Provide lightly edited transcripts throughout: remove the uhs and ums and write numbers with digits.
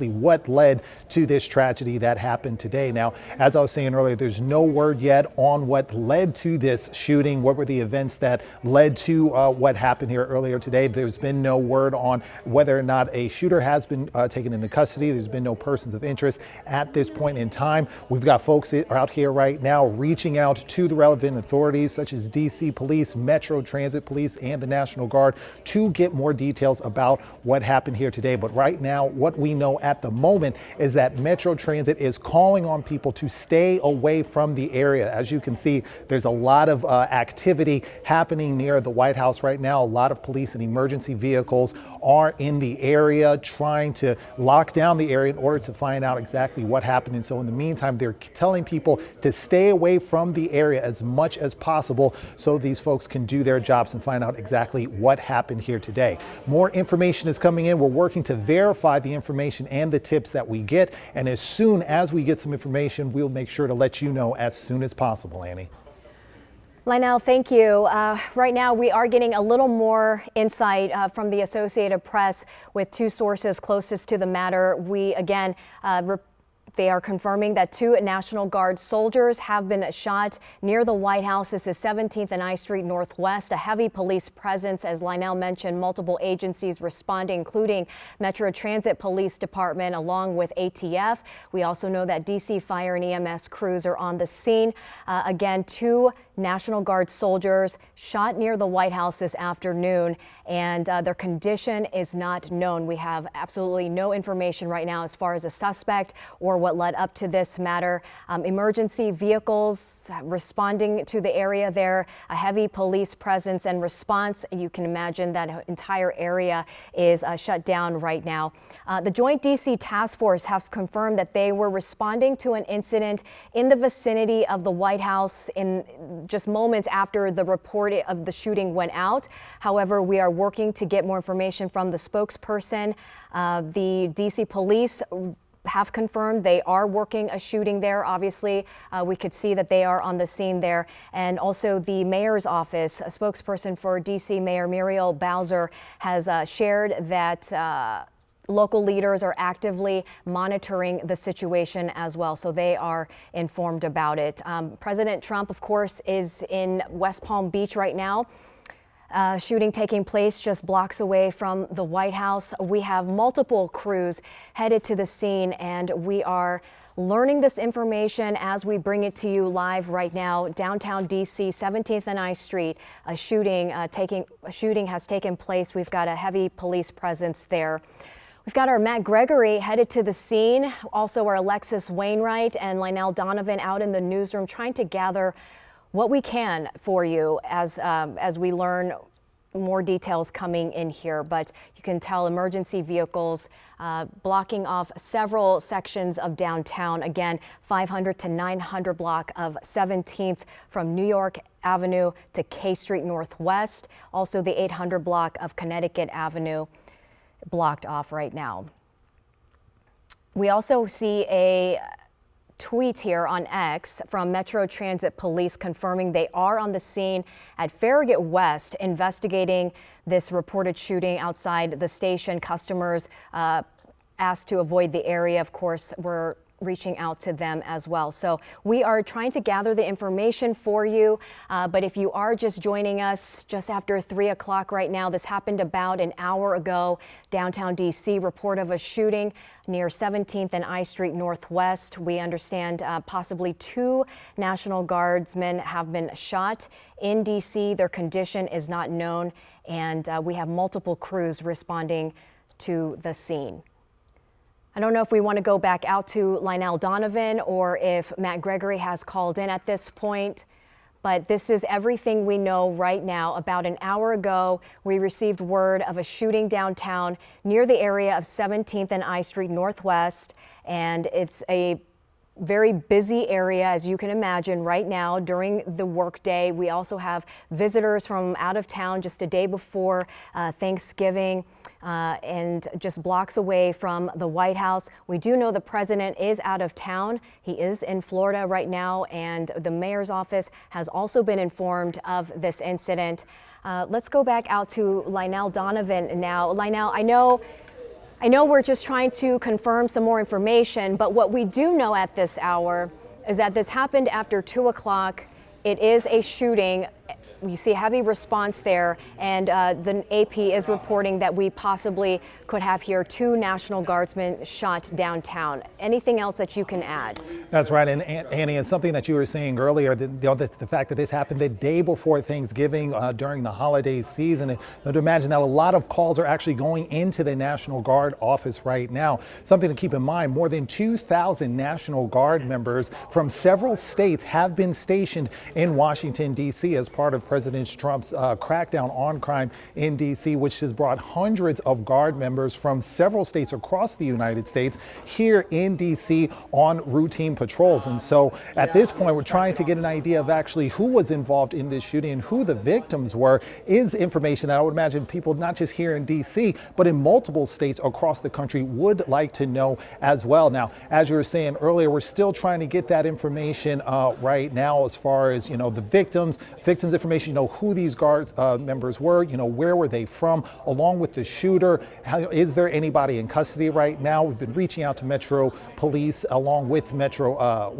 what led to this tragedy that happened today. Now, as I was saying earlier, there's no word yet on what led to this shooting. What were the events that led to what happened here earlier today? There's been no word on whether or not a shooter has been taken into custody. There's been no persons of interest at this point in time. We've got folks out here right now reaching out to the relevant authorities such as D.C. Police, Metro Transit Police, and the National Guard to get more details about what happened here today. But right now, what we know at the moment is that Metro Transit is calling on people to stay away from the area. As you can see, there's a lot of activity happening near the White House right now. A lot of police and emergency vehicles are in the area trying to lock down the area in order to find out exactly what happened. And so in the meantime, they're telling people to stay away from the area as much as possible so these folks can do their jobs and find out exactly what happened here today. More information is coming in. We're working to verify the information and the tips that we get. And as soon as we get some information, we'll make sure to let you know as soon as possible, Annie. Lionel, thank you. Right now, we are getting a little more insight from the Associated Press with two sources closest to the matter. We, again, they are confirming that 2 National Guard soldiers have been shot near the White House. This is 17th and I Street Northwest. A heavy police presence, as Lionel mentioned, multiple agencies responding, including Metro Transit Police Department, along with ATF. We also know that D.C. Fire and EMS crews are on the scene. Again, 2 National Guard soldiers shot near the White House this afternoon, and their condition is not known. We have absolutely no information right now as far as a suspect or what led up to this matter. Emergency vehicles responding to the area there, a heavy police presence and response. You can imagine that entire area is shut down right now. The Joint D.C. Task Force have confirmed that they were responding to an incident in the vicinity of the White House in just moments after the report of the shooting went out. However, we are working to get more information from the spokesperson. The D.C. police have confirmed they are working a shooting there. Obviously, we could see that they are on the scene there. And also the mayor's office, a spokesperson for D.C. Mayor Muriel Bowser, has shared that local leaders are actively monitoring the situation as well, so they are informed about it. President Trump, of course, is in West Palm Beach right now. Shooting taking place just blocks away from the White House. We have multiple crews headed to the scene, and we are learning this information as we bring it to you live right now. Downtown D.C., 17th and I Street, a shooting has taken place. We've got a heavy police presence there. We've got our Matt Gregory headed to the scene, also our Alexis Wainwright and Lionel Donovan out in the newsroom trying to gather what we can for you as we learn more details coming in here. But you can tell emergency vehicles blocking off several sections of downtown. Again, 500 to 900 block of 17th from New York Avenue to K Street Northwest. Also the 800 block of Connecticut Avenue blocked off right now. We also see a tweet here on X from Metro Transit Police confirming they are on the scene at Farragut West investigating this reported shooting outside the station. Customers asked to avoid the area. Of course, we're reaching out to them as well. So we are trying to gather the information for you. But if you are just joining us just after 3 o'clock right now, this happened about an hour ago. Downtown D.C. report of a shooting near 17th and I Street Northwest. We understand possibly 2 National Guardsmen have been shot in D.C. Their condition is not known, and we have multiple crews responding to the scene. I don't know if we want to go back out to Lionel Donovan or if Matt Gregory has called in at this point, but this is everything we know right now. About an hour ago, we received word of a shooting downtown near the area of 17th and I Street Northwest, and it's a very busy area, as you can imagine, right now during the workday. We also have visitors from out of town just a day before Thanksgiving and just blocks away from the White House. We do know the president is out of town. He is in Florida right now, and the mayor's office has also been informed of this incident. Let's go back out to Lionel Donovan now. Lionel, I know I know we're just trying to confirm some more information, but what we do know at this hour is that this happened after 2 o'clock. It is a shooting. We see heavy response there, and the AP is reporting that we possibly could have here 2 National Guardsmen shot downtown. Anything else that you can add? That's right, and Annie, it's something that you were saying earlier, the fact that this happened the day before Thanksgiving during the holiday season. And to imagine that a lot of calls are actually going into the National Guard office right now. Something to keep in mind, more than 2,000 National Guard members from several states have been stationed in Washington, D.C. as part of President Trump's crackdown on crime in D.C., which has brought hundreds of Guard members from several states across the United States here in D.C. on routine patrols. And so at this point, we're trying to get an idea of actually who was involved in this shooting and who the victims were. Is information that I would imagine people not just here in D.C., but in multiple states across the country would like to know as well. Now, as you were saying earlier, we're still trying to get that information right now as far as, the victims information, who these Guards members were, where were they from, along with the shooter. Is there anybody in custody right now? We've been reaching out to Metro Police along with Metro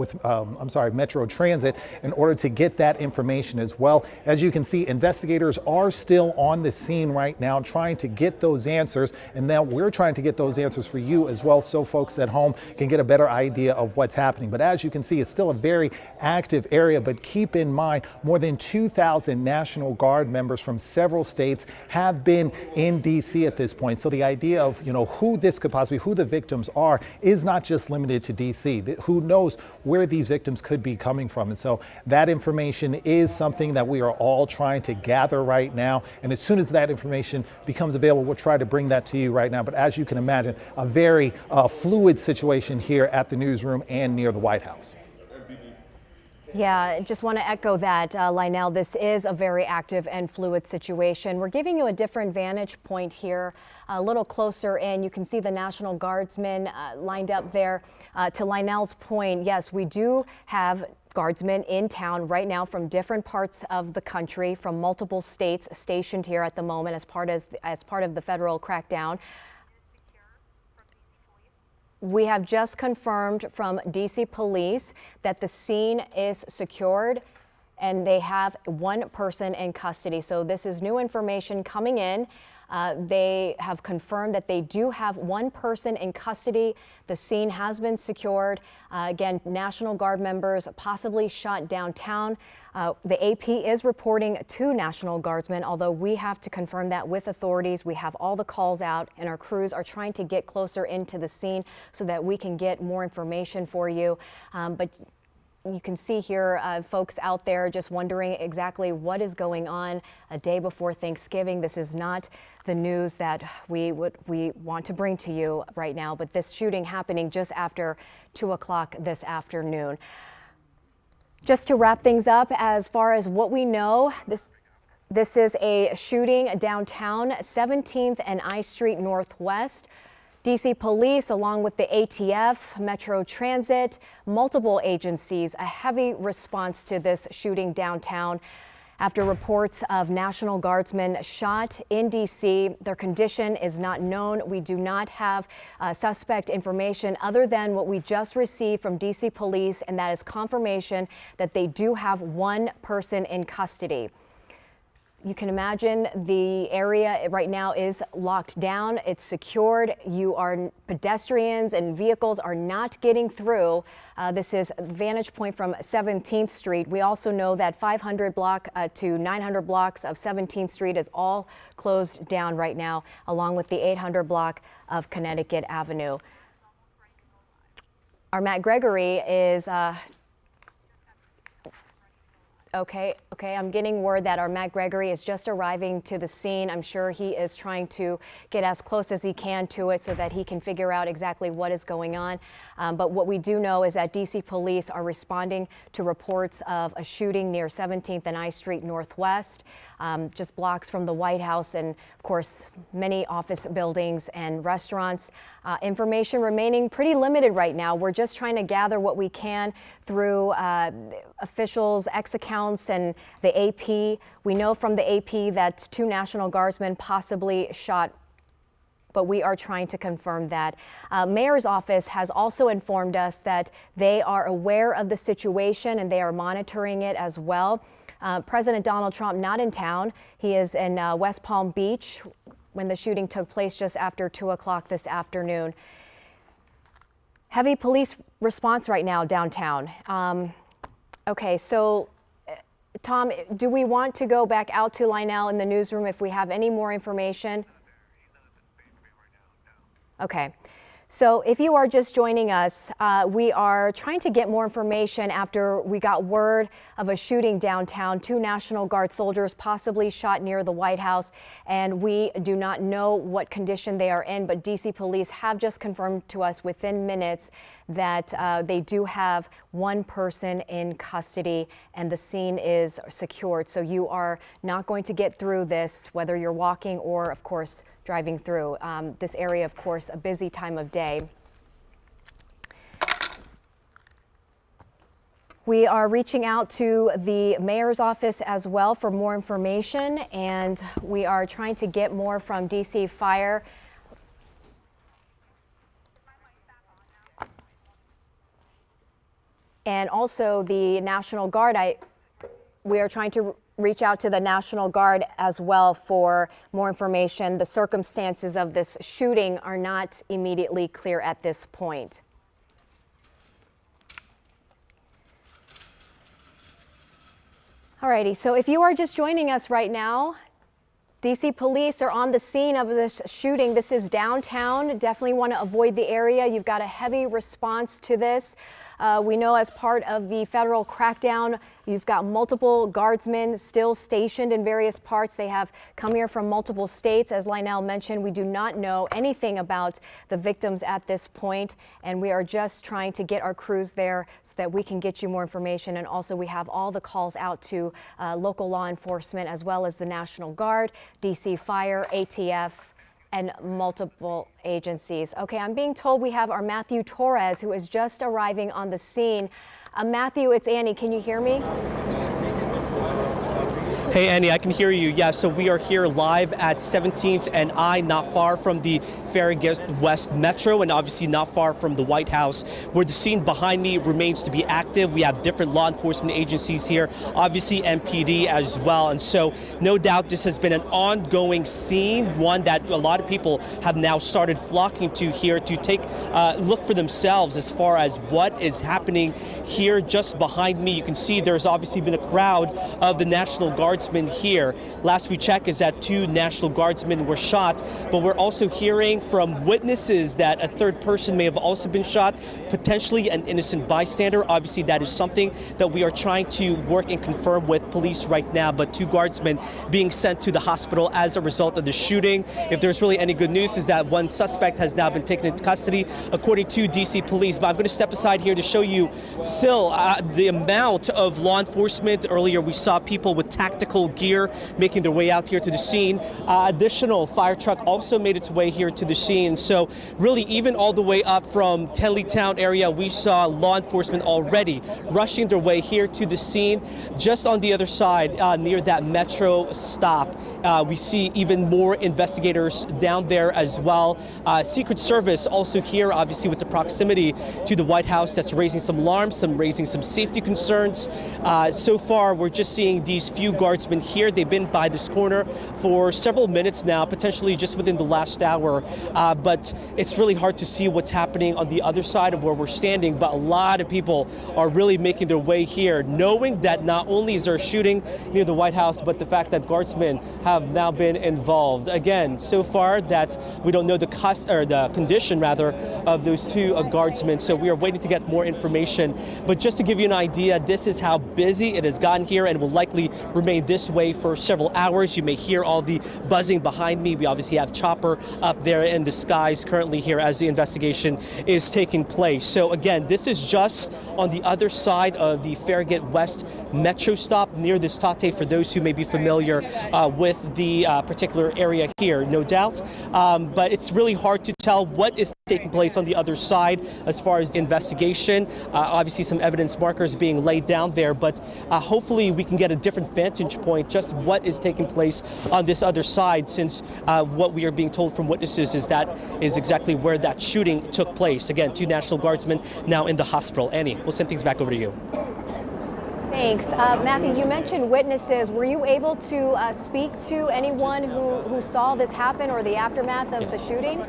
Transit in order to get that information as well. As you can see, investigators are still on the scene right now trying to get those answers, and now we're trying to get those answers for you as well, so folks at home can get a better idea of what's happening. But as you can see, it's still a very active area, but keep in mind, more than 2,000 National Guard members from several states have been in D.C. at this point. So the idea of, who this could possibly, who the victims are, is not just limited to D.C. Who knows where these victims could be coming from? And so that information is something that we are all trying to gather right now. And as soon as that information becomes available, we'll try to bring that to you right now. But as you can imagine, a very fluid situation here at the newsroom and near the White House. Yeah, I just want to echo that, Lionel. This is a very active and fluid situation. We're giving you a different vantage point here, a little closer in. You can see the National Guardsmen lined up there. To Lionel's point, yes, we do have Guardsmen in town right now from different parts of the country, from multiple states stationed here at the moment as part of the federal crackdown. We have just confirmed from D.C. Police that the scene is secured and they have 1 person in custody. So this is new information coming in. They have confirmed that they do have 1 person in custody. The scene has been secured. Again, National Guard members possibly shot downtown. The AP is reporting 2 National Guardsmen, although we have to confirm that with authorities. We have all the calls out, and our crews are trying to get closer into the scene so that we can get more information for you. But you can see here folks out there just wondering exactly what is going on a day before Thanksgiving. This is not the news that we want to bring to you right now, but this shooting happening just after 2 o'clock this afternoon. Just to wrap things up, as far as what we know, this is a shooting downtown 17th and I Street Northwest. D.C. Police, along with the ATF, Metro Transit, multiple agencies, a heavy response to this shooting downtown after reports of National Guardsmen shot in D.C. Their condition is not known. We do not have suspect information other than what we just received from D.C. Police, and that is confirmation that they do have 1 person in custody. You can imagine the area right now is locked down. It's secured. Pedestrians and vehicles are not getting through. This is vantage point from 17th Street. We also know that 500 block to 900 blocks of 17th Street is all closed down right now, along with the 800 block of Connecticut Avenue. Our Matt Gregory is Okay, I'm getting word that our Matt Gregory is just arriving to the scene. I'm sure he is trying to get as close as he can to it so that he can figure out exactly what is going on. But what we do know is that D.C. Police are responding to reports of a shooting near 17th and I Street Northwest, just blocks from the White House, and of course many office buildings and restaurants. Information remaining pretty limited right now. We're just trying to gather what we can through officials, X accounts, and the AP. We know from the AP that 2 National Guardsmen possibly shot but we are trying to confirm that. Mayor's office has also informed us that they are aware of the situation and they are monitoring it as well. President Donald Trump not in town. He is in West Palm Beach when the shooting took place just after 2 o'clock this afternoon. Heavy police response right now downtown. Okay, so Tom, do we want to go back out to Lionel in the newsroom if we have any more information? Okay. So if you are just joining us, we are trying to get more information after we got word of a shooting downtown. 2 National Guard soldiers possibly shot near the White House, and we do not know what condition they are in, but D.C. police have just confirmed to us within minutes that they do have 1 person in custody and the scene is secured. So you are not going to get through this, whether you're walking or, of course, driving through this area, of course, a busy time of day. We are reaching out to the mayor's office as well for more information, and we are trying to get more from DC Fire. And also the National Guard. We are trying to reach out to the National Guard as well for more information. The circumstances of this shooting are not immediately clear at this point. Alrighty, so if you are just joining us right now, DC police are on the scene of this shooting. This is downtown. Definitely want to avoid the area. You've got a heavy response to this. We know as part of the federal crackdown, you've got multiple guardsmen still stationed in various parts. They have come here from multiple states. As Lionel mentioned, we do not know anything about the victims at this point, and we are just trying to get our crews there so that we can get you more information. And also we have all the calls out to local law enforcement as well as the National Guard, DC Fire, ATF, and multiple agencies. Okay, I'm being told we have our Matthew Torres, who is just arriving on the scene. Matthew, it's Annie. Can you hear me? Hey, Annie, I can hear you. Yeah, so we are here live at 17th and I, not far from the Farragut West Metro and obviously not far from the White House, where the scene behind me remains to be active. We have different law enforcement agencies here, obviously MPD as well. And so no doubt this has been an ongoing scene, one that a lot of people have now started flocking to here to take a look for themselves as far as what is happening here just behind me. You can see there's obviously been a crowd of the National Guardsmen here. Last we checked is that 2 National Guardsmen were shot, but we're also hearing from witnesses that a 3rd person may have also been shot, potentially an innocent bystander. Obviously that is something that we are trying to work and confirm with police right now, but 2 guardsmen being sent to the hospital as a result of the shooting. If there's really any good news is that 1 suspect has now been taken into custody according to DC police. But I'm going to step aside here to show you still the amount of law enforcement. Earlier we saw people with tactical gear making their way out here to the scene. Additional fire truck also made its way here to the scene. So really, even all the way up from Tenleytown area, we saw law enforcement already rushing their way here to the scene. Just on the other side, near that metro stop, we see even more investigators down there as well. Secret Service also here, obviously with the proximity to the White House, that's raising some alarms, raising some safety concerns. So far, we're just seeing these few guardsmen here. They've been by this corner for several minutes now, potentially just within the last hour. But it's really hard to see what's happening on the other side of where we're standing. But a lot of people are really making their way here, knowing that not only is there a shooting near the White House, but the fact that guardsmen have now been involved. Again, so far that we don't know the condition rather of those 2 guardsmen. So we are waiting to get more information. But just to give you an idea, this is how busy it has gotten here and will likely remain this way for several hours. You may hear all the buzzing behind me. We obviously have chopper up there in the skies currently here as the investigation is taking place. So again, this is just on the other side of the Farragut West Metro stop near this Tate, for those who may be familiar with the particular area here, no doubt. But it's really hard to tell what is taking place on the other side as far as the investigation. Obviously some evidence markers being laid down there, but hopefully we can get a different vantage vantage point, just what is taking place on this other side, since what we are being told from witnesses is that is exactly where that shooting took place. Again, 2 National Guardsmen now in the hospital. Annie, we'll send things back over to you. Thanks. Matthew, you mentioned witnesses. Were you able to speak to anyone who saw this happen or the aftermath of the shooting?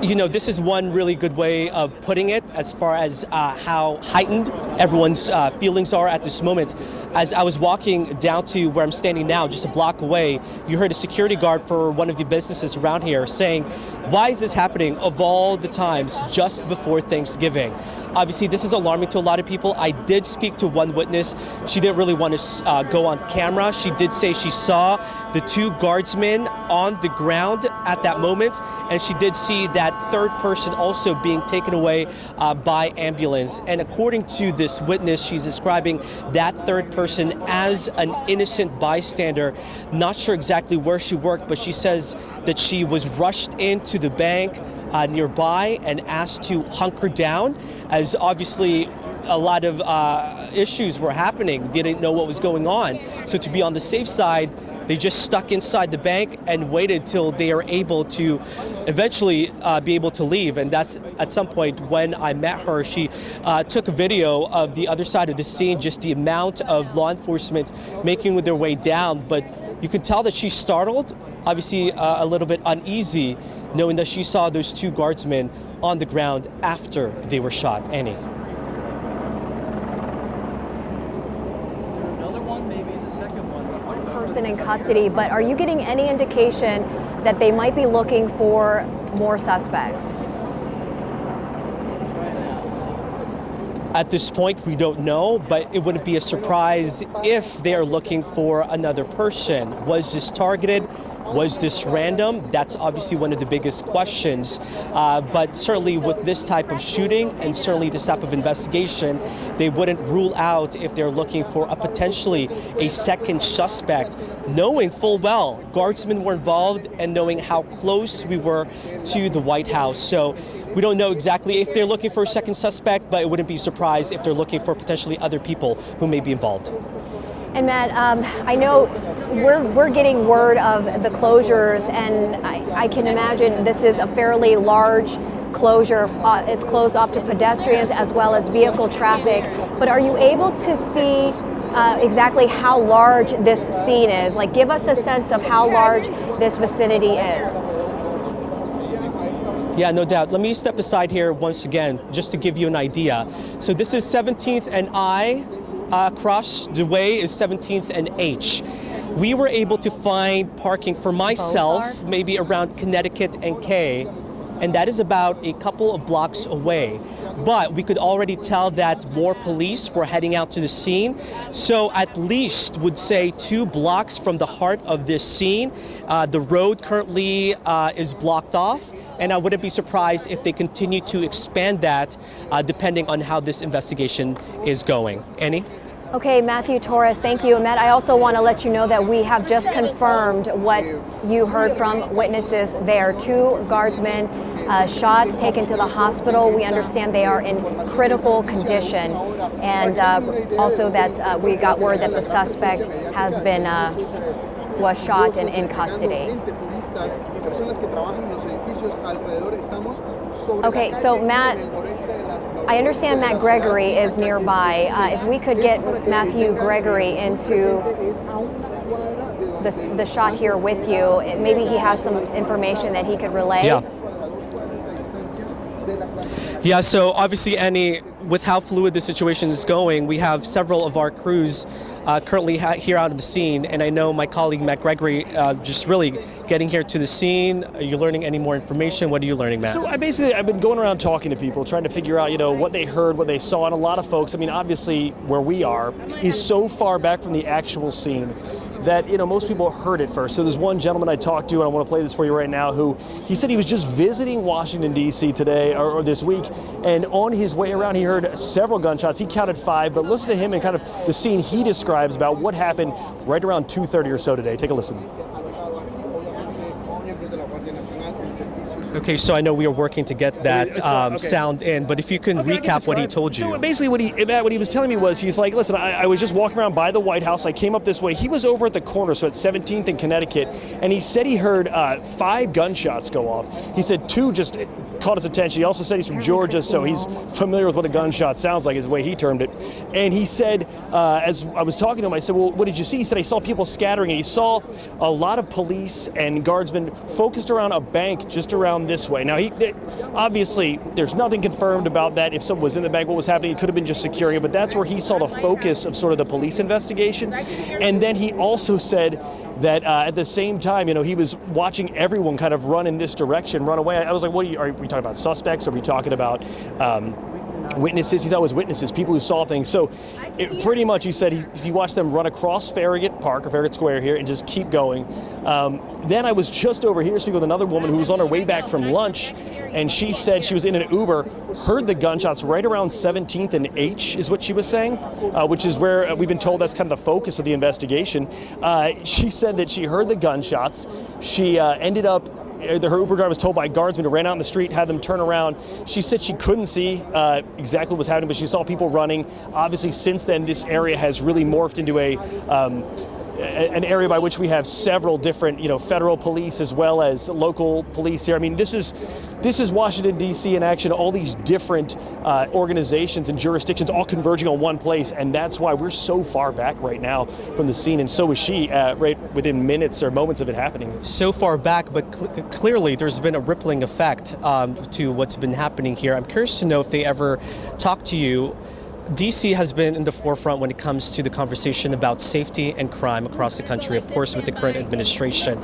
You know, this is one really good way of putting it as far as how heightened everyone's feelings are at this moment. As I was walking down to where I'm standing now, just a block away, you heard a security guard for one of the businesses around here saying, "Why is this happening of all the times just before Thanksgiving?" Obviously, this is alarming to a lot of people. I did speak to one witness. She didn't really want to go on camera. She did say she saw the 2 guardsmen on the ground at that moment, and she did see that third person also being taken away by ambulance. And according to this witness, she's describing that third person as an innocent bystander. Not sure exactly where she worked, but she says that she was rushed into the bank nearby and asked to hunker down, as obviously a lot of issues were happening. They didn't know what was going on. So to be on the safe side, they just stuck inside the bank and waited till they are able to eventually be able to leave. And that's at some point when I met her. She took a video of the other side of the scene, just the amount of law enforcement making their way down. But you can tell that she's startled, obviously a little bit uneasy, knowing that she saw those 2 guardsmen on the ground after they were shot. Annie. Person in custody, but are you getting any indication that they might be looking for more suspects? At this point, we don't know, but it wouldn't be a surprise if they are looking for another person. Was this targeted? Was this random? That's obviously one of the biggest questions. But certainly with this type of shooting and certainly this type of investigation, they wouldn't rule out if they're looking for potentially a second suspect, knowing full well guardsmen were involved and knowing how close we were to the White House. So we don't know exactly if they're looking for a second suspect, but it wouldn't be surprised if they're looking for potentially other people who may be involved. And Matt, I know we're getting word of the closures, and I can imagine this is a fairly large closure. It's closed off to pedestrians as well as vehicle traffic. But are you able to see exactly how large this scene is? Like, give us a sense of how large this vicinity is. Yeah, no doubt. Let me step aside here once again, just to give you an idea. So this is 17th and I. Across the way is 17th and H. We were able to find parking for myself, maybe around Connecticut and K, and that is about a couple of blocks away. But we could already tell that more police were heading out to the scene. So at least would say 2 blocks from the heart of this scene. The road currently is blocked off. And I wouldn't be surprised if they continue to expand that depending on how this investigation is going. Annie? Okay, Matthew Torres, thank you. Matt, I also want to let you know that we have just confirmed what you heard from witnesses there. 2 guardsmen shots taken to the hospital. We understand they are in critical condition. And also that we got word that the suspect has been was shot and in custody. Okay, so Matt, I understand Matt Gregory is nearby. If we could get Matthew Gregory into the shot here with you, maybe he has some information that he could relay. Yeah, so obviously, Annie, with how fluid the situation is going, we have several of our crews currently here out of the scene, and I know my colleague Matt Gregory just really getting here to the scene. Are you learning any more information? What are you learning, Matt? So I've been going around talking to people, trying to figure out, what they heard, what they saw, and a lot of folks, obviously where we are is so far back from the actual scene that, most people heard it first. So there's one gentleman I talked to, and I want to play this for you right now, who he said he was just visiting Washington, D.C. today or this week, and on his way around, he heard several gunshots. He counted 5, but listen to him and kind of the scene he describes about what happened right around 2:30 or so today. Take a listen. Okay, so I know we are working to get that sound in, but if you can recap what he told you. So basically what he was telling me was, he's like, listen, I was just walking around by the White House. I came up this way. He was over at the corner, so at 17th and Connecticut, and he said he heard 5 gunshots go off. He said 2 just caught his attention. He also said he's from Georgia, so he's familiar with what a gunshot sounds like, is the way he termed it. And he said, as I was talking to him, I said, well, what did you see? He said, I saw people scattering, and he saw a lot of police and guardsmen focused around a bank just around this way. Now, obviously, there's nothing confirmed about that. If someone was in the bank, what was happening, it could have been just securing it, but that's where he saw the focus of sort of the police investigation. And then he also said that at the same time, he was watching everyone kind of run in this direction, run away. I was like, are we talking about suspects? Are we talking about witnesses? He thought it was witnesses, people who saw things. So pretty much he said he watched them run across Farragut Park or Farragut Square here and just keep going. Then I was just over here speaking with another woman who was on her way back from lunch, and she said she was in an Uber, heard the gunshots right around 17th and H is what she was saying, which is where we've been told that's kind of the focus of the investigation. She said that she heard the gunshots. She ended up, her Uber driver was told by guardsmen who ran out in the street, had them turn around. She said she couldn't see exactly what was happening, but she saw people running. Obviously, since then, this area has really morphed into an area by which we have several different, federal police as well as local police here. I mean, this is Washington, D.C. in action, all these different organizations and jurisdictions all converging on one place, and that's why we're so far back right now from the scene, and so is she, right within minutes or moments of it happening. So far back, but clearly there's been a rippling effect to what's been happening here. I'm curious to know if they ever talk to you. D.C. has been in the forefront when it comes to the conversation about safety and crime across the country, of course, with the current administration.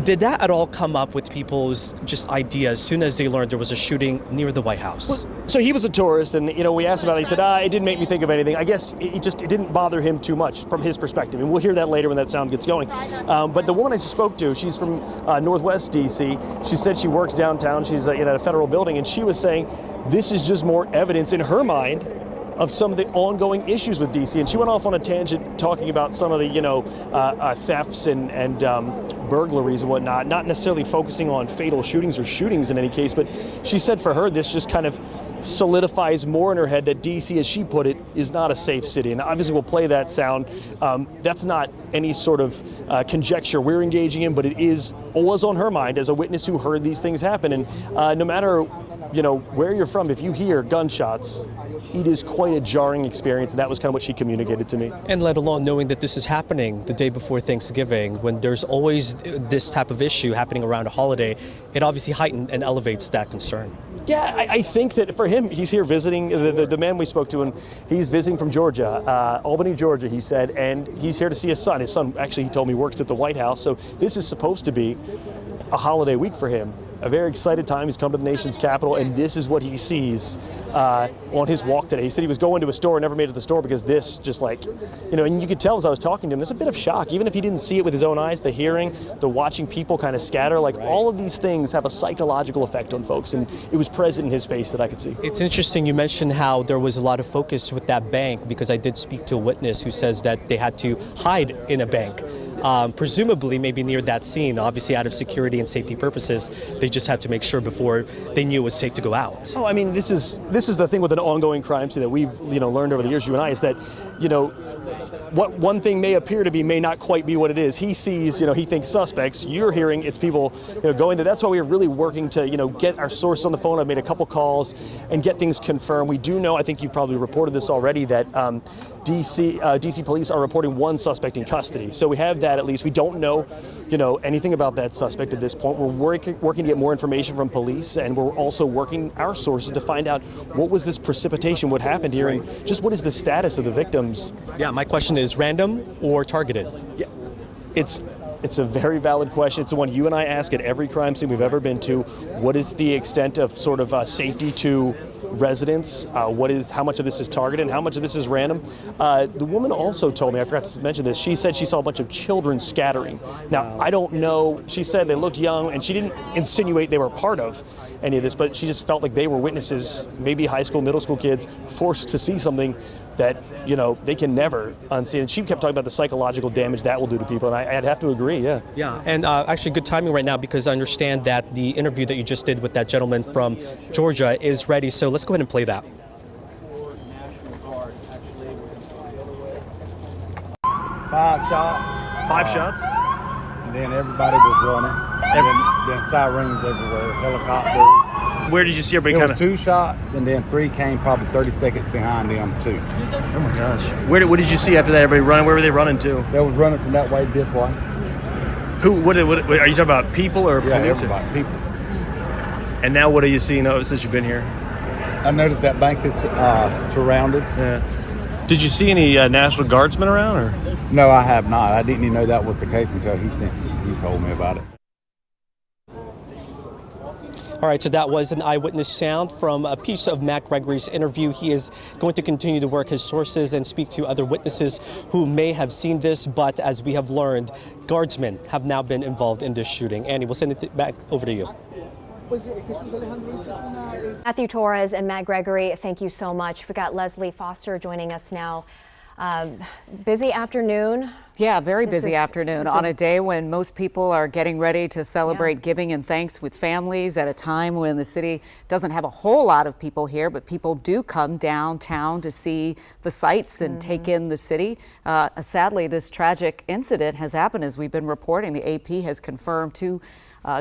Did that at all come up with people's just ideas as soon as they learned there was a shooting near the White House? Well, so he was a tourist, and we asked about it. He said, it didn't make me think of anything. I guess it didn't bother him too much from his perspective, and we'll hear that later when that sound gets going. But the woman I spoke to, she's from Northwest D.C. She said she works downtown. She's at a federal building, and she was saying this is just more evidence in her mind of some of the ongoing issues with D.C. And she went off on a tangent talking about some of the, thefts and burglaries and whatnot, not necessarily focusing on fatal shootings or shootings in any case, but she said for her, this just kind of solidifies more in her head that D.C., as she put it, is not a safe city. And obviously we'll play that sound. That's not any sort of conjecture we're engaging in, but it was on her mind as a witness who heard these things happen. And no matter where you're from, if you hear gunshots, it is quite a jarring experience, and that was kind of what she communicated to me. And let alone knowing that this is happening the day before Thanksgiving, when there's always this type of issue happening around a holiday, it obviously heightens and elevates that concern. Yeah, I think that for him, he's here visiting, the man we spoke to, and he's visiting from Georgia, Albany, Georgia, he said, and he's here to see his son. His son, actually, he told me, works at the White House, so this is supposed to be a holiday week for him. A very excited time. He's come to the nation's capital, and this is what he sees on his walk today. He said he was going to a store and never made it to the store because this just and you could tell as I was talking to him, there's a bit of shock. Even if he didn't see it with his own eyes, the hearing, the watching people kind of scatter, all of these things have a psychological effect on folks, and it was present in his face that I could see. It's interesting you mentioned how there was a lot of focus with that bank, because I did speak to a witness who says that they had to hide in a bank. Presumably maybe near that scene, obviously out of security and safety purposes, they just had to make sure before they knew it was safe to go out. Oh, I mean, this is the thing with an ongoing crime scene that we've learned over the years, you and I, is that what one thing may appear to be may not quite be what it is. He sees, he thinks suspects. You're hearing it's people, going to. That's why we're really working to, get our sources on the phone. I've made a couple calls and get things confirmed. We do know, I think you've probably reported this already, that DC police are reporting one suspect in custody. So we have that at least. We don't know, anything about that suspect at this point. We're working to get more information from police, and we're also working our sources to find out what was this precipitation, what happened here, and just what is the status of the victims. Yeah, my question is random or targeted? Yeah, it's a very valid question. It's the one you and I ask at every crime scene we've ever been to. What is the extent of sort of safety to residents? How much of this is targeted and how much of this is random? The woman also told me, I forgot to mention this, she said she saw a bunch of children scattering. Now, I don't know, she said they looked young, and she didn't insinuate they were part of any of this, but she just felt like they were witnesses, maybe high school, middle school kids, forced to see something that, you know, they can never unsee. And she kept talking about the psychological damage that will do to people, and I'd have to agree, yeah. Yeah, and actually good timing right now, because I understand that the interview that you just did with that gentleman from Georgia is ready, so let's go ahead and play that. 5 shots. 5 shots? And then everybody was running. Then sirens everywhere, helicopters. Where did you see everybody There kind was of? 2 shots, and then 3 came probably 30 seconds behind them, too. Oh my gosh. What did you see after that? Everybody running? Where were they running to? They was running from that way this way. What are you talking about? People or Yeah, police? everybody, people. And now what are you seeing since you've been here? I noticed that bank is surrounded. Yeah. Did you see any National Guardsmen around, or? No, I have not. I didn't even know that was the case until he told me about it. All right, so that was an eyewitness sound from a piece of Matt Gregory's interview. He is going to continue to work his sources and speak to other witnesses who may have seen this, but as we have learned, guardsmen have now been involved in this shooting. Annie, we'll send it back over to you. Matthew Torres and Matt Gregory, thank you so much. We've got Leslie Foster joining us now. Busy afternoon. Yeah, very busy afternoon on a day when most people are getting ready to celebrate giving and thanks with families at a time when the city doesn't have a whole lot of people here, but people do come downtown to see the sights and take in the city. Sadly, this tragic incident has happened, as we've been reporting. The AP has confirmed 2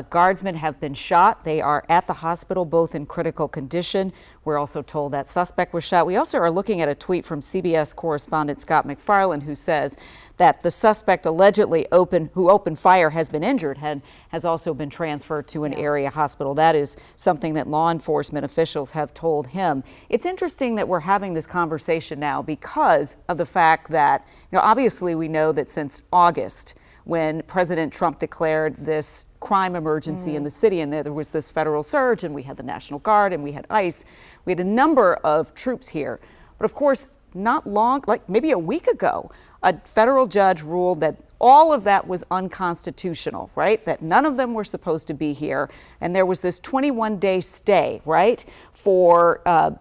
guardsmen have been shot. They are at the hospital, both in critical condition. We're also told that suspect was shot. We also are looking at a tweet from CBS correspondent Scott McFarland, who says that the suspect allegedly who opened fire has been injured and has also been transferred to an area hospital. That is something that law enforcement officials have told him. It's interesting that we're having this conversation now because of the fact that, you know, obviously we know that since August, when President Trump declared this crime emergency in the city, and there was this federal surge, and we had the National Guard, and we had ICE. We had a number of troops here. But of course, not long, like maybe a week ago, a federal judge ruled that all of that was unconstitutional, right? That none of them were supposed to be here. And there was this 21-day stay, right, for the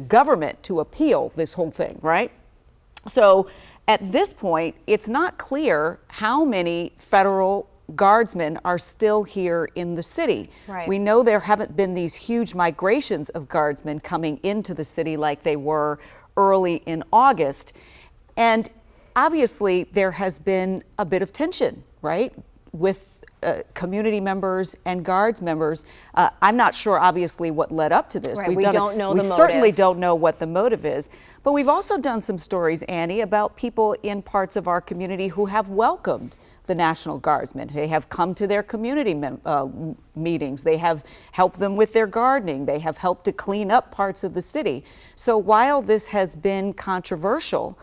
government to appeal this whole thing, right? So at this point, it's not clear how many federal guardsmen are still here in the city. Right. We know there haven't been these huge migrations of guardsmen coming into the city like they were early in August. And obviously there has been a bit of tension, right, with community members and guards members. I'm not sure, obviously, what led up to this. Right, we don't know the motive. We certainly don't know what the motive is. But we've also done some stories, Annie, about people in parts of our community who have welcomed the National Guardsmen. They have come to their community meetings. They have helped them with their gardening. They have helped to clean up parts of the city. So while this has been controversial,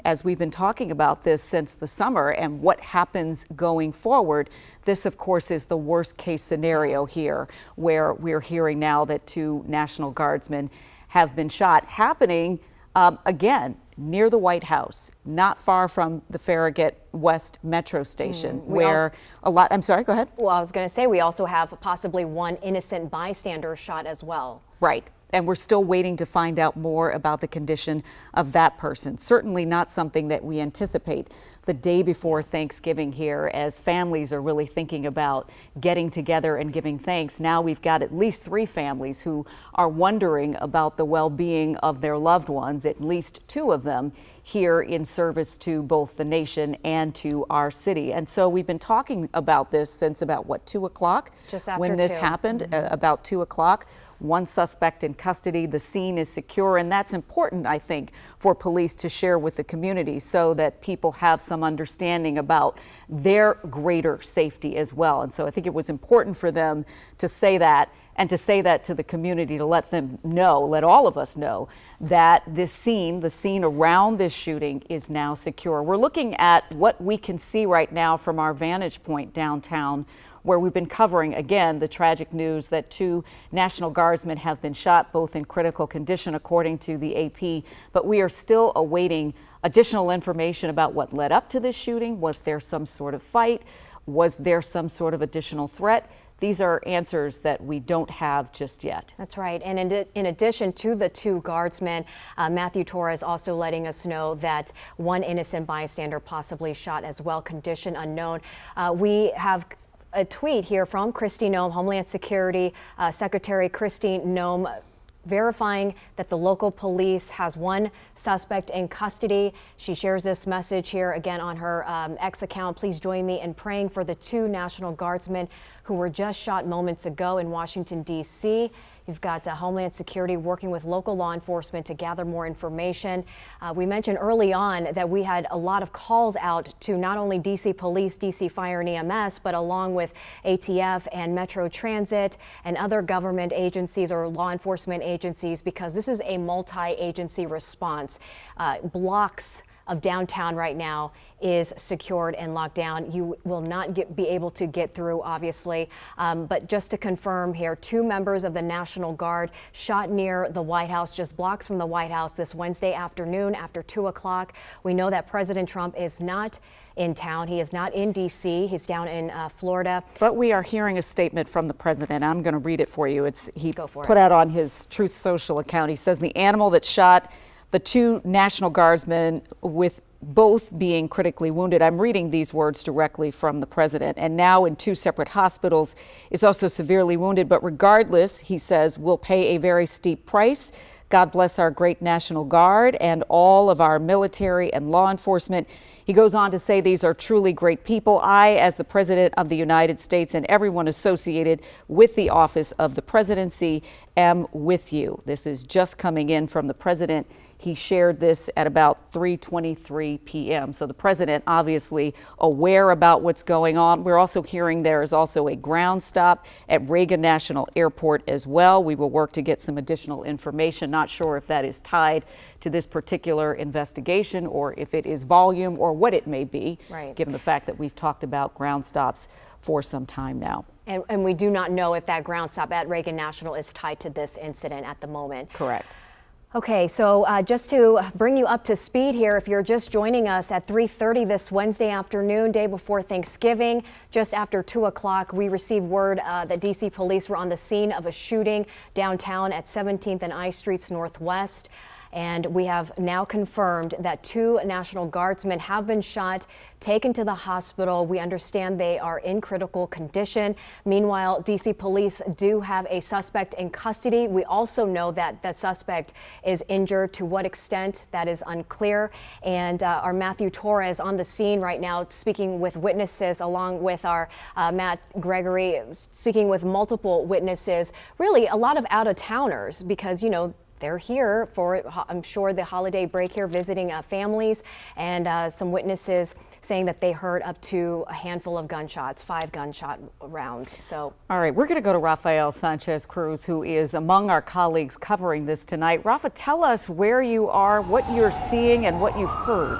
as we've been talking about this since the summer and what happens going forward, this, of course, is the worst case scenario here, where we're hearing now that 2 National Guardsmen have been shot, happening again near the White House, not far from the Farragut West Metro Station, where a lot. I'm sorry, go ahead. Well, I was going to say we also have possibly 1 innocent bystander shot as well. Right. And we're still waiting to find out more about the condition of that person. Certainly not something that we anticipate the day before Thanksgiving here, as families are really thinking about getting together and giving thanks. Now we've got at least 3 families who are wondering about the well-being of their loved ones, at least 2 of them here in service to both the nation and to our city. And so we've been talking about this since about, what, 2 o'clock? Just after when this 2. happened, about 2 o'clock. 1 suspect in custody. The scene is secure, and that's important, I think, for police to share with the community so that people have some understanding about their greater safety as well. And so I think it was important for them to say that, and to say that to the community, to let them know, let all of us know, that this scene, the scene around this shooting, is now secure. We're looking at what we can see right now from our vantage point downtown, where we've been covering, again, the tragic news that 2 National Guardsmen have been shot, both in critical condition, according to the AP. But we are still awaiting additional information about what led up to this shooting. Was there some sort of fight? Was there some sort of additional threat? these are answers that we don't have just yet. That's right. And in addition to the 2 guardsmen, Matthew Torres also letting us know that 1 innocent bystander possibly shot as well, condition unknown. We have a tweet here from Kristi Noem, Homeland Security Secretary Kristi Noem, verifying that the local police has 1 suspect in custody. She shares this message here again on her X account. Please join me in praying for the 2 National Guardsmen who were just shot moments ago in Washington, D.C. You've got Homeland Security working with local law enforcement to gather more information. We mentioned early on that we had a lot of calls out to not only D.C. Police, D.C. Fire and EMS, but along with ATF and Metro Transit and other government agencies or law enforcement agencies, because this is a multi-agency response. Blocks of downtown right now is secured and locked down. You will not be able to get through, obviously. But just to confirm here, 2 members of the National Guard shot near the White House, just blocks from the White House this Wednesday afternoon after 2 o'clock. We know that President Trump is not in town. He is not in D.C. He's down in Florida. But we are hearing a statement from the president. I'm going to read it for you. He put out on his Truth Social account. He says the animal that shot the 2 National Guardsmen, with both being critically wounded. I'm reading these words directly from the president. And now in 2 separate hospitals, is also severely wounded. But regardless, he says, we'll pay a very steep price. God bless our great National Guard and all of our military and law enforcement. He goes on to say these are truly great people. I, as the President of the United States and everyone associated with the office of the presidency, am with you. This is just coming in from the president. He shared this at about 3:23 p.m. So the president obviously aware about what's going on. We're also hearing there is also a ground stop at Reagan National Airport as well. We will work to get some additional information. Not sure if that is tied to this particular investigation or if it is volume or what it may be, right, given the fact that we've talked about ground stops for some time now. And we do not know if that ground stop at Reagan National is tied to this incident at the moment. Correct. Okay, so just to bring you up to speed here, if you're just joining us at 3:30 this Wednesday afternoon, day before Thanksgiving, just after 2 o'clock, we received word that D.C. police were on the scene of a shooting downtown at 17th and I Streets Northwest. And we have now confirmed that 2 National Guardsmen have been shot, taken to the hospital. We understand they are in critical condition. Meanwhile, D.C. police do have a suspect in custody. We also know that the suspect is injured. To what extent, that is unclear. And our Matthew Torres on the scene right now, speaking with witnesses, along with our Matt Gregory, speaking with multiple witnesses, really a lot of out-of-towners, because, you know, they're here for, I'm sure, the holiday break here, visiting families, and some witnesses saying that they heard up to a handful of gunshots, 5 gunshot rounds. So, all right, we're going to go to Rafael Sanchez Cruz, who is among our colleagues covering this tonight. Rafa, tell us where you are, what you're seeing, and what you've heard.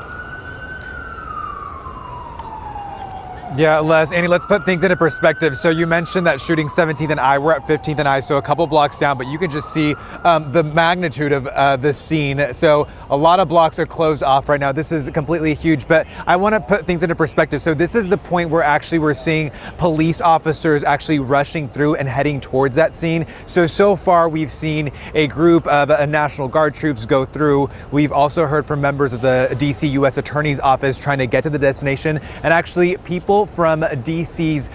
Yeah, Annie, let's put things into perspective. So you mentioned that shooting 17th and I, we're at 15th and I, so a couple blocks down, but you can just see the magnitude of this scene. So a lot of blocks are closed off right now. This is completely huge, but I want to put things into perspective. So this is the point where actually we're seeing police officers actually rushing through and heading towards that scene. So far we've seen a group of National Guard troops go through. We've also heard from members of the DC U.S. Attorney's Office trying to get to the destination, and actually people from DC's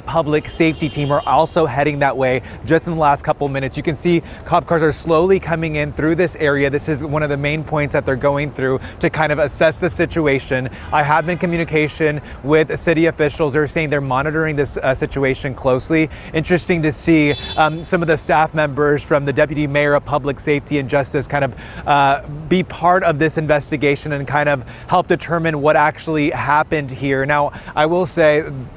public safety team are also heading that way just in the last couple minutes. You can see cop cars are slowly coming in through this area. This is one of the main points that they're going through to kind of assess the situation. I have been in communication with city officials. They're saying they're monitoring this situation closely. Interesting to see some of the staff members from the Deputy Mayor of Public Safety and Justice kind of be part of this investigation and kind of help determine what actually happened here. Now, I will say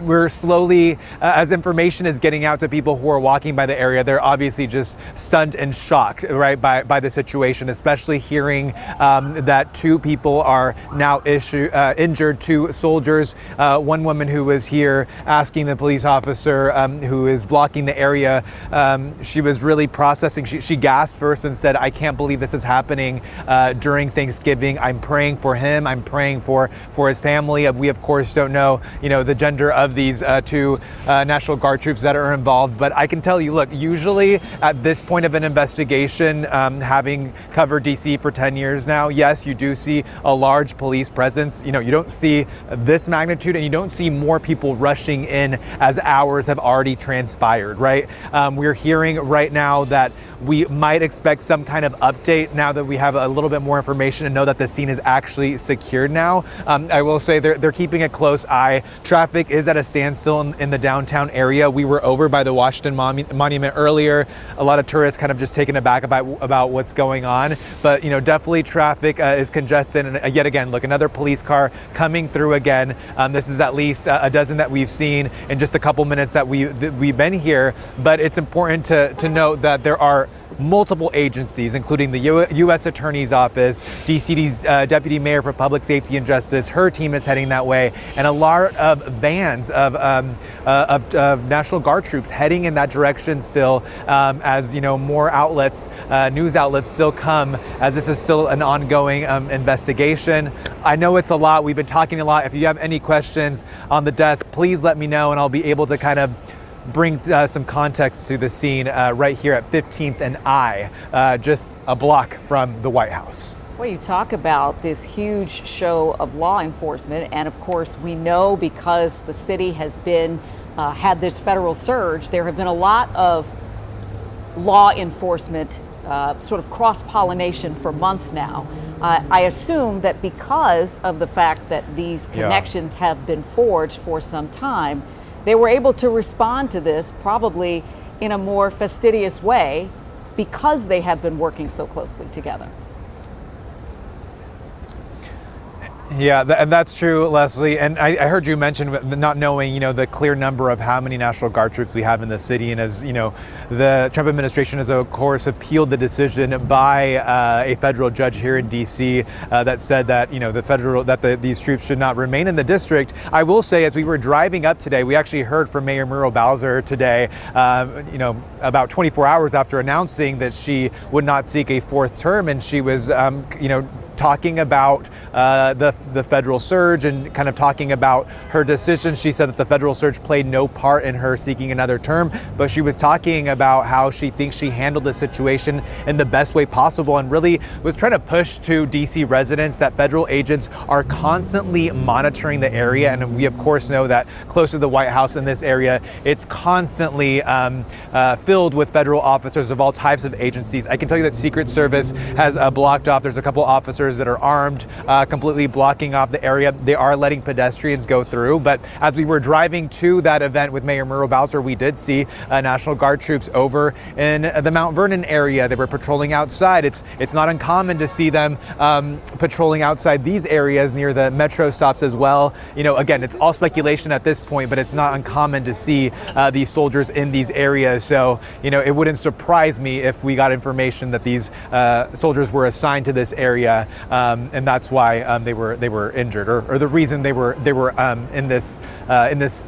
we're slowly, as information is getting out to people who are walking by the area, they're obviously just stunned and shocked, right, by the situation, especially hearing that 2 people are now injured, 2 soldiers. One woman who was here asking the police officer who is blocking the area, she was really processing. She gasped first and said, "I can't believe this is happening during Thanksgiving. I'm praying for him. I'm praying for his family." We, of course, don't know, the the gender of these two National Guard troops that are involved. But I can tell you, look, usually at this point of an investigation, having covered DC for 10 years now, yes, you do see a large police presence. You don't see this magnitude, and you don't see more people rushing in as hours have already transpired, right? We're hearing right now that we might expect some kind of update now that we have a little bit more information and know that the scene is actually secured now. I will say they're keeping a close eye. Traffic is at a standstill in the downtown area. We were over by the Washington Monument earlier. A lot of tourists kind of just taken aback about what's going on. But definitely traffic is congested. And yet again, look, another police car coming through again. This is at least a dozen that we've seen in just a couple minutes that we've been here. But it's important to note that there are multiple agencies, including the U.S. Attorney's Office, DC's Deputy Mayor for Public Safety and Justice. Her team is heading that way, and a lot of vans of National Guard troops heading in that direction still, as more outlets, news outlets still come, as this is still an ongoing investigation. I know it's a lot. We've been talking a lot. If you have any questions on the desk, please let me know, and I'll be able to kind of bring some context to the scene right here at 15th and I, just a block from the White House. Well, you talk about this huge show of law enforcement, and of course we know because the city has been had this federal surge, there have been a lot of law enforcement sort of cross-pollination for months now. I assume that because of the fact that these connections have been forged for some time, they were able to respond to this probably in a more fastidious way because they have been working so closely together. Yeah, and that's true, Leslie. And I heard you mention not knowing, the clear number of how many National Guard troops we have in the city. And as the Trump administration has, of course, appealed the decision by a federal judge here in D.C. That said that, these troops should not remain in the district. I will say, as we were driving up today, we actually heard from Mayor Muriel Bowser today, about 24 hours after announcing that she would not seek a fourth term. And she was, talking about the federal surge and kind of talking about her decision. She said that the federal surge played no part in her seeking another term, but she was talking about how she thinks she handled the situation in the best way possible, and really was trying to push to DC residents that federal agents are constantly monitoring the area. And we of course know that close to the White House in this area, it's constantly filled with federal officers of all types of agencies. I can tell you that Secret Service has blocked off. There's a couple officers that are armed, completely blocking off the area. They are letting pedestrians go through. But as we were driving to that event with Mayor Muriel Bowser, we did see National Guard troops over in the Mount Vernon area. They were patrolling outside. It's not uncommon to see them patrolling outside these areas near the metro stops as well. Again, it's all speculation at this point, but it's not uncommon to see these soldiers in these areas. So, it wouldn't surprise me if we got information that these soldiers were assigned to this area. And that's why they were injured, or the reason they were in this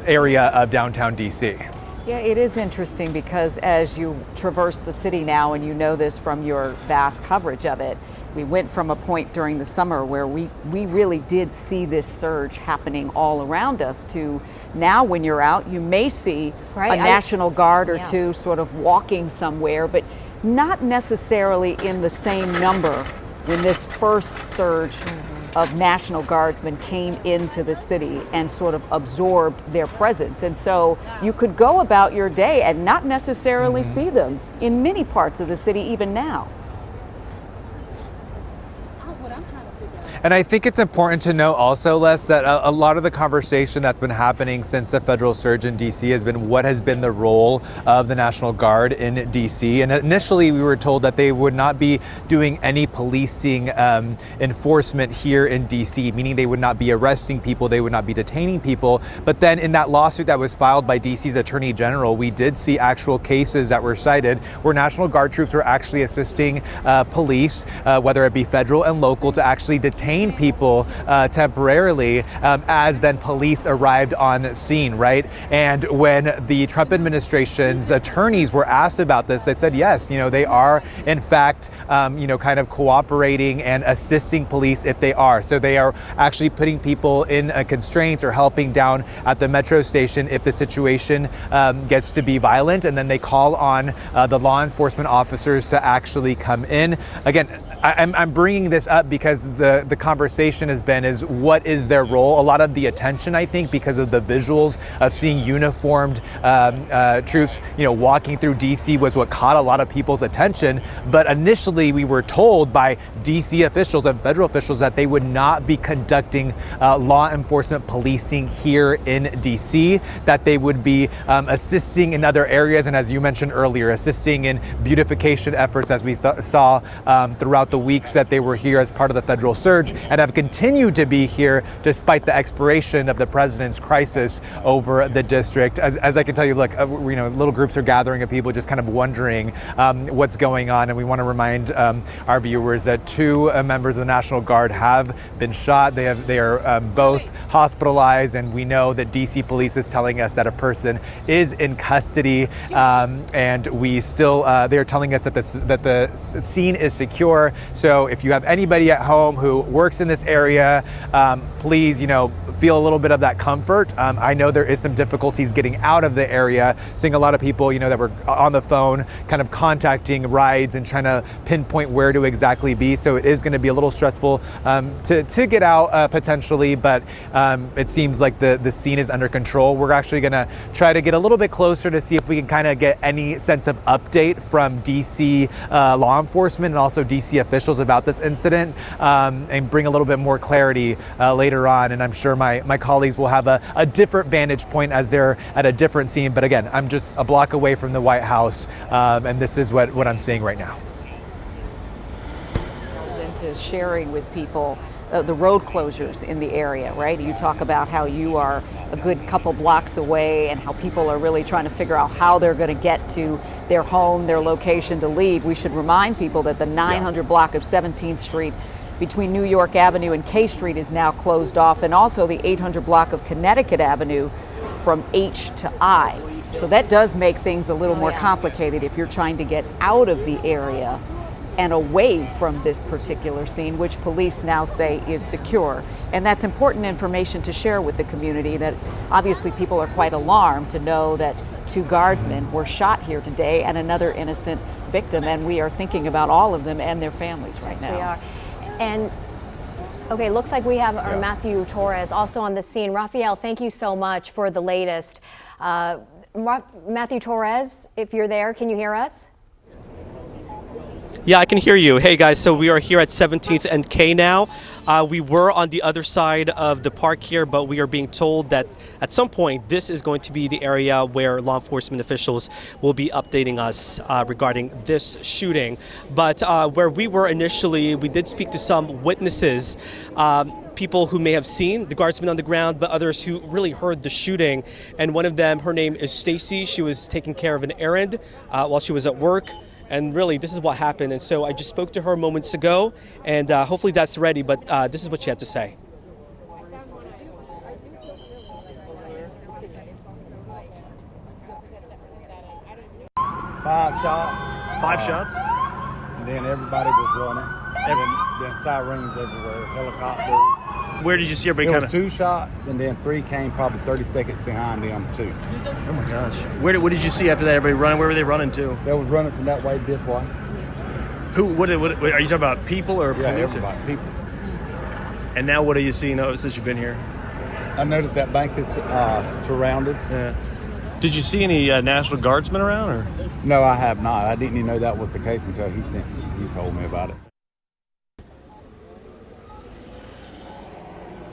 area of downtown DC. Yeah, it is interesting because as you traverse the city now, and this from your vast coverage of it, we went from a point during the summer where we really did see this surge happening all around us to now when you're out, you may see a National Guard or two sort of walking somewhere, but not necessarily in the same number when this first surge of National Guardsmen came into the city and sort of absorbed their presence. And so you could go about your day and not necessarily see them in many parts of the city even now. And I think it's important to note also, Les, that a lot of the conversation that's been happening since the federal surge in DC has been what has been the role of the National Guard in DC. And initially we were told that they would not be doing any policing enforcement here in DC, meaning they would not be arresting people, they would not be detaining people. But then in that lawsuit that was filed by DC's Attorney General, we did see actual cases that were cited where National Guard troops were actually assisting police, whether it be federal and local, to actually detain detain people temporarily as then police arrived on scene, right? And when the Trump administration's attorneys were asked about this, they said yes, they are in fact, kind of cooperating and assisting police if they are. So they are actually putting people in constraints or helping down at the metro station if the situation gets to be violent, and then they call on the law enforcement officers to actually come in. Again, I'm bringing this up because the conversation has been is what is their role? A lot of the attention, I think, because of the visuals of seeing uniformed troops, walking through D.C. was what caught a lot of people's attention. But initially, we were told by D.C. officials and federal officials that they would not be conducting law enforcement policing here in D.C., that they would be assisting in other areas, and as you mentioned earlier, assisting in beautification efforts, as we saw throughout the weeks that they were here as part of the federal surge, and have continued to be here despite the expiration of the president's crisis over the district. As I can tell you, look, little groups are gathering of people just kind of wondering what's going on, and we want to remind our viewers that two members of the National Guard have been shot. They are both hospitalized, and we know that DC police is telling us that a person is in custody, and we still they're telling us that the scene is secure. So if you have anybody at home who works in this area, please, feel a little bit of that comfort. I know there is some difficulties getting out of the area, seeing a lot of people, that were on the phone kind of contacting rides and trying to pinpoint where to exactly be. So it is going to be a little stressful to get out potentially, but it seems like the scene is under control. We're actually going to try to get a little bit closer to see if we can kind of get any sense of update from DC law enforcement and also DC officials about this incident, and bring a little bit more clarity later on. And I'm sure my colleagues will have a different vantage point as they're at a different scene. But again, I'm just a block away from the White House, and this is what I'm seeing right now. Into sharing with people the road closures in the area, right? You talk about how you are a good couple blocks away and how people are really trying to figure out how they're going to get to their home, their location to leave. We should remind people that the 900 block of 17th Street between New York Avenue and K Street is now closed off, and also the 800 block of Connecticut Avenue from H to I. So that does make things a little more complicated if you're trying to get out of the area and away from this particular scene, which police now say is secure. And that's important information to share with the community, that obviously people are quite alarmed to know that 2 guardsmen were shot here today and another innocent victim, and we are thinking about all of them and their families right now. Yes, we are. And okay, looks like we have our Matthew Torres also on the scene. Raphael, thank you so much for the latest. Matthew Torres, if you're there, can you hear us? Yeah, I can hear you. Hey guys, so we are here at 17th and K now. We were on the other side of the park here, but we are being told that at some point this is going to be the area where law enforcement officials will be updating us regarding this shooting. But where we were initially, we did speak to some witnesses, people who may have seen the guardsmen on the ground, but others who really heard the shooting. And one of them, her name is Stacy. She was taking care of an errand while she was at work. And really, this is what happened. And so I just spoke to her moments ago, and hopefully that's ready. But this is what she had to say. 5 shots. 5 shots? And then everybody was running. Then sirens everywhere, helicopters. Where did you see everybody There kind was of? 2 shots, and then 3 came probably 30 seconds behind them too. Oh my gosh. What did you see after that? Everybody running? Where were they running to? They was running from that way this way. What are you talking about? People or Yeah, police? everybody, people. And now what do you see since you've been here? I noticed that bank is surrounded. Yeah. Did you see any National Guardsmen around? Or? No, I have not. I didn't even know that was the case until he told me about it.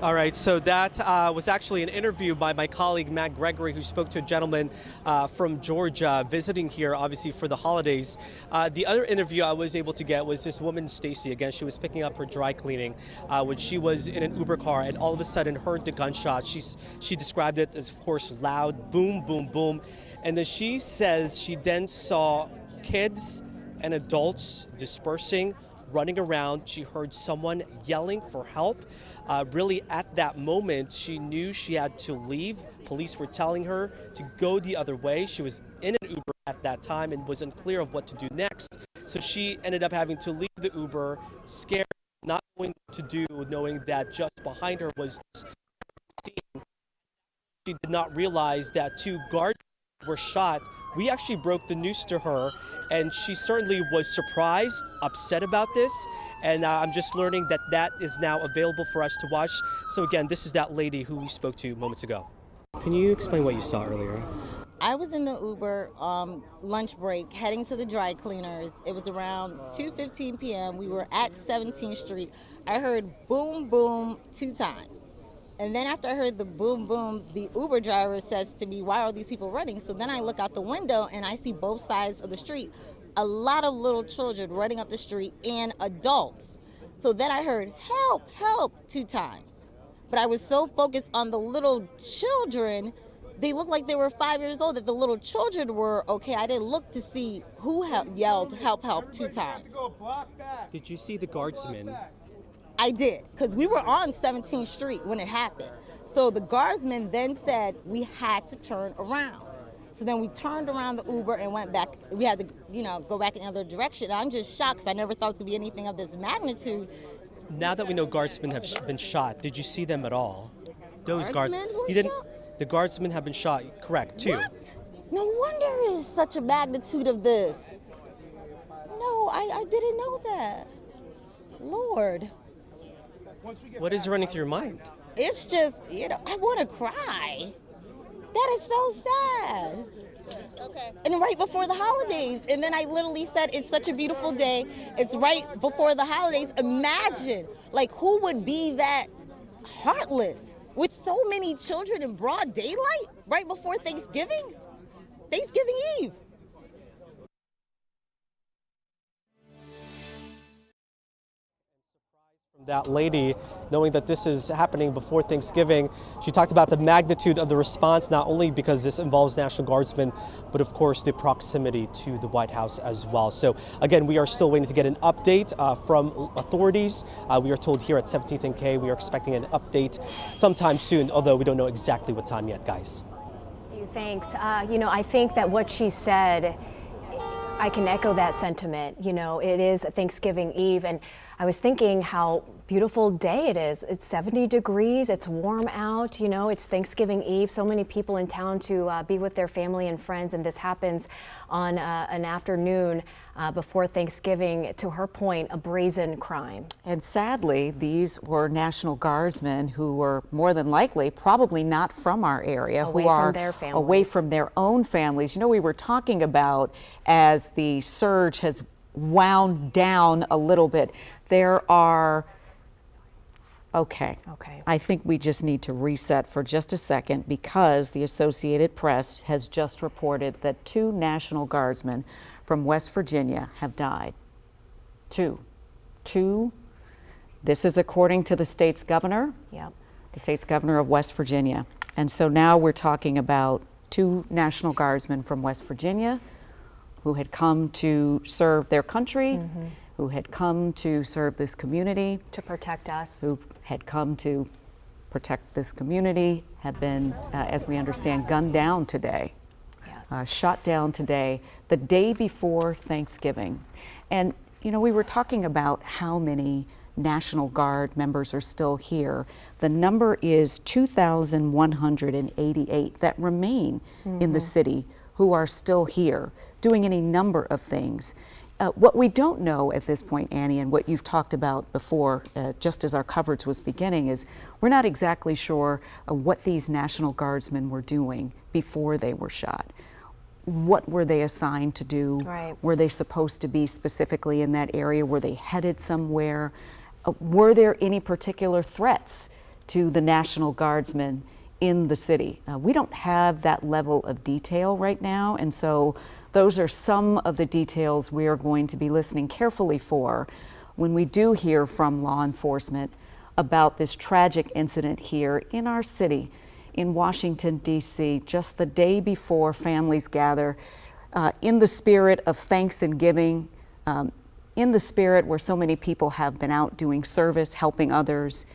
All right, so that was actually an interview by my colleague Matt Gregory, who spoke to a gentleman from Georgia visiting here, obviously for the holidays. The other interview I was able to get was this woman, Stacy. Again, she was picking up her dry cleaning when she was in an Uber car, and all of a sudden heard the gunshot. She described it as, of course, loud, boom, boom, boom. And then she says she then saw kids and adults dispersing, running around. She heard someone yelling for help. Really, at that moment, she knew she had to leave. Police were telling her to go the other way. She was in an Uber at that time and was unclear of what to do next. So she ended up having to leave the Uber, scared, not knowing what to do, knowing that just behind her was this scene. She did not realize that 2 guards were shot. We actually broke the news to her, and she certainly was surprised, upset about this, and I'm just learning that that is now available for us to watch. So again, this is that lady who we spoke to moments ago. Can you explain what you saw earlier? I was in the Uber lunch break heading to the dry cleaners. It was around 2:15 p.m. We were at 17th Street. I heard boom, boom 2 times. And then after I heard the boom, boom, the Uber driver says to me, why are these people running? So then I look out the window and I see both sides of the street. A lot of little children running up the street and adults. So then I heard help, help 2 times. But I was so focused on the little children, they looked like they were 5 years old, that the little children were okay. I didn't look to see who yelled help, help 2 times. Did you see the guardsmen? I did, because we were on 17th Street when it happened. So the guardsmen then said we had to turn around. So then we turned around the Uber and went back. We had to, go back in the other direction. I'm just shocked because I never thought it was going to be anything of this magnitude. Now that we know guardsmen have been shot, did you see them at all? Those Guardsmen were you didn't. shot? The guardsmen have been shot. Correct, 2. What? No wonder it's such a magnitude of this. No, I didn't know that. Lord. What is running through your mind? It's just, I want to cry. That is so sad. Okay. And right before the holidays. And then I literally said, it's such a beautiful day. It's right before the holidays. Imagine, who would be that heartless with so many children in broad daylight right before Thanksgiving? Thanksgiving Eve. That lady, knowing that this is happening before Thanksgiving, she talked about the magnitude of the response, not only because this involves National Guardsmen, but of course the proximity to the White House as well. So again, we are still waiting to get an update from authorities. We are told here at 17th and K, we are expecting an update sometime soon, although we don't know exactly what time yet, guys. Thanks. I think that what she said, I can echo that sentiment. It is Thanksgiving Eve, and I was thinking how beautiful day it is. It's 70 degrees, it's warm out, it's Thanksgiving Eve. So many people in town to be with their family and friends, and this happens on an afternoon before Thanksgiving. To her point, a brazen crime. And sadly, these were National Guardsmen who were more than likely probably not from our area, Away who are from their families. away from their own families. We were talking about, as the surge has wound down a little bit, there are Okay. I think we just need to reset for just a second, because the Associated Press has just reported that 2 National Guardsmen from West Virginia have died. Two. This is according to the state's governor. Yep. The state's governor of West Virginia. And so now we're talking about 2 National Guardsmen from West Virginia who had come to serve their country, who had come to serve this community. To protect us. Who had come to protect this community, have been, as we understand, gunned down today. Yes. Shot down today, the day before Thanksgiving. And, we were talking about how many National Guard members are still here. The number is 2,188 that remain in the city, who are still here doing any number of things. What we don't know at this point, Annie, and what you've talked about before, just as our coverage was beginning, is we're not exactly sure what these National Guardsmen were doing before they were shot. What were they assigned to do? Right. Were they supposed to be specifically in that area? Were they headed somewhere? Were there any particular threats to the National Guardsmen in the city? We don't have that level of detail right now, and so those are some of the details we are going to be listening carefully for when we do hear from law enforcement about this tragic incident here in our city, in Washington, D.C., just the day before families gather in the spirit of Thanksgiving, in the spirit where so many people have been out doing service, helping others,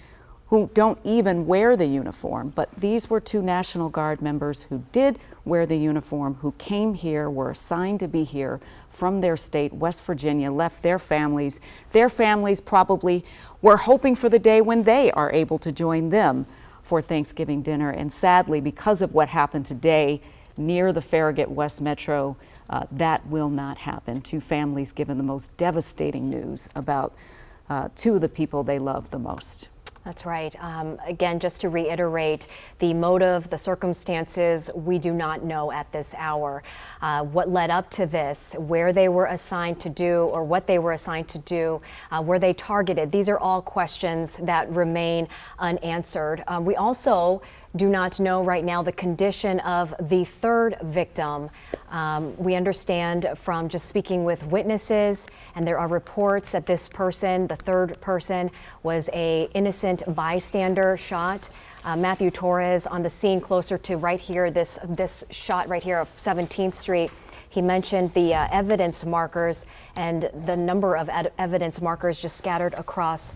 who don't even wear the uniform. But these were 2 National Guard members who did wear the uniform, who came here, were assigned to be here from their state, West Virginia, left their families. Their families probably were hoping for the day when they are able to join them for Thanksgiving dinner. And sadly, because of what happened today near the Farragut West Metro, that will not happen. 2 families given the most devastating news about 2 of the people they love the most. That's right. Again, just to reiterate, the motive, the circumstances, we do not know at this hour. What led up to this, where they were assigned to do or what they were assigned to do, were they targeted? These are all questions that remain unanswered. We also do not know right now the condition of the 3rd victim. We understand from just speaking with witnesses, and there are reports that this person, the 3rd person, was a innocent bystander shot. Matthew Torres on the scene closer to right here, this shot right here of 17th Street. He mentioned the evidence markers and the number of evidence markers just scattered across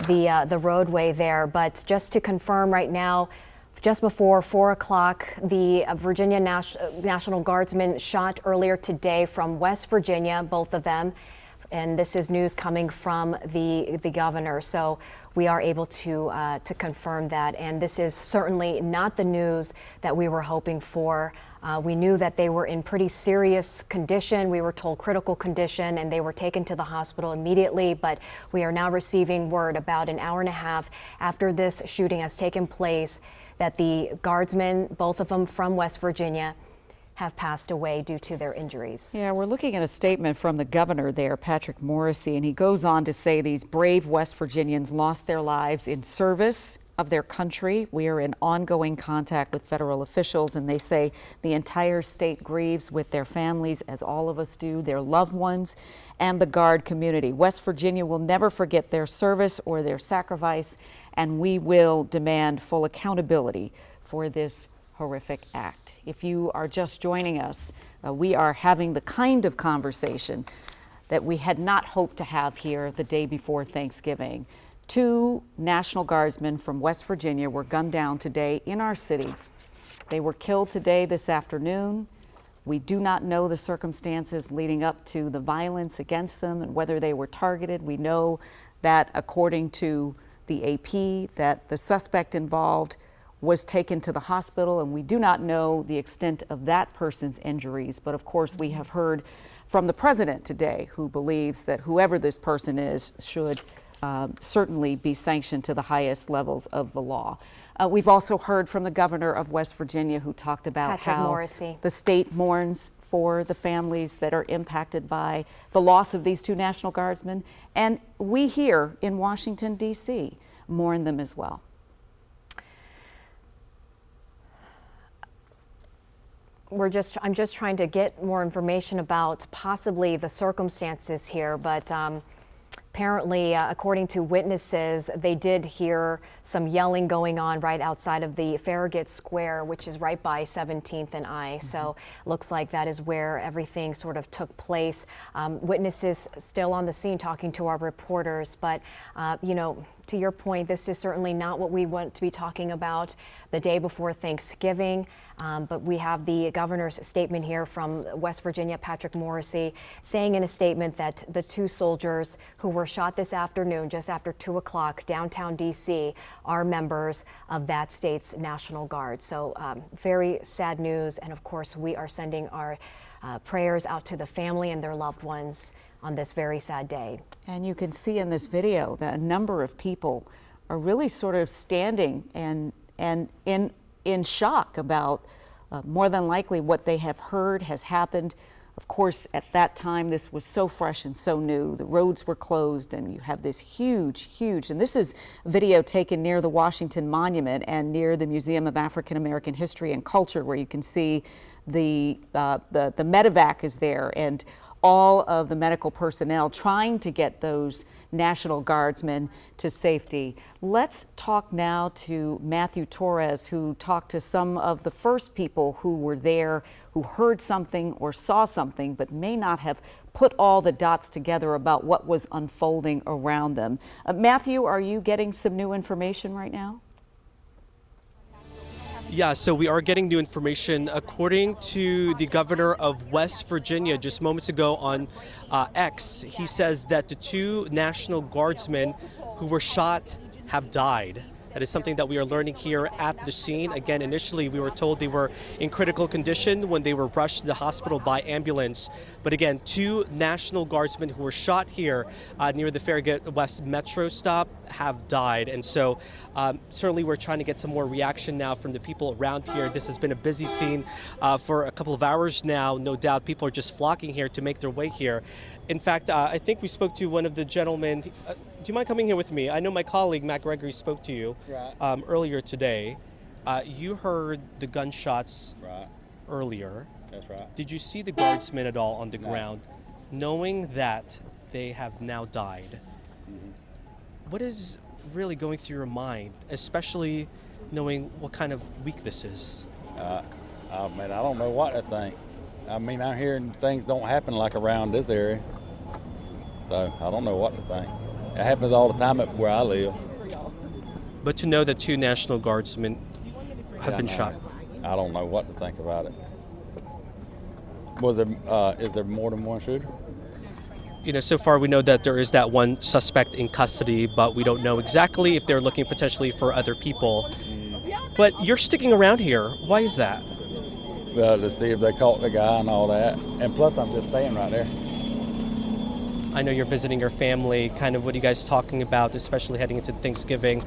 the roadway there. But just to confirm right now, just before 4 o'clock, the Virginia National Guardsmen shot earlier today from West Virginia, both of them. And this is news coming from the governor. So we are able to confirm that. And this is certainly not the news that we were hoping for. We knew that they were in pretty serious condition. We were told critical condition, and they were taken to the hospital immediately. But we are now receiving word about an hour and a half after this shooting has taken place that the guardsmen, both of them from West Virginia, have passed away due to their injuries. Yeah, we're looking at a statement from the governor there, Patrick Morrisey, and he goes on to say these brave West Virginians lost their lives in service of their country. We are in ongoing contact with federal officials, and they say the entire state grieves with their families, as all of us do, their loved ones, and the Guard community. West Virginia will never forget their service or their sacrifice, and we will demand full accountability for this horrific act. If you are just joining us, we are having the kind of conversation that we had not hoped to have here the day before Thanksgiving. 2 National Guardsmen from West Virginia were gunned down today in our city. They were killed today this afternoon. We do not know the circumstances leading up to the violence against them and whether they were targeted. We know that according to the AP, that the suspect involved was taken to the hospital, and we do not know the extent of that person's injuries. But of course, we have heard from the president today, who believes that whoever this person is should certainly be sanctioned to the highest levels of the law. We've also heard from the governor of West Virginia, who talked about Patrick how Morrisey. the state mourns for the families that are impacted by the loss of these 2 National Guardsmen. And we here in Washington, D.C. mourn them as well. I'm just trying to get more information about possibly the circumstances here, but apparently, according to witnesses, they did hear some yelling going on right outside of the Farragut Square, which is right by 17th and I. So looks like that is where everything sort of took place. Witnesses still on the scene talking to our reporters, but you know, to your point, this is certainly not what we want to be talking about the day before Thanksgiving. But we have the governor's statement here from West Virginia, Patrick Morrisey, saying in a statement that the 2 soldiers who were shot this afternoon, just after 2 o'clock downtown D.C., are members of that state's National Guard. So very sad news. And of course, we are sending our prayers out to the family and their loved ones on this very sad day. And you can see in this video that a number of people are really sort of standing and in shock about more than likely what they have heard has happened. Of course, at that time, this was so fresh and so new. The roads were closed, and you have this huge, and this is video taken near the Washington Monument and near the Museum of African American History and Culture, where you can see the medevac is there, and all of the medical personnel trying to get those National Guardsmen to safety. Let's talk now to Matthew Torres, who talked to some of the first people who were there, who heard something or saw something, but may not have put all the dots together about what was unfolding around them. Matthew, are you getting some new information right now? Yeah, so we are getting new information. According to the governor of West Virginia just moments ago on X, he says that the 2 National Guardsmen who were shot have died. That is something that we are learning here at the scene. Again, initially we were told they were in critical condition when they were rushed to the hospital by ambulance. But again, 2 National Guardsmen who were shot here near the Farragut West Metro stop have died. And so certainly we're trying to get some more reaction now from the people around here. This has been a busy scene for a couple of hours now. No doubt people are just flocking here to make their way here. In fact, I think we spoke to one of the gentlemen. Do you mind coming here with me? I know my colleague, Matt Gregory, spoke to you earlier today. You heard the gunshots earlier. That's right. Did you see the guardsmen at all on the ground, knowing that they have now died? What is really going through your mind, especially knowing what kind of week this is? I don't know what to think. I mean, I'm hearing things don't happen like around this area. So I don't know what to think. It happens all the time where I live. But to know that 2 National Guardsmen have been shot. I don't know what to think about it. Is there more than one shooter? You know, so far we know that there is that one suspect in custody, but we don't know exactly if they're looking potentially for other people. But you're sticking around here. Why is that? To see if they caught the guy and all that. And plus, I'm just staying right there. I know you're visiting your family. Kind of what are you guys talking about, especially heading into Thanksgiving,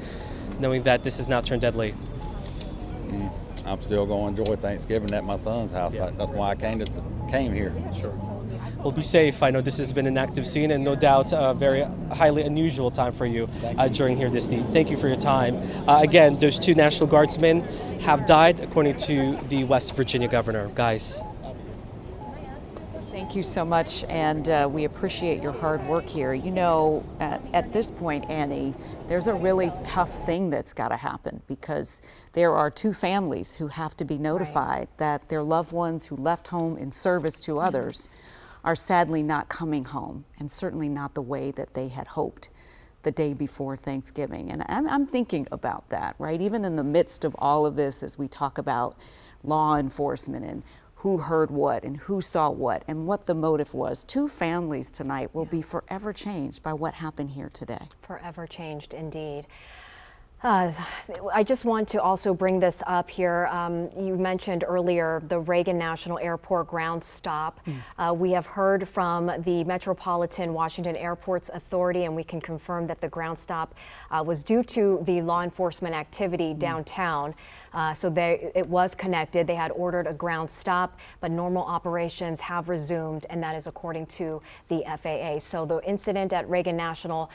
knowing that this has now turned deadly? I'm still going to enjoy Thanksgiving at my son's house. Yeah. That's why I came here. Sure. Well, be safe. I know this has been an active scene and no doubt a very highly unusual time for you during here this need. Thank you for your time. Again, those 2 National Guardsmen have died, according to the West Virginia governor. Guys. Thank you so much, and we appreciate your hard work here. You know, at this point, Annie, there's a really tough thing that's got to happen because there are 2 families who have to be notified that their loved ones who left home in service to others are sadly not coming home, and certainly not the way that they had hoped the day before Thanksgiving. And I'm thinking about that, right? Even in the midst of all of this, as we talk about law enforcement and who heard what and who saw what and what the motive was, 2 families tonight will be forever changed by what happened here today. Forever changed indeed. I just want to also bring this up here. You mentioned earlier the Reagan National Airport ground stop. We have heard from the Metropolitan Washington Airports Authority, and we can confirm that the ground stop was due to the law enforcement activity downtown. So it was connected. They had ordered a ground stop, but normal operations have resumed, and that is according to the FAA. So the incident at Reagan National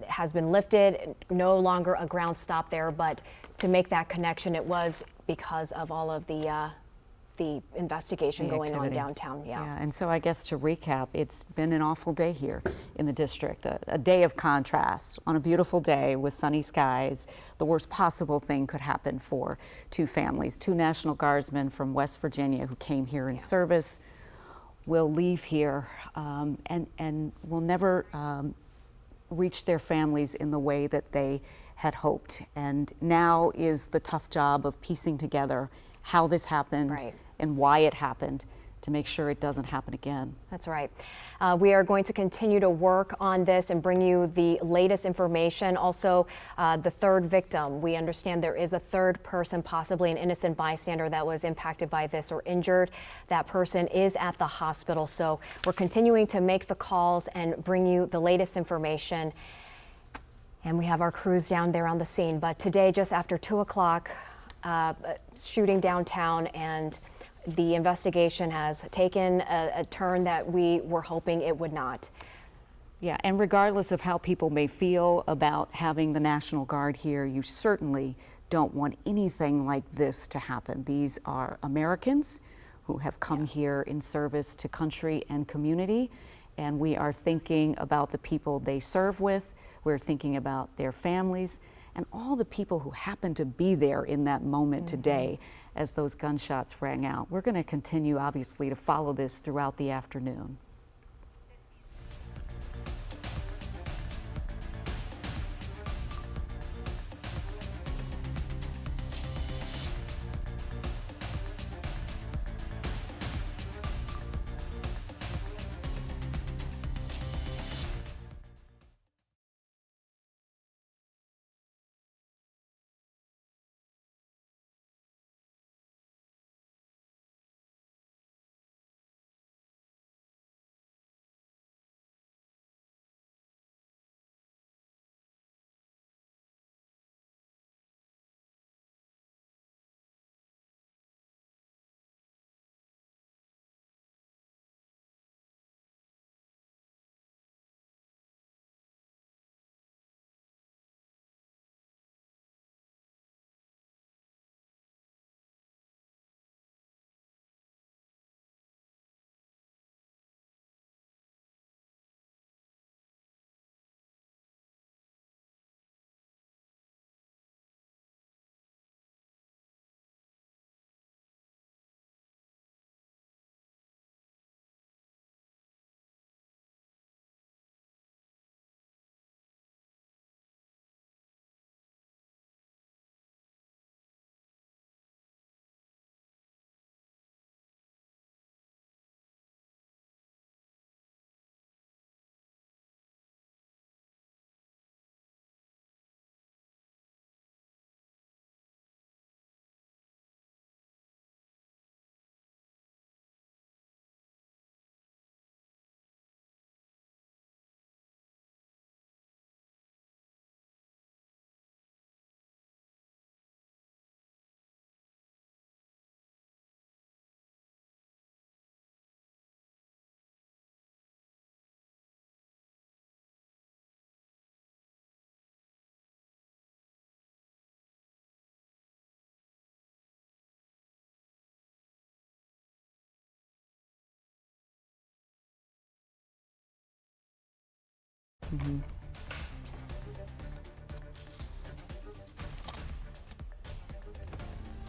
has been lifted, no longer a ground stop there, but to make that connection, it was because of all of the investigation going on downtown. Yeah, and so I guess to recap, it's been an awful day here in the district, a day of contrast. On a beautiful day with sunny skies, the worst possible thing could happen for 2 families. 2 National Guardsmen from West Virginia who came here in service will leave here and will never reach their families in the way that they had hoped. And now is the tough job of piecing together how this happened and why it happened to make sure it doesn't happen again. That's right. We are going to continue to work on this and bring you the latest information. Also, the 3rd victim. We understand there is a 3rd person, possibly an innocent bystander, that was impacted by this or injured. That person is at the hospital. So we're continuing to make the calls and bring you the latest information. And we have our crews down there on the scene. But today, just after 2 o'clock, shooting downtown, and the investigation has taken a turn that we were hoping it would not. Yeah, and regardless of how people may feel about having the National Guard here, you certainly don't want anything like this to happen. These are Americans who have come here in service to country and community. And we are thinking about the people they serve with. We're thinking about their families and all the people who happen to be there in that moment today as those gunshots rang out. We're going to continue, obviously, to follow this throughout the afternoon.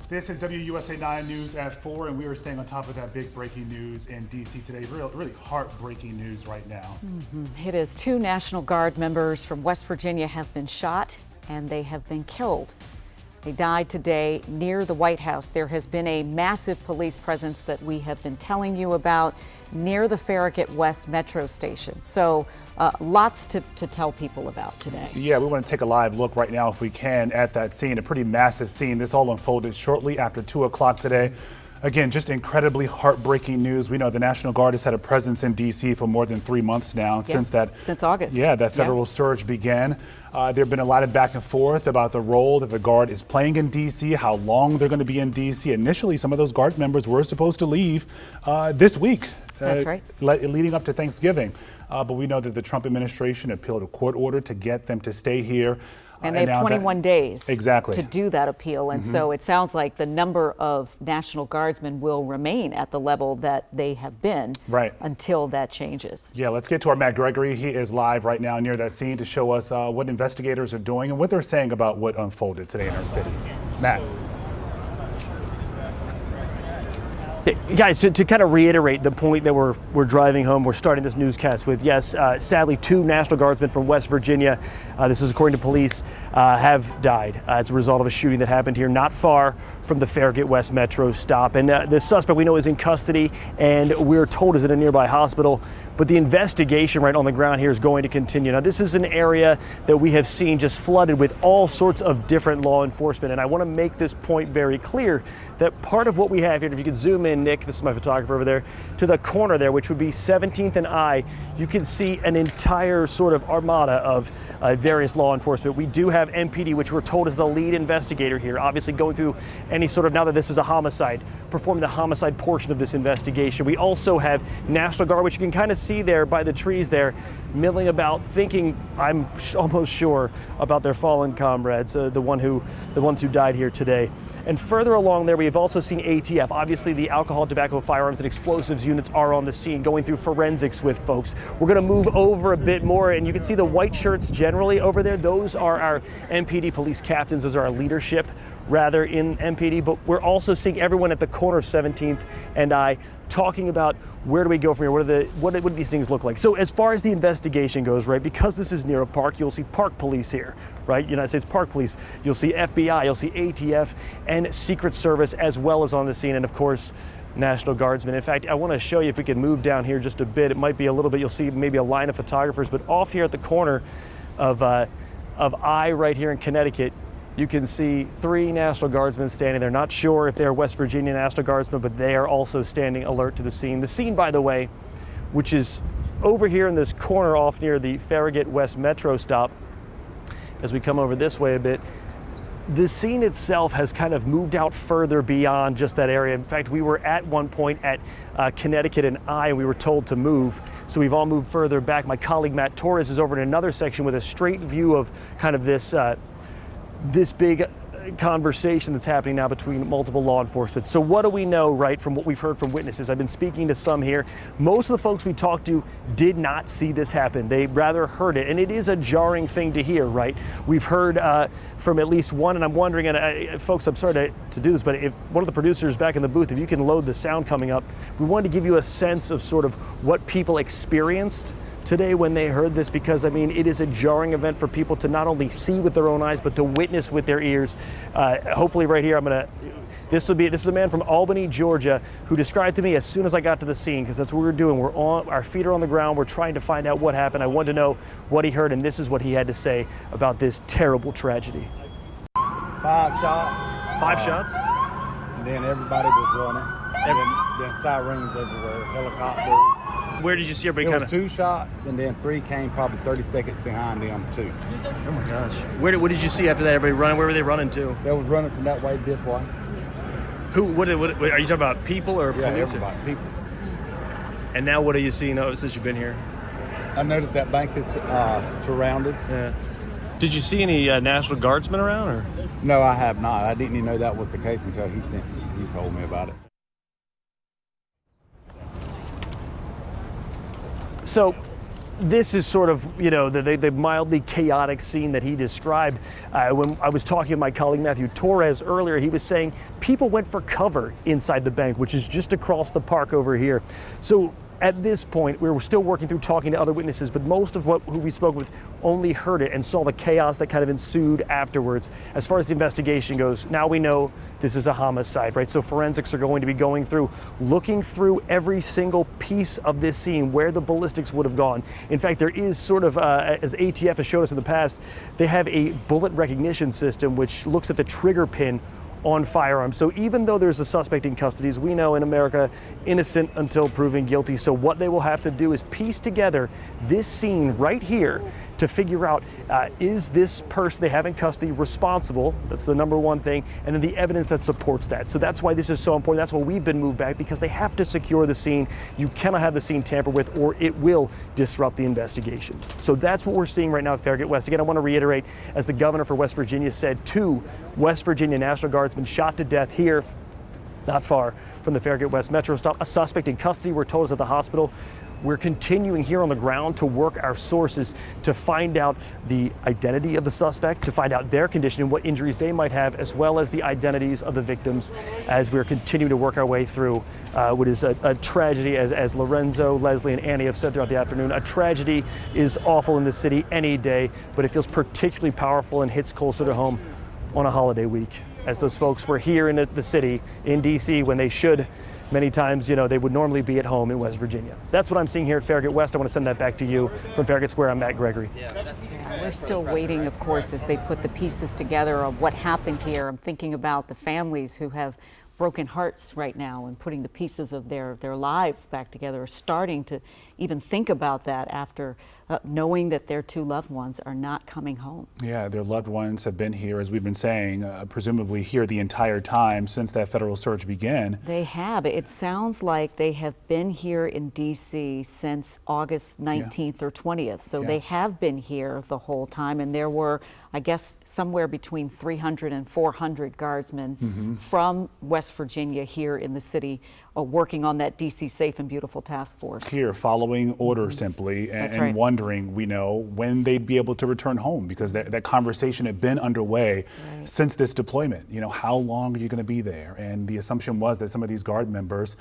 This is WUSA 9 News at 4, and we are staying on top of that big breaking news in D.C. today. Really heartbreaking news right now. It is 2 National Guard members from West Virginia have been shot and they have been killed. They died today near the White House. There has been a massive police presence that we have been telling you about near the Farragut West Metro Station. So lots to tell people about today. Yeah, we want to take a live look right now if we can at that scene, a pretty massive scene. This all unfolded shortly after 2 o'clock today. Again, just incredibly heartbreaking news. We know the National Guard has had a presence in D.C. for more than 3 months now, yes, since August. Yeah, that federal surge began. There have been a lot of back and forth about the role that the Guard is playing in D.C., how long they're going to be in D.C. Initially, some of those Guard members were supposed to leave this week. That's right. Leading up to Thanksgiving. But we know that the Trump administration appealed a court order to get them to stay here. And they have 21 days exactly to do that appeal. And so it sounds like the number of National Guardsmen will remain at the level that they have been until that changes. Yeah, let's get to our Matt Gregory. He is live right now near that scene to show us what investigators are doing and what they're saying about what unfolded today in our city. Matt. Guys, to kind of reiterate the point that we're driving home, we're starting this newscast with, yes, sadly, 2 National Guardsmen from West Virginia, this is according to police, have died as a result of a shooting that happened here not far from the Farragut West Metro stop. And the suspect we know is in custody, and we're told is at a nearby hospital. But the investigation right on the ground here is going to continue. Now, this is an area that we have seen just flooded with all sorts of different law enforcement. And I want to make this point very clear that part of what we have here, if you could zoom in, Nick, this is my photographer over there, to the corner there, which would be 17th and I, you can see an entire sort of armada of various law enforcement. We do have MPD, which we're told is the lead investigator here, obviously going through any sort of, now that this is a homicide, performing the homicide portion of this investigation. We also have National Guard, which you can kind of see there by the trees there, milling about, thinking, I'm almost sure, about their fallen comrades, the ones who died here today. And further along there, we have also seen ATF, obviously the alcohol, tobacco, firearms, and explosives units are on the scene, going through forensics with folks. We're going to move over a bit more, and you can see the white shirts generally over there. Those are our MPD police captains. Those are our leadership, rather, in MPD. But we're also seeing everyone at the corner of 17th and I talking about where do we go from here? What do these things look like? So as far as the investigation goes, right, because this is near a park, you'll see park police here, right? United States Park Police. You'll see FBI, you'll see ATF and Secret Service as well as on the scene, and of course, National Guardsmen. In fact, I want to show you, if we can move down here just a bit, it might be a little bit, you'll see maybe a line of photographers, but off here at the corner of I right here in Connecticut, you can see 3 National Guardsmen standing there. Not sure if they're West Virginia National Guardsmen, but they are also standing alert to the scene. The scene, by the way, which is over here in this corner off near the Farragut West Metro stop, as we come over this way a bit, the scene itself has kind of moved out further beyond just that area. In fact, we were at one point at Connecticut and we were told to move. So we've all moved further back. My colleague Matt Torres is over in another section with a straight view of kind of this big conversation that's happening now between multiple law enforcement. So what do we know, right, from what we've heard from witnesses? I've been speaking to some here. Most of the folks we talked to did not see this happen. They rather heard it, and it is a jarring thing to hear, right? We've heard from at least one, and I'm wondering, and folks, I'm sorry to do this, but if one of the producers back in the booth, if you can load the sound coming up, we wanted to give you a sense of sort of what people experienced today when they heard this, because I mean, it is a jarring event for people to not only see with their own eyes, but to witness with their ears. Hopefully right here, this is a man from Albany, Georgia, who described to me as soon as I got to the scene, because that's what we're doing. Our feet are on the ground. We're trying to find out what happened. I wanted to know what he heard, and this is what he had to say about this terrible tragedy. 5 shots. 5 shots? And then everybody was running. Then sirens everywhere, helicopters. Where did you see everybody There kind was of? 2 shots, and then 3 came probably 30 seconds behind them, too. Oh my gosh. What did you see after that? Everybody running? Where were they running to? They was running from that way this way. What are you talking about? People or Yeah, police? everybody, people. And now what do you see since you've been here? I noticed that bank is surrounded. Yeah. Did you see any National Guardsmen around? Or? No, I have not. I didn't even know that was the case until he told me about it. So this is sort of, the mildly chaotic scene that he described. When I was talking to my colleague Matthew Torres earlier, he was saying people went for cover inside the bank, which is just across the park over here. So at this point, we were still working through talking to other witnesses, but most of who we spoke with only heard it and saw the chaos that kind of ensued afterwards. As far as the investigation goes, now we know this is a homicide, right? So forensics are going to be going through, looking through every single piece of this scene, where the ballistics would have gone. In fact, there is sort of, as ATF has showed us in the past, they have a bullet recognition system which looks at the trigger pin on firearms. So even though there's a suspect in custody, as we know in America, innocent until proven guilty. So what they will have to do is piece together this scene right here to figure out, is this person they have in custody responsible? That's the number one thing. And then the evidence that supports that. So that's why this is so important. That's why we've been moved back, because they have to secure the scene. You cannot have the scene tampered with, or it will disrupt the investigation. So that's what we're seeing right now at Farragut West. Again, I want to reiterate, as the governor for West Virginia said, 2 West Virginia National Guardsmen shot to death here, not far from the Farragut West Metro stop. A suspect in custody, we're told, is at the hospital. We're continuing here on the ground to work our sources to find out the identity of the suspect, to find out their condition and what injuries they might have, as well as the identities of the victims, as we're continuing to work our way through what is a tragedy, as Lorenzo, Leslie, and Annie have said throughout the afternoon. A tragedy is awful in this city any day, but it feels particularly powerful and hits closer to home on a holiday week, as those folks were here in the city, in D.C., when they should, many times, they would normally be at home in West Virginia. That's what I'm seeing here at Farragut West. I want to send that back to you. From Farragut Square, I'm Matt Gregory. Yeah, we're still waiting, of course, as they put the pieces together of what happened here. I'm thinking about the families who have broken hearts right now, and putting the pieces of their lives back together, or starting to even think about that after knowing that their 2 loved ones are not coming home. Yeah, their loved ones have been here, as we've been saying, presumably here the entire time since that federal search began. They have. It sounds like they have been here in D.C. since August 19th or 20th. So they have been here the whole time. And there were, I guess, somewhere between 300 and 400 guardsmen from West Virginia here in the city working on that D.C. Safe and Beautiful Task Force. Here, following orders simply, and wondering, when they'd be able to return home, because that conversation had been underway since this deployment. How long are you going to be there? And the assumption was that some of these Guard members,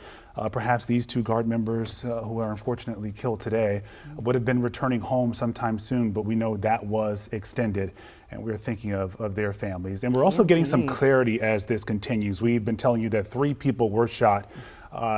perhaps these 2 Guard members who are unfortunately killed today, would have been returning home sometime soon, but we know that was extended. And we're thinking of their families. And we're also getting some clarity as this continues. We've been telling you that 3 people were shot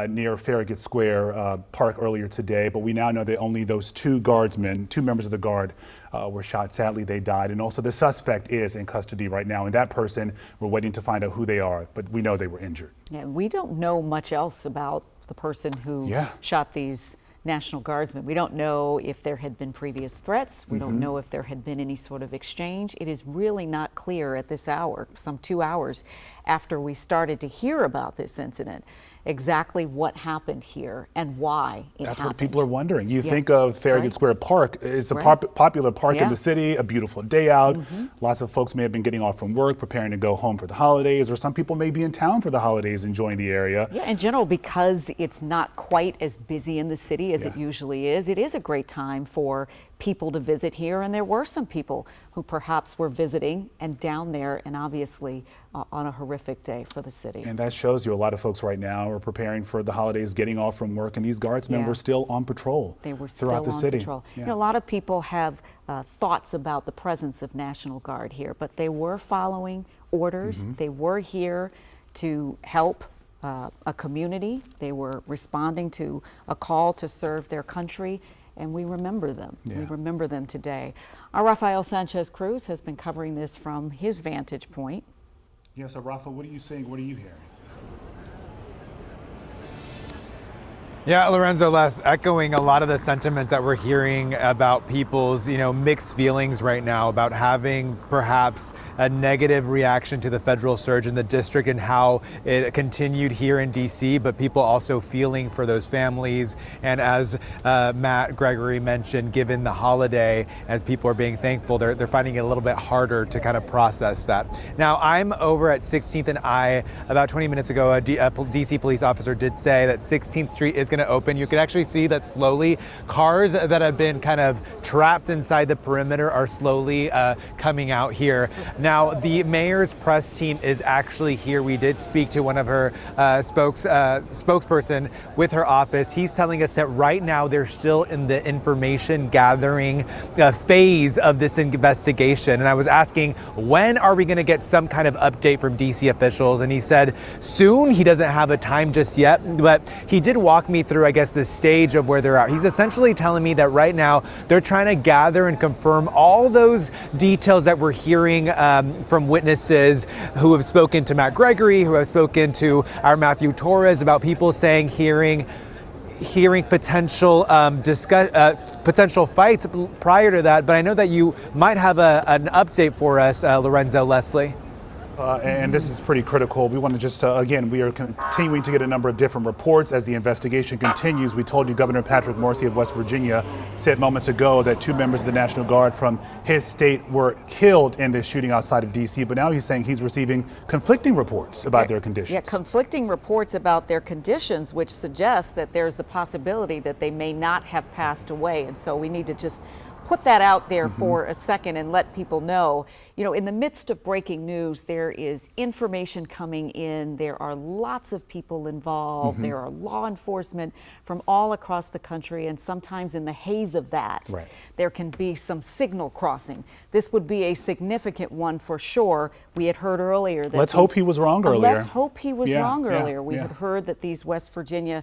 near Farragut Square Park earlier today, but we now know that only those 2 guardsmen, 2 members of the Guard, were shot. Sadly, they died. And also the suspect is in custody right now. And that person, we're waiting to find out who they are, but we know they were injured. Yeah, we don't know much else about the person who shot these National Guardsmen. We don't know if there had been previous threats. We don't know if there had been any sort of exchange. It is really not clear at this hour, some 2 hours after we started to hear about this incident, exactly what happened here and why it happened. That's what people are wondering. You think of Farragut Square Park. It's a popular park in the city, a beautiful day out. Lots of folks may have been getting off from work, preparing to go home for the holidays, or some people may be in town for the holidays, enjoying the area. Yeah, in general, because it's not quite as busy in the city as it usually is, it is a great time for people to visit here, and there were some people who perhaps were visiting and down there, and obviously on a horrific day for the city. And that shows you a lot of folks right now are preparing for the holidays, getting off from work, and these guardsmen were still on patrol. They were throughout the city. Patrol. A lot of people have thoughts about the presence of National Guard here, but they were following orders. They were here to help a community. They were responding to a call to serve their country, and we remember them. We remember them today. Our Rafael Sanchez Cruz has been covering this from his vantage point. Yeah, so Rafa, what are you seeing? What are you hearing? Yeah, Lorenzo, Les, echoing a lot of the sentiments that we're hearing about people's, mixed feelings right now about having perhaps a negative reaction to the federal surge in the district and how it continued here in D.C., but people also feeling for those families. And as Matt Gregory mentioned, given the holiday, as people are being thankful, they're finding it a little bit harder to kind of process that. Now, I'm over at 16th and I. About 20 minutes ago, a D.C. police officer did say that 16th Street is going to open. You can actually see that slowly cars that have been kind of trapped inside the perimeter are slowly coming out here. Now, the mayor's press team is actually here. We did speak to one of her spokesperson with her office. He's telling us that right now they're still in the information gathering phase of this investigation. And I was asking, when are we going to get some kind of update from DC officials? And he said soon. He doesn't have a time just yet, but he did walk me through, I guess, the stage of where they're at. He's essentially telling me that right now they're trying to gather and confirm all those details that we're hearing from witnesses who have spoken to Matt Gregory, who have spoken to our Matthew Torres about people saying hearing potential potential fights prior to that. But I know that you might have an update for us, Lorenzo, Leslie. And this is pretty critical. We want to just, again, we are continuing to get a number of different reports as the investigation continues. We told you Governor Patrick Morrisey of West Virginia said moments ago that 2 members of the National Guard from his state were killed in this shooting outside of D.C., but now he's saying he's receiving conflicting reports about their conditions. Yeah, conflicting reports about their conditions, which suggests that there's the possibility that they may not have passed away. And so we need to just put that out there for a second and let people know, in the midst of breaking news, there is information coming in. There are lots of people involved. There are law enforcement from all across the country. And sometimes in the haze of that, there can be some signal crossing. This would be a significant one for sure. We had heard earlier that let's hope he was wrong earlier. Let's hope he was wrong earlier. We had heard that these West Virginia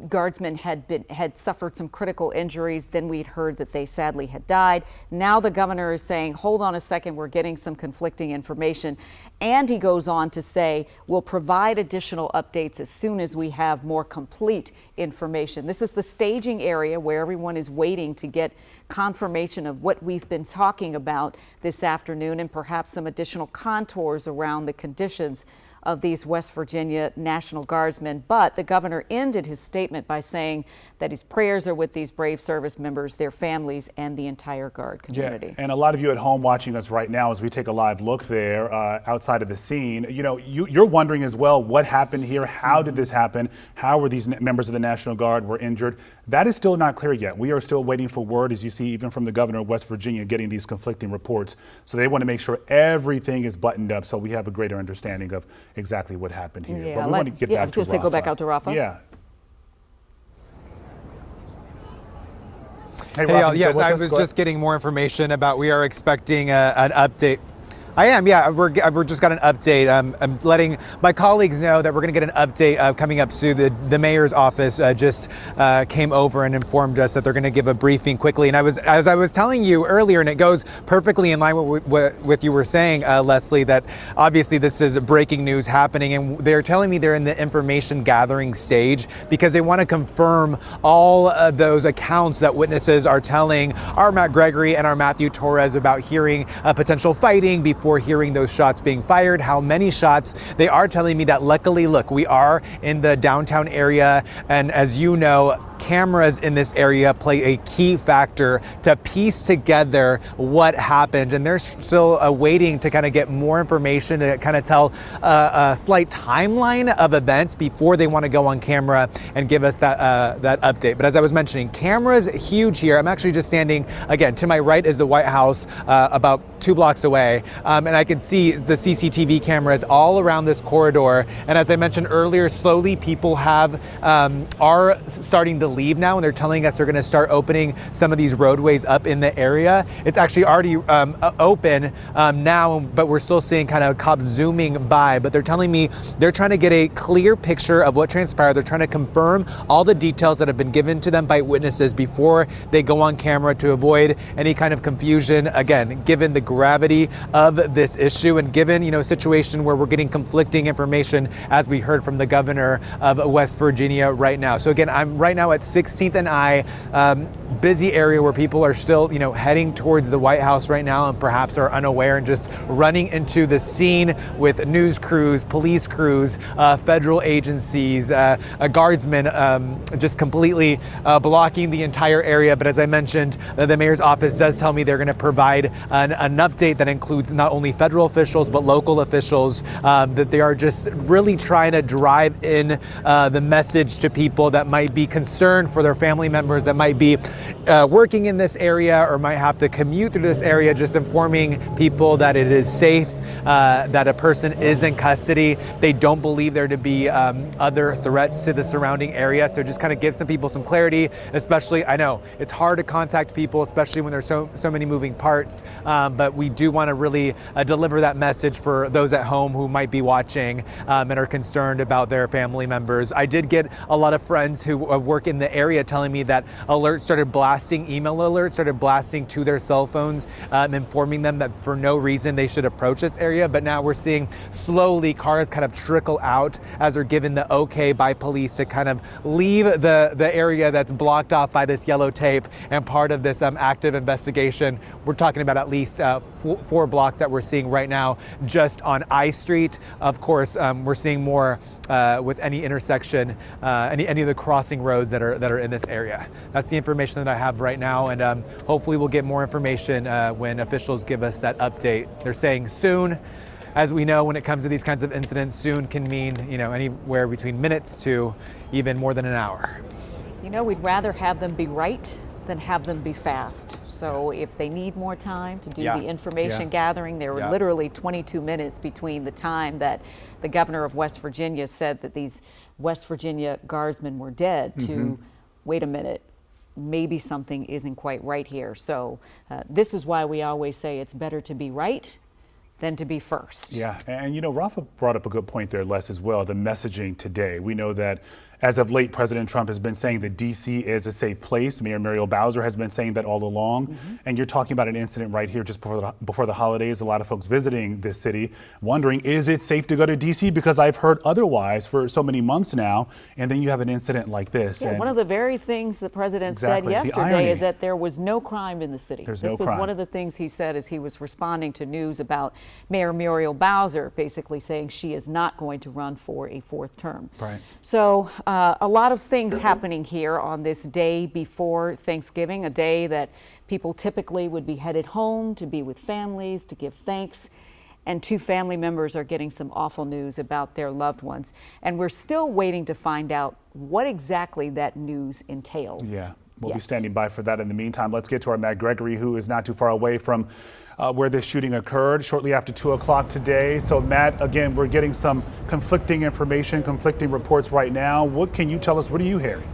guardsmen had suffered some critical injuries. Then we'd heard that they sadly had died. Now the governor is saying, hold on a second, we're getting some conflicting information. And he goes on to say, we'll provide additional updates as soon as we have more complete information. This is the staging area where everyone is waiting to get confirmation of what we've been talking about this afternoon and perhaps some additional contours around the conditions of these West Virginia National Guardsmen. But the governor ended his statement by saying that his prayers are with these brave service members, their families, and the entire Guard community. Yeah, and a lot of you at home watching us right now as we take a live look there outside of the scene, you know, you're wondering as well what happened here. How did this happen? How were these members of the National Guard were injured? That is still not clear yet. We are still waiting for word, as you see, even from the governor of West Virginia, getting these conflicting reports. So they want to make sure everything is buttoned up so we have a greater understanding of exactly what happened here. Yeah, but we want to get back to Rafa. Go back out to Rafa. Yeah. Hey, Rafa, yes, I was just getting more information about, we are expecting an update. I am, yeah. We're just got an update. I'm letting my colleagues know that we're going to get an update coming up soon. The mayor's office just came over and informed us that they're going to give a briefing quickly. And as I was telling you earlier, and it goes perfectly in line with what you were saying, Leslie, that obviously this is breaking news happening, and they're telling me they're in the information gathering stage because they want to confirm all of those accounts that witnesses are telling our Matt Gregory and our Matthew Torres about hearing potential fighting before hearing those shots being fired, how many shots. They are telling me that luckily, look, we are in the downtown area, and as you know, cameras in this area play a key factor to piece together what happened, and they're still waiting to kind of get more information to kind of tell a slight timeline of events before they want to go on camera and give us that update. But as I was mentioning, cameras huge here. I'm actually just standing, again, to my right is the White House, about 2 blocks away, and I can see the CCTV cameras all around this corridor. And as I mentioned earlier, slowly people are starting to leave now, and they're telling us they're going to start opening some of these roadways up in the area. It's actually already open now, but we're still seeing kind of cops zooming by. But they're telling me they're trying to get a clear picture of what transpired. They're trying to confirm all the details that have been given to them by witnesses before they go on camera to avoid any kind of confusion. Again, given the gravity of this issue and given, a situation where we're getting conflicting information, as we heard from the governor of West Virginia right now. So again, I'm right now at 16th and I, busy area where people are still, heading towards the White House right now and perhaps are unaware and just running into the scene with news crews, police crews, federal agencies, guardsmen, just completely blocking the entire area. But as I mentioned, the mayor's office does tell me they're going to provide an update that includes not only federal officials but local officials, that they are just really trying to drive in the message to people that might be concerned for their family members that might be working in this area or might have to commute through this area, just informing people that it is safe, that a person is in custody. They don't believe there to be other threats to the surrounding area. So just kind of give some people some clarity, especially, I know it's hard to contact people, especially when there's so many moving parts, but we do want to really deliver that message for those at home who might be watching and are concerned about their family members. I did get a lot of friends who work in the area telling me that email alerts started blasting to their cell phones, informing them that for no reason they should approach this area. But now we're seeing slowly cars kind of trickle out as they're given the okay by police to kind of leave the area that's blocked off by this yellow tape and part of this active investigation. We're talking about at least 4 blocks that we're seeing right now just on I Street. Of course, we're seeing more with any intersection, any of the crossing roads that are in this area. That's the information that I have right now, and hopefully we'll get more information when officials give us that update. They're saying soon. As we know, when it comes to these kinds of incidents, soon can mean, anywhere between minutes to even more than an hour. We'd rather have them be right than have them be fast. So if they need more time to do the information gathering, there were literally 22 minutes between the time that the governor of West Virginia said that these West Virginia guardsmen were dead to, wait a minute, maybe something isn't quite right here. So this is why we always say it's better to be right than to be first. Yeah, and Rafa brought up a good point there, Les, as well, the messaging today. We know that As of late, President Trump has been saying that D.C. is a safe place. Mayor Muriel Bowser has been saying that all along. And you're talking about an incident right here just before the holidays. A lot of folks visiting this city wondering, is it safe to go to D.C.? Because I've heard otherwise for so many months now. And then you have an incident like this. Yeah, and one of the very things the president exactly, said the yesterday irony. is that there was no crime in the city. There's this no was crime. one of the things he said as he was responding to news about Mayor Muriel Bowser, basically saying she is not going to run for a fourth term. Right. So a lot of things happening here on this day before Thanksgiving, a day that people typically would be headed home to be with families, to give thanks. And 2 family members are getting some awful news about their loved ones. And we're still waiting to find out what exactly that news entails. Yeah, we'll be Yes. standing by for that. In the meantime, let's get to our Matt Gregory, who is not too far away from where this shooting occurred shortly after 2 o'clock today. So Matt, again, we're getting some conflicting information, conflicting reports right now. What can you tell us? What are you hearing?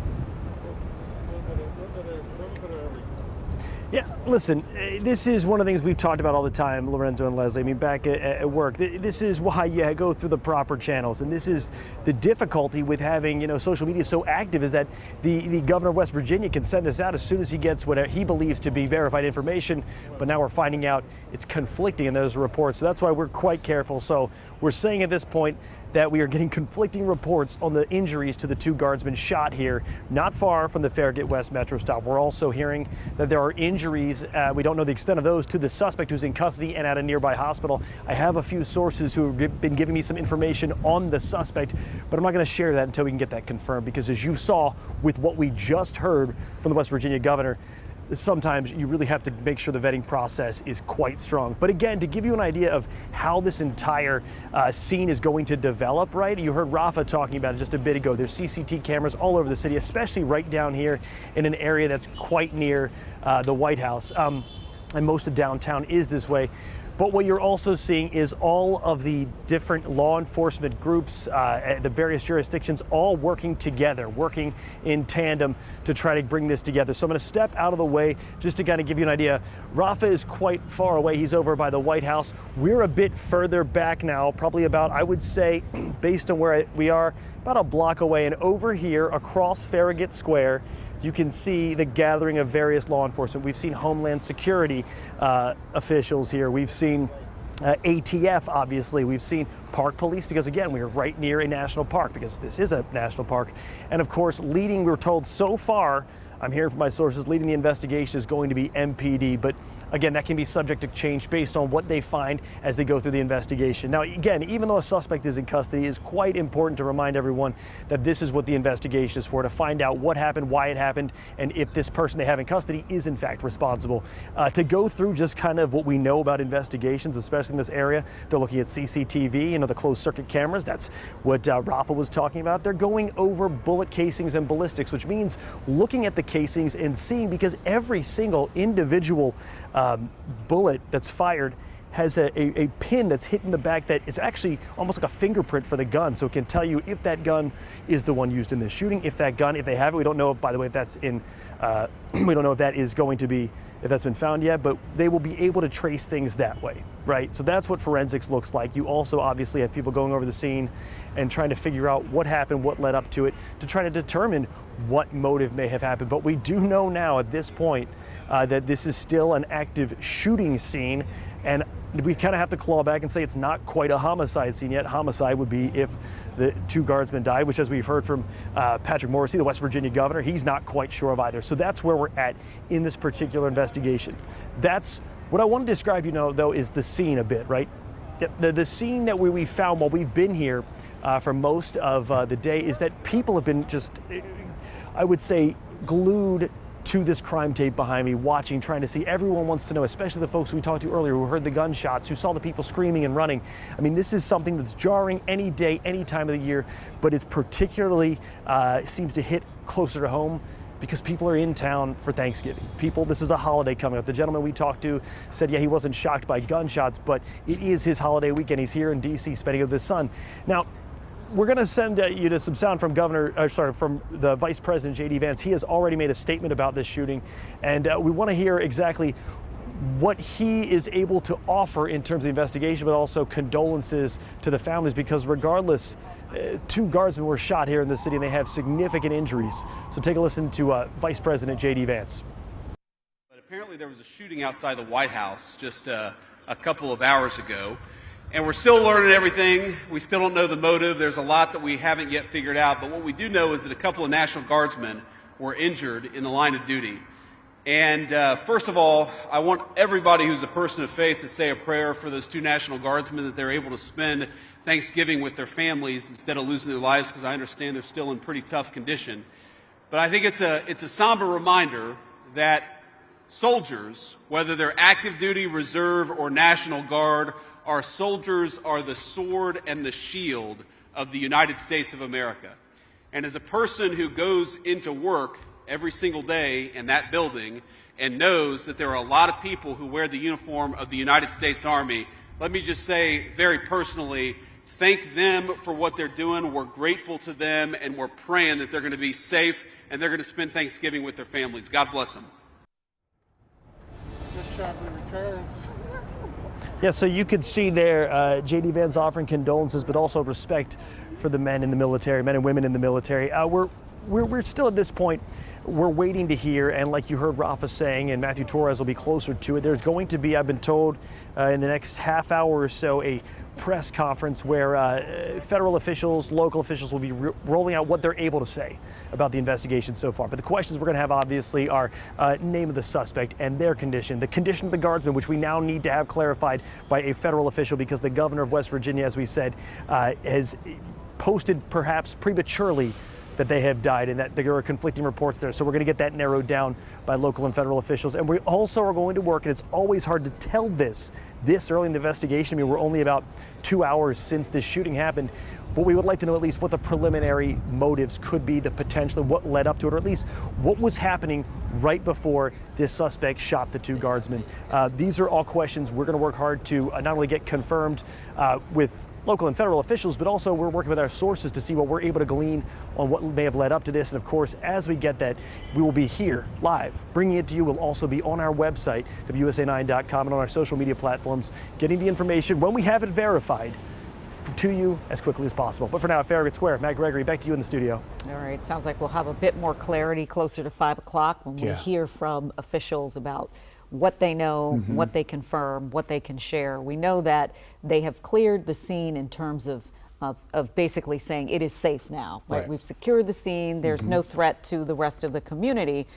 Yeah, listen, this is one of the things we've talked about all the time, Lorenzo and Leslie. I mean, back at work, this is why you go through the proper channels. And this is the difficulty with having, social media so active, is that the governor of West Virginia can send this out as soon as he gets what he believes to be verified information. But now we're finding out it's conflicting in those reports. So that's why we're quite careful. So we're saying at this point that we are getting conflicting reports on the injuries to the 2 guardsmen shot here, not far from the Farragut West Metro stop. We're also hearing that there are injuries, we don't know the extent of those, to the suspect who's in custody and at a nearby hospital. I have a few sources who have been giving me some information on the suspect, but I'm not going to share that until we can get that confirmed, because as you saw with what we just heard from the West Virginia governor, sometimes you really have to make sure the vetting process is quite strong. But again, to give you an idea of how this entire scene is going to develop, right? You heard Rafa talking about it just a bit ago. There's CCTV cameras all over the city, especially right down here in an area that's quite near the White House. And most of downtown is this way. But what you're also seeing is all of the different law enforcement groups, the various jurisdictions, all working together, working in tandem to try to bring this together. So I'm going to step out of the way just to kind of give you an idea. Rafa is quite far away. He's over by the White House. We're a bit further back now, probably about, I would say, based on where we are, about a block away. And over here across Farragut Square, you can see the gathering of various law enforcement. We've seen Homeland Security officials here. We've seen ATF, obviously. We've seen Park Police, because again, we are right near a national park, because this is a national park. And of course, leading, we're told so far, I'm hearing from my sources, leading the investigation is going to be MPD. But again, that can be subject to change based on what they find as they go through the investigation. Now, again, even though a suspect is in custody, it's quite important to remind everyone that this is what the investigation is for, to find out what happened, why it happened, and if this person they have in custody is in fact responsible. To go through just kind of what we know about investigations, especially in this area, they're looking at CCTV, the closed circuit cameras. That's what Rafa was talking about. They're going over bullet casings and ballistics, which means looking at the casings and seeing, because every single individual bullet that's fired has a pin that's hit in the back that is actually almost like a fingerprint for the gun. So it can tell you if that gun is the one used in this shooting, if that gun, if they have it. We don't know, by the way, if that's in, we don't know if that is going to be, if that's been found yet, but they will be able to trace things that way, right? So that's what forensics looks like. You also obviously have people going over the scene and trying to figure out what happened, what led up to it, to try to determine what motive may have happened. But we do know now at this point that this is still an active shooting scene, and we kind of have to claw back and say it's not quite a homicide scene yet. Homicide would be if the 2 guardsmen died, which, as we've heard from Patrick Morrisey, the West Virginia governor, he's not quite sure of either. So that's where we're at in this particular investigation. That's what I want to describe, though, is the scene a bit, right? The scene that we found while we've been here for most of the day is that people have been just, I would say, glued to this crime tape behind me, watching, trying to see. Everyone wants to know, especially the folks we talked to earlier who heard the gunshots, who saw the people screaming and running. I mean, this is something that's jarring any day, any time of the year, but it's particularly seems to hit closer to home because people are in town for Thanksgiving. This is a holiday coming up. The gentleman we talked to said, yeah, he wasn't shocked by gunshots, but it is his holiday weekend. He's here in D.C. spending it with his son. Now, we're going to send you to some sound from from the Vice President, J.D. Vance. He has already made a statement about this shooting, and we want to hear exactly what he is able to offer in terms of the investigation, but also condolences to the families, because regardless, 2 guardsmen were shot here in the city and they have significant injuries. So take a listen to Vice President J.D. Vance. But apparently there was a shooting outside the White House just a couple of hours ago, and we're still learning everything. We still don't know the motive. There's a lot that we haven't yet figured out, but what we do know is that a couple of National Guardsmen were injured in the line of duty. And first of all, I want everybody who's a person of faith to say a prayer for those 2 National Guardsmen, that they're able to spend Thanksgiving with their families instead of losing their lives, because I understand they're still in pretty tough condition. But I think it's a somber reminder that soldiers, whether they're active duty, reserve, or National Guard, our soldiers are the sword and the shield of the United States of America. And as a person who goes into work every single day in that building and knows that there are a lot of people who wear the uniform of the United States Army, let me just say very personally, thank them for what they're doing. We're grateful to them, and we're praying that they're going to be safe and they're going to spend Thanksgiving with their families. God bless them. Just sharply returns. Yeah, so you could see there J.D. Vance offering condolences, but also respect for the men in the military, men and women in the military. We're still at this point, we're waiting to hear, and like you heard Rafa saying, and Matthew Torres will be closer to it, there's going to be, I've been told, in the next half hour or so, a press conference where federal officials, local officials will be rolling out what they're able to say about the investigation so far. But the questions we're going to have, obviously, are name of the suspect and their condition, the condition of the guardsmen, which we now need to have clarified by a federal official, because the governor of West Virginia, as we said, has posted perhaps prematurely that they have died, and that there are conflicting reports there. So we're going to get that narrowed down by local and federal officials. And we also are going to work, and it's always hard to tell this early in the investigation. I mean, we're only about 2 hours since this shooting happened. But we would like to know at least what the preliminary motives could be, the potential, what led up to it, or at least what was happening right before this suspect shot the 2 guardsmen. These are all questions we're going to work hard to not only get confirmed with local and federal officials, but also we're working with our sources to see what we're able to glean on what may have led up to this. And of course, as we get that, we will be here live, bringing it to you. We'll also be on our website, WUSA9.com, and on our social media platforms, getting the information when we have it verified to you as quickly as possible. But for now, at Farragut Square, Matt Gregory, back to you in the studio. All right, sounds like we'll have a bit more clarity closer to 5 o'clock when we hear from officials about what they know, what they confirm, what they can share. We know that they have cleared the scene in terms of basically saying it is safe now, right? We've secured the scene, there's no threat to the rest of the community,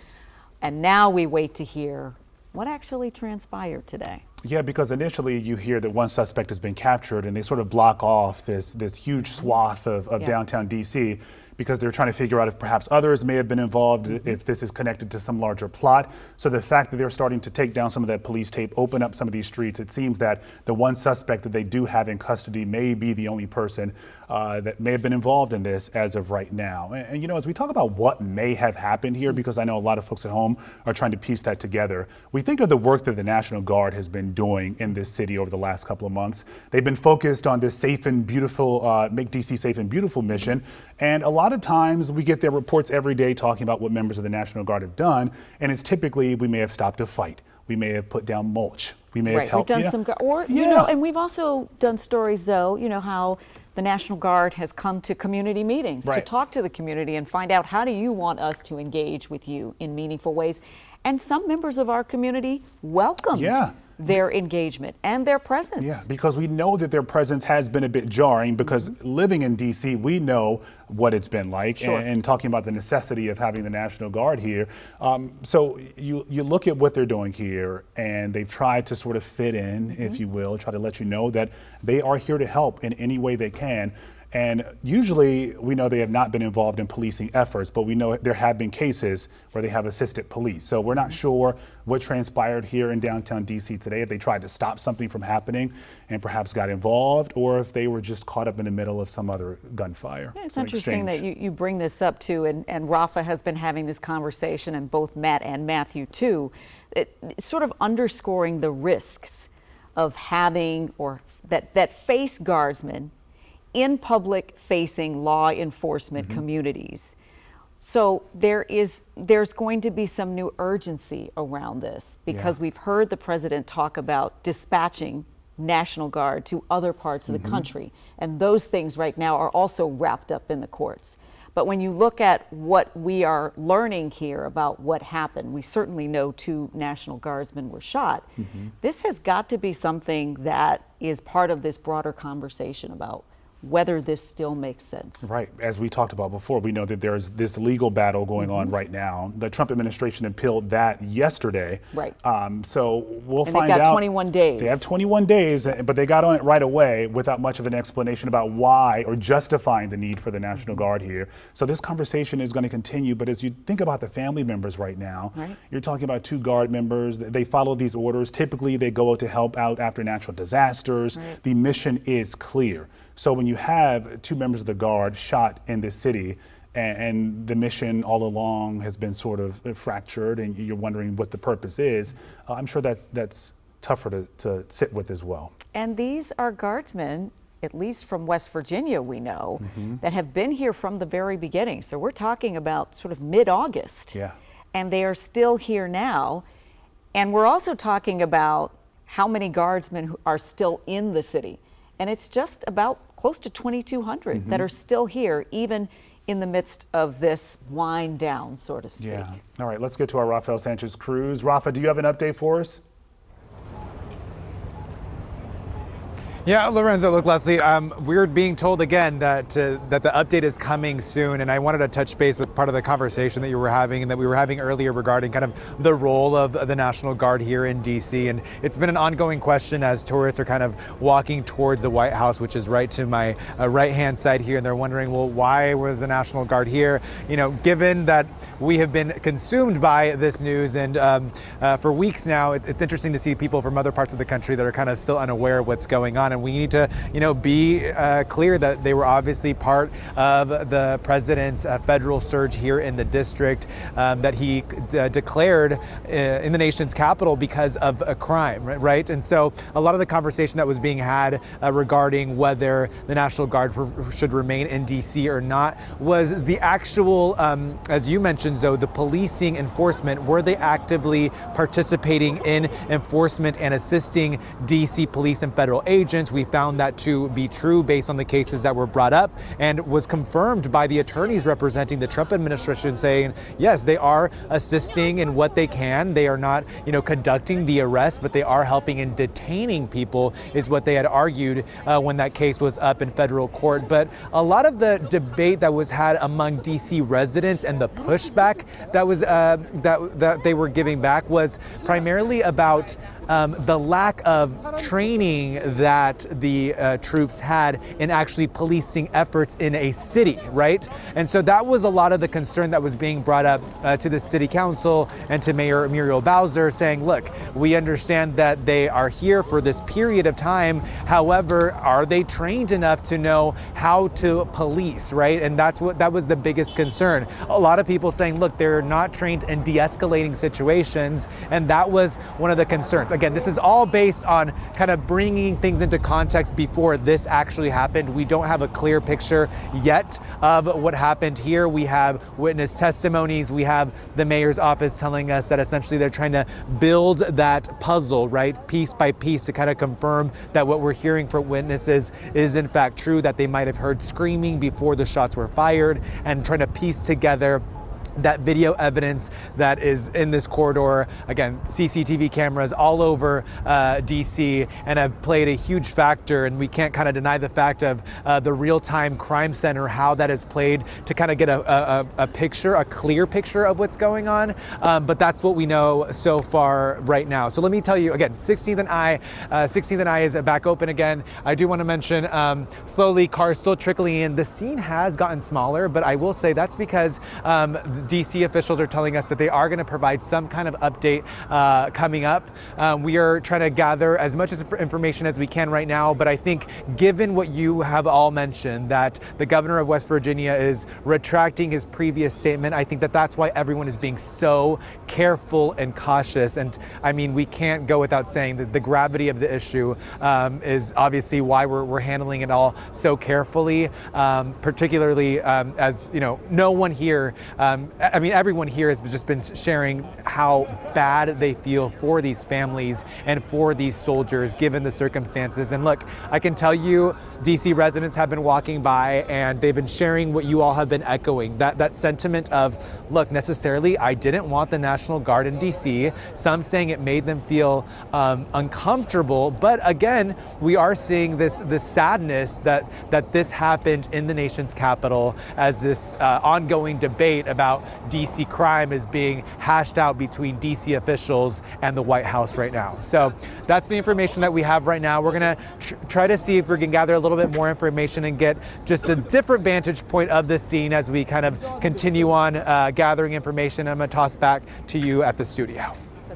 and now we wait to hear what actually transpired today. Yeah, because initially you hear that one suspect has been captured, and they sort of block off this huge swath of downtown D.C. because they're trying to figure out if perhaps others may have been involved, if this is connected to some larger plot. So the fact that they're starting to take down some of that police tape, open up some of these streets, it seems that the one suspect that they do have in custody may be the only person that may have been involved in this as of right now. And you know, as we talk about what may have happened here, because I know a lot of folks at home are trying to piece that together, we think of the work that the National Guard has been doing in this city over the last couple of months. They've been focused on this safe and beautiful, make DC safe and beautiful mission. And a lot of times we get their reports every day talking about what members of the National Guard have done. And it's typically, we may have stopped a fight. We may have put down mulch. We may have helped. We've done some, or, you know, and we've also done stories though, you know, how the National Guard has come to community meetings to talk to the community and find out, how do you want us to engage with you in meaningful ways? And some members of our community welcomed their engagement and their presence. Yeah, because we know that their presence has been a bit jarring, because living in DC, we know what it's been like, and talking about the necessity of having the National Guard here. So you look at what they're doing here, and they've tried to sort of fit in, if you will, try to let you know that they are here to help in any way they can. And usually we know they have not been involved in policing efforts, but we know there have been cases where they have assisted police. So we're not sure what transpired here in downtown DC today, if they tried to stop something from happening and perhaps got involved, or if they were just caught up in the middle of some other gunfire. Yeah, it's interesting that you bring this up too, and Rafa has been having this conversation, and both Matt and Matthew too, sort of underscoring the risks of having, or that face guardsmen in public-facing law enforcement communities. So there's going to be some new urgency around this because we've heard the president talk about dispatching National Guard to other parts of the country. And those things right now are also wrapped up in the courts. But when you look at what we are learning here about what happened, we certainly know 2 National Guardsmen were shot. This has got to be something that is part of this broader conversation about whether this still makes sense. Right. As we talked about before, we know that there's this legal battle going on right now. The Trump administration appealed that yesterday. Right. So we'll and find out. They've got 21 days. They have 21 days, but they got on it right away without much of an explanation about why or justifying the need for the National Guard here. So this conversation is going to continue. But as you think about the family members right now, you're talking about 2 Guard members. They follow these orders. Typically, they go out to help out after natural disasters. The mission is clear. So when you have 2 members of the Guard shot in this city and the mission all along has been sort of fractured and you're wondering what the purpose is, I'm sure that's tougher to sit with as well. And these are Guardsmen, at least from West Virginia, we know, that have been here from the very beginning. So we're talking about sort of mid-August. And they are still here now. And we're also talking about how many Guardsmen who are still in the city. And it's just about close to 2,200 that are still here, even in the midst of this wind down, so to speak. All right, let's get to our Rafael Sanchez Cruz. Rafa, do you have an update for us? Yeah, Lorenzo, look, Leslie, we're being told again that the update is coming soon, and I wanted to touch base with part of the conversation that you were having and that we were having earlier regarding kind of the role of the National Guard here in D.C. And it's been an ongoing question as tourists are kind of walking towards the White House, which is right to my right-hand side here, and they're wondering, well, why was the National Guard here? You know, given that we have been consumed by this news and for weeks now, it's interesting to see people from other parts of the country that are kind of still unaware of what's going on. And we need to, be clear that they were obviously part of the president's federal surge here in the district that he declared in the nation's capital because of a crime, right? And so a lot of the conversation that was being had regarding whether the National Guard should remain in D.C. or not was the actual, as you mentioned, Zoe, the policing enforcement. Were they actively participating in enforcement and assisting D.C. police and federal agents? We found that to be true based on the cases that were brought up and was confirmed by the attorneys representing the Trump administration saying, yes, they are assisting in what they can. They are not, conducting the arrest, but they are helping in detaining people is what they had argued when that case was up in federal court. But a lot of the debate that was had among DC residents and the pushback that was that they were giving back was primarily about the lack of training that the troops had in actually policing efforts in a city, right? And so that was a lot of the concern that was being brought up to the city council and to Mayor Muriel Bowser, saying, look, we understand that they are here for this period of time. However, are they trained enough to know how to police, right? And that was the biggest concern. A lot of people saying, look, they're not trained in de-escalating situations. And that was one of the concerns. Again, this is all based on kind of bringing things into context before this actually happened. We don't have a clear picture yet of what happened here. We have witness testimonies. We have the mayor's office telling us that essentially they're trying to build that puzzle, right, piece by piece to kind of confirm that what we're hearing from witnesses is in fact true, that they might have heard screaming before the shots were fired, and trying to piece together that video evidence that is in this corridor. Again, CCTV cameras all over DC and have played a huge factor, and we can't kind of deny the fact of the real-time crime center, how that has played to kind of get a picture, a clear picture of what's going on. But that's what we know so far right now. So let me tell you again, 16th and I is back open again. I do want to mention slowly cars still trickling in. The scene has gotten smaller, but I will say that's because DC officials are telling us that they are going to provide some kind of update coming up. We are trying to gather as much information as we can right now, but I think given what you have all mentioned, that the governor of West Virginia is retracting his previous statement, I think that that's why everyone is being so careful and cautious. And I mean, we can't go without saying that the gravity of the issue is obviously why we're handling it all so carefully, particularly as, you know, no one here, I mean, everyone here has just been sharing how bad they feel for these families and for these soldiers, given the circumstances. And look, I can tell you, DC residents have been walking by and they've been sharing what you all have been echoing, that sentiment of, look, necessarily, I didn't want the National Guard in DC. Some saying it made them feel uncomfortable. But again, we are seeing this sadness that this happened in the nation's capital, as this ongoing debate about DC crime is being hashed out between DC officials and the White House right now. So that's the information that we have right now. We're gonna try to see if we can gather a little bit more information and get just a different vantage point of this scene as we kind of continue on gathering information. I'm gonna toss back to you at the studio.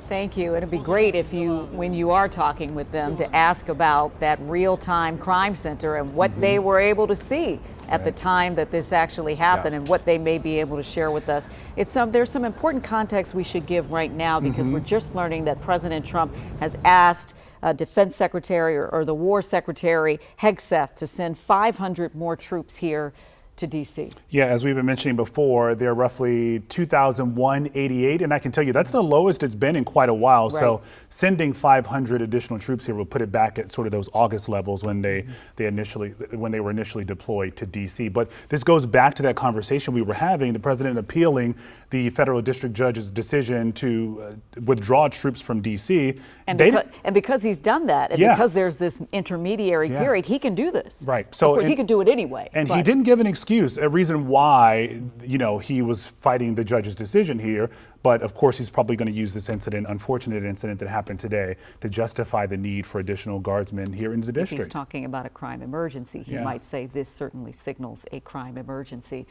Thank you. It'd be great if you, when you are talking with them, to ask about that real-time crime center and what they were able to see at the time that this actually happened, and what they may be able to share with us. There's some important context we should give right now, because we're just learning that President Trump has asked Defense Secretary or the War Secretary Hegseth to send 500 more troops here to DC. Yeah, as we've been mentioning before, they're roughly 2,188, and I can tell you that's the lowest it's been in quite a while. Right. So sending 500 additional troops here will put it back at sort of those August levels when they were initially deployed to DC. But this goes back to that conversation we were having, the president appealing the federal district judge's decision to withdraw troops from DC. And because he's done that, and because there's this intermediary period, he can do this. Right. So of course, he could do it anyway. And he didn't give an excuse, a reason why, you know, he was fighting the judge's decision here. But of course, he's probably going to use this unfortunate incident that happened today, to justify the need for additional guardsmen here in the district. If he's talking about a crime emergency, he might say this certainly signals a crime emergency.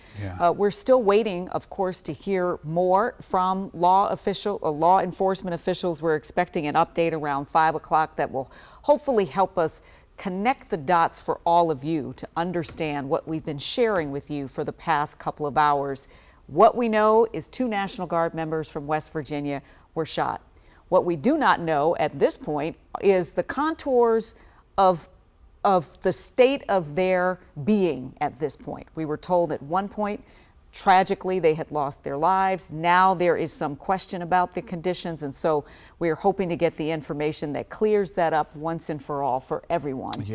We're still waiting, of course, to hear more from law enforcement officials. We're expecting an update around 5 o'clock that will hopefully help us connect the dots for all of you to understand what we've been sharing with you for the past couple of hours. What we know is 2 National Guard members from West Virginia were shot. What we do not know at this point is the contours of the state of their being at this point. We were told at one point, tragically, they had lost their lives. Now there is some question about the conditions, and so we are hoping to get the information that clears that up once and for all for everyone.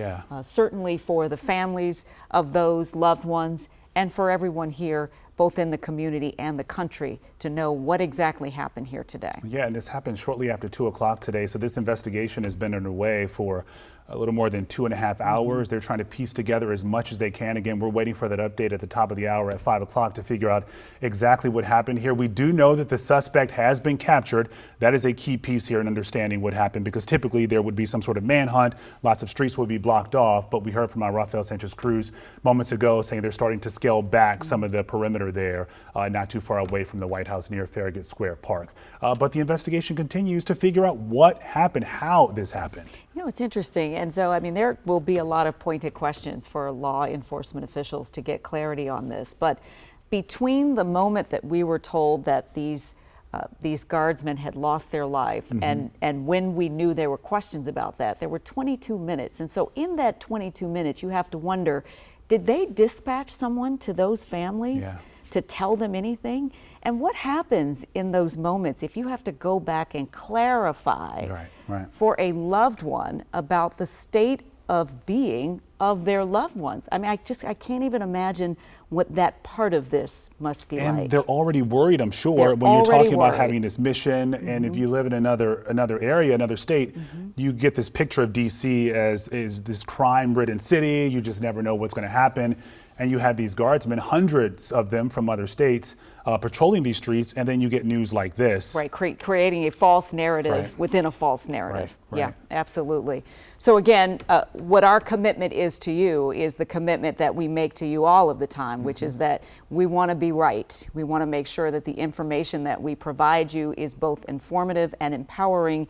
Certainly for the families of those loved ones, and for everyone here, both in the community and the country, to know what exactly happened here today. Yeah, and this happened shortly after 2 o'clock today. So this investigation has been underway for a little more than 2.5 hours. They're trying to piece together as much as they can. Again, we're waiting for that update at the top of the hour at 5 o'clock to figure out exactly what happened here. We do know that the suspect has been captured. That is a key piece here in understanding what happened, because typically there would be some sort of manhunt. Lots of streets would be blocked off, but we heard from our Rafael Sanchez Cruz moments ago saying they're starting to scale back some of the perimeter there, not too far away from the White House near Farragut Square Park. But the investigation continues to figure out what happened, how this happened. You know, it's interesting. And so, I mean, there will be a lot of pointed questions for law enforcement officials to get clarity on this. But between the moment that we were told that these guardsmen had lost their life and when we knew there were questions about that, there were 22 minutes. And so in that 22 minutes, you have to wonder, did they dispatch someone to those families to tell them anything? And what happens in those moments if you have to go back and clarify for a loved one about the state of being of their loved ones? I mean, I can't even imagine what that part of this must be like. And they're already worried, I'm sure, when you're talking about having this mission. And if you live in another area, another state, you get this picture of DC as this crime-ridden city. You just never know what's going to happen. And you have these guardsmen, hundreds of them from other states, patrolling these streets, and then you get news like this. Right, creating a false narrative Right. within a false narrative. Right, Yeah, right. absolutely. So again, what our commitment is to you is the commitment that we make to you all of the time, which is that we want to be right. We want to make sure that the information that we provide you is both informative and empowering.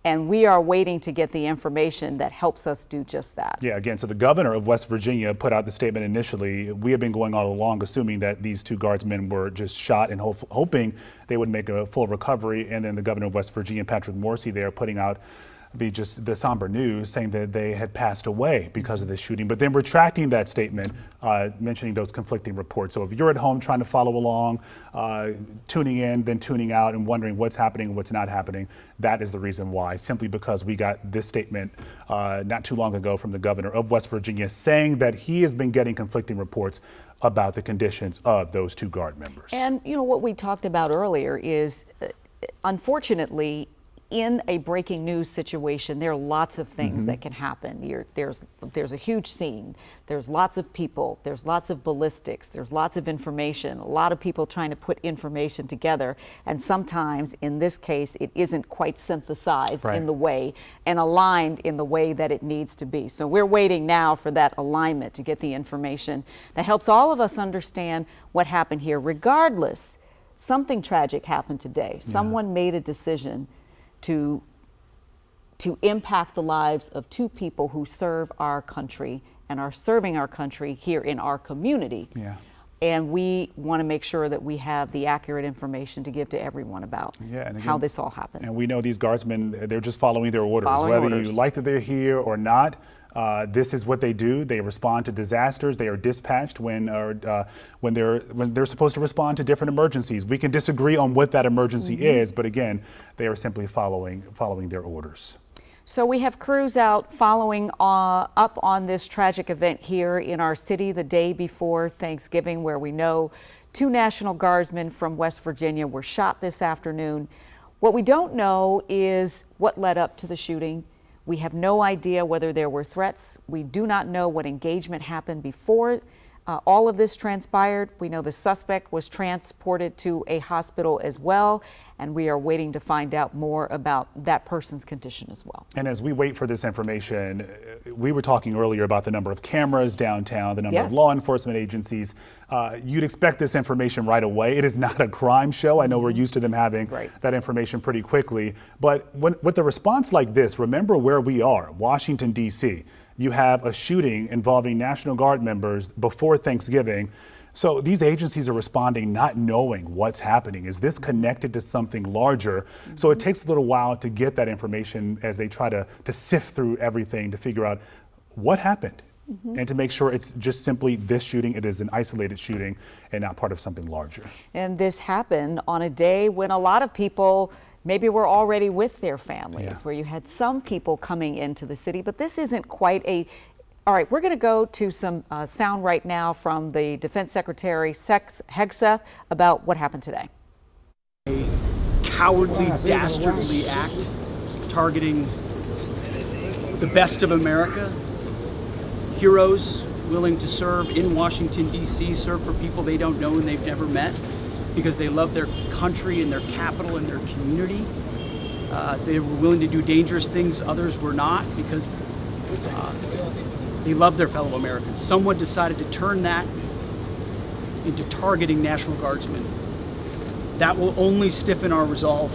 And we are waiting to get the information that helps us do just that. Yeah, again, so the governor of West Virginia put out the statement initially. We have been going all along assuming that these 2 guardsmen were just shot and hoping they would make a full recovery. And then the governor of West Virginia, Patrick Morrisey, there putting out the somber news saying that they had passed away because of the shooting, but then retracting that statement, mentioning those conflicting reports. So if you're at home trying to follow along, tuning in, then tuning out and wondering what's happening, what's not happening, that is the reason why, simply because we got this statement not too long ago from the governor of West Virginia saying that he has been getting conflicting reports about the conditions of those 2 guard members. And you know what we talked about earlier is, unfortunately, in a breaking news situation, there are lots of things that can happen. There's a huge scene. There's lots of people. There's lots of ballistics. There's lots of information. A lot of people trying to put information together. And sometimes, in this case, it isn't quite synthesized in the way and aligned in the way that it needs to be. So we're waiting now for that alignment to get the information that helps all of us understand what happened here. Regardless, something tragic happened today. Someone made a decision to impact the lives of 2 people who serve our country and are serving our country here in our community. Yeah. And we want to make sure that we have the accurate information to give to everyone about how this all happened. And we know these guardsmen, they're just following their orders. Following Whether orders. you like that they're here or not, this is what they do. They respond to disasters. They are dispatched when they're supposed to respond to different emergencies. We can disagree on what that emergency is, but again, they are simply following their orders. So we have crews out following up on this tragic event here in our city the day before Thanksgiving, where we know 2 National Guardsmen from West Virginia were shot this afternoon. What we don't know is what led up to the shooting. We have no idea whether there were threats. We do not know what engagement happened before all of this transpired. We know the suspect was transported to a hospital as well, and we are waiting to find out more about that person's condition as well. And as we wait for this information, we were talking earlier about the number of cameras downtown, the number of law enforcement agencies. You'd expect this information right away. It is not a crime show. I know we're used to them having that information pretty quickly. But with a response like this, remember where we are, Washington, D.C. You have a shooting involving National Guard members before Thanksgiving. So these agencies are responding not knowing what's happening. Is this connected to something larger? So it takes a little while to get that information as they try to sift through everything to figure out what happened. And to make sure it's just simply this shooting, it is an isolated shooting and not part of something larger. And this happened on a day when a lot of people maybe were already with their families, where you had some people coming into the city, but this isn't quite a... All right, we're going to go to some sound right now from the Defense Secretary Hegseth about what happened today. A cowardly, dastardly act targeting the best of America, heroes willing to serve in Washington, D.C., serve for people they don't know and they've never met because they love their country and their capital and their community. They were willing to do dangerous things others were not because they love their fellow Americans. Someone decided to turn that into targeting National Guardsmen. That will only stiffen our resolve.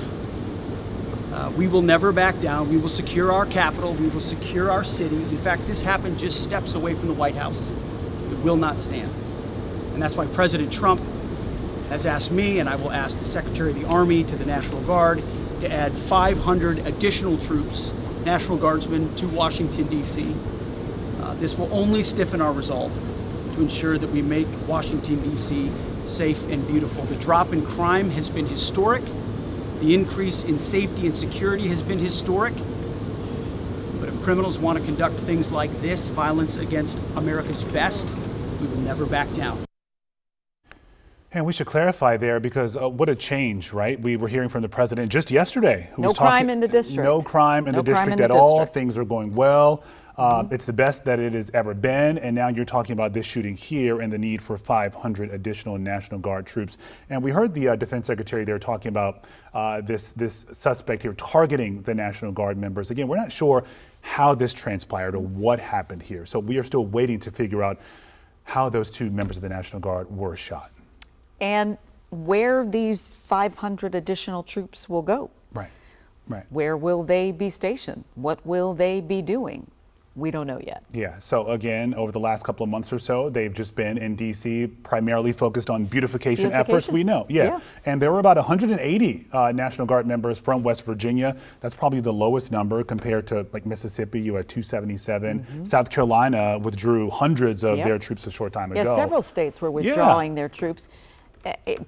We will never back down. We will secure our capital. We will secure our cities. In fact, this happened just steps away from the White House. It will not stand. And that's why President Trump has asked me, and I will ask the Secretary of the Army to the National Guard, to add 500 additional troops, National Guardsmen, to Washington, D.C. This will only stiffen our resolve to ensure that we make Washington, D.C. safe and beautiful. The drop in crime has been historic. The increase in safety and security has been historic. But if criminals want to conduct things like this, violence against America's best, we will never back down. And we should clarify there because what a change, right? We were hearing from the president just yesterday. No crime in the district. No crime in the district at all. Things are going well. It's the best that it has ever been, and now you're talking about this shooting here and the need for 500 additional National Guard troops. And we heard the Defense Secretary there talking about this suspect here targeting the National Guard members. Again, we're not sure how this transpired or what happened here, so we are still waiting to figure out how those 2 members of the National Guard were shot. And where these 500 additional troops will go. Right. Where will they be stationed? What will they be doing? We don't know yet. Yeah, so again, over the last couple of months or so, they've just been in D.C. primarily focused on beautification efforts, we know. Yeah. And there were about 180 National Guard members from West Virginia. That's probably the lowest number compared to like Mississippi, you had 277. South Carolina withdrew hundreds of their troops a short time ago. Yeah, several states were withdrawing their troops.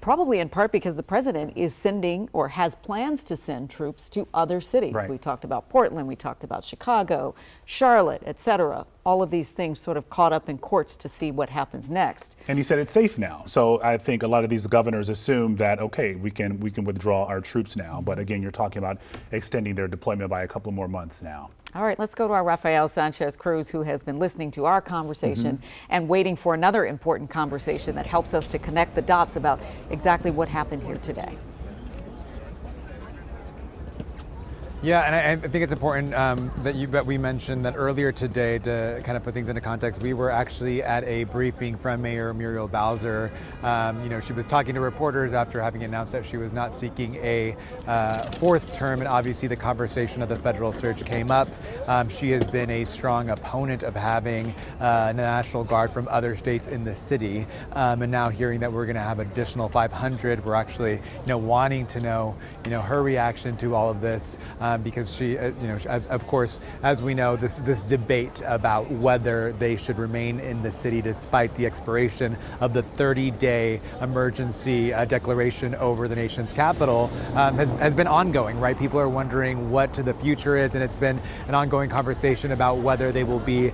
Probably in part because the president is sending or has plans to send troops to other cities. We talked about Portland, we talked about Chicago, Charlotte, etc. All of these things sort of caught up in courts to see what happens next. And he said it's safe now. So I think a lot of these governors assume that, okay, we can withdraw our troops now. But again, you're talking about extending their deployment by a couple more months now. All right, let's go to our Rafael Sanchez Cruz, who has been listening to our conversation and waiting for another important conversation that helps us to connect the dots about exactly what happened here today. Yeah, and I think it's important that we mentioned that earlier today, to kind of put things into context, we were actually at a briefing from Mayor Muriel Bowser. She was talking to reporters after having announced that she was not seeking a 4th term, and obviously the conversation of the federal surge came up. She has been a strong opponent of having the National Guard from other states in the city, and now hearing that we're going to have additional 500, we're actually wanting to know her reaction to all of this. Because she, of course, as we know, this debate about whether they should remain in the city despite the expiration of the 30-day emergency declaration over the nation's capital has been ongoing, right? People are wondering what the future is, and it's been an ongoing conversation about whether they will be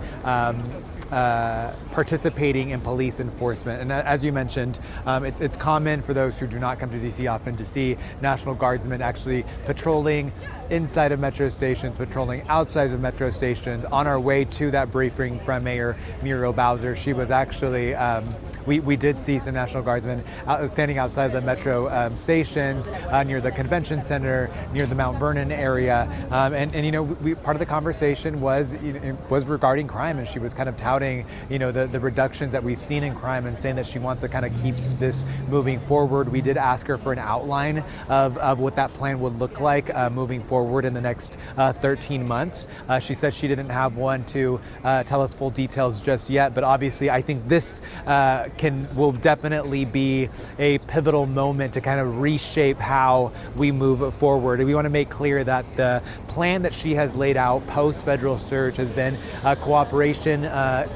participating in police enforcement. And as you mentioned, it's common for those who do not come to D.C. often to see National Guardsmen actually patrolling inside of metro stations, patrolling outside of metro stations. On our way to that briefing from Mayor Muriel Bowser, she was actually, we did see some National Guardsmen standing outside of the metro stations near the convention center, near the Mount Vernon area. Part of the conversation was regarding crime, and she was kind of touting, the reductions that we've seen in crime and saying that she wants to kind of keep this moving forward. We did ask her for an outline of what that plan would look like moving forward in the next 13 months. She said she didn't have one to tell us full details just yet, but obviously I think this will definitely be a pivotal moment to kind of reshape how we move forward. We want to make clear that the plan that she has laid out post-federal surge has been cooperation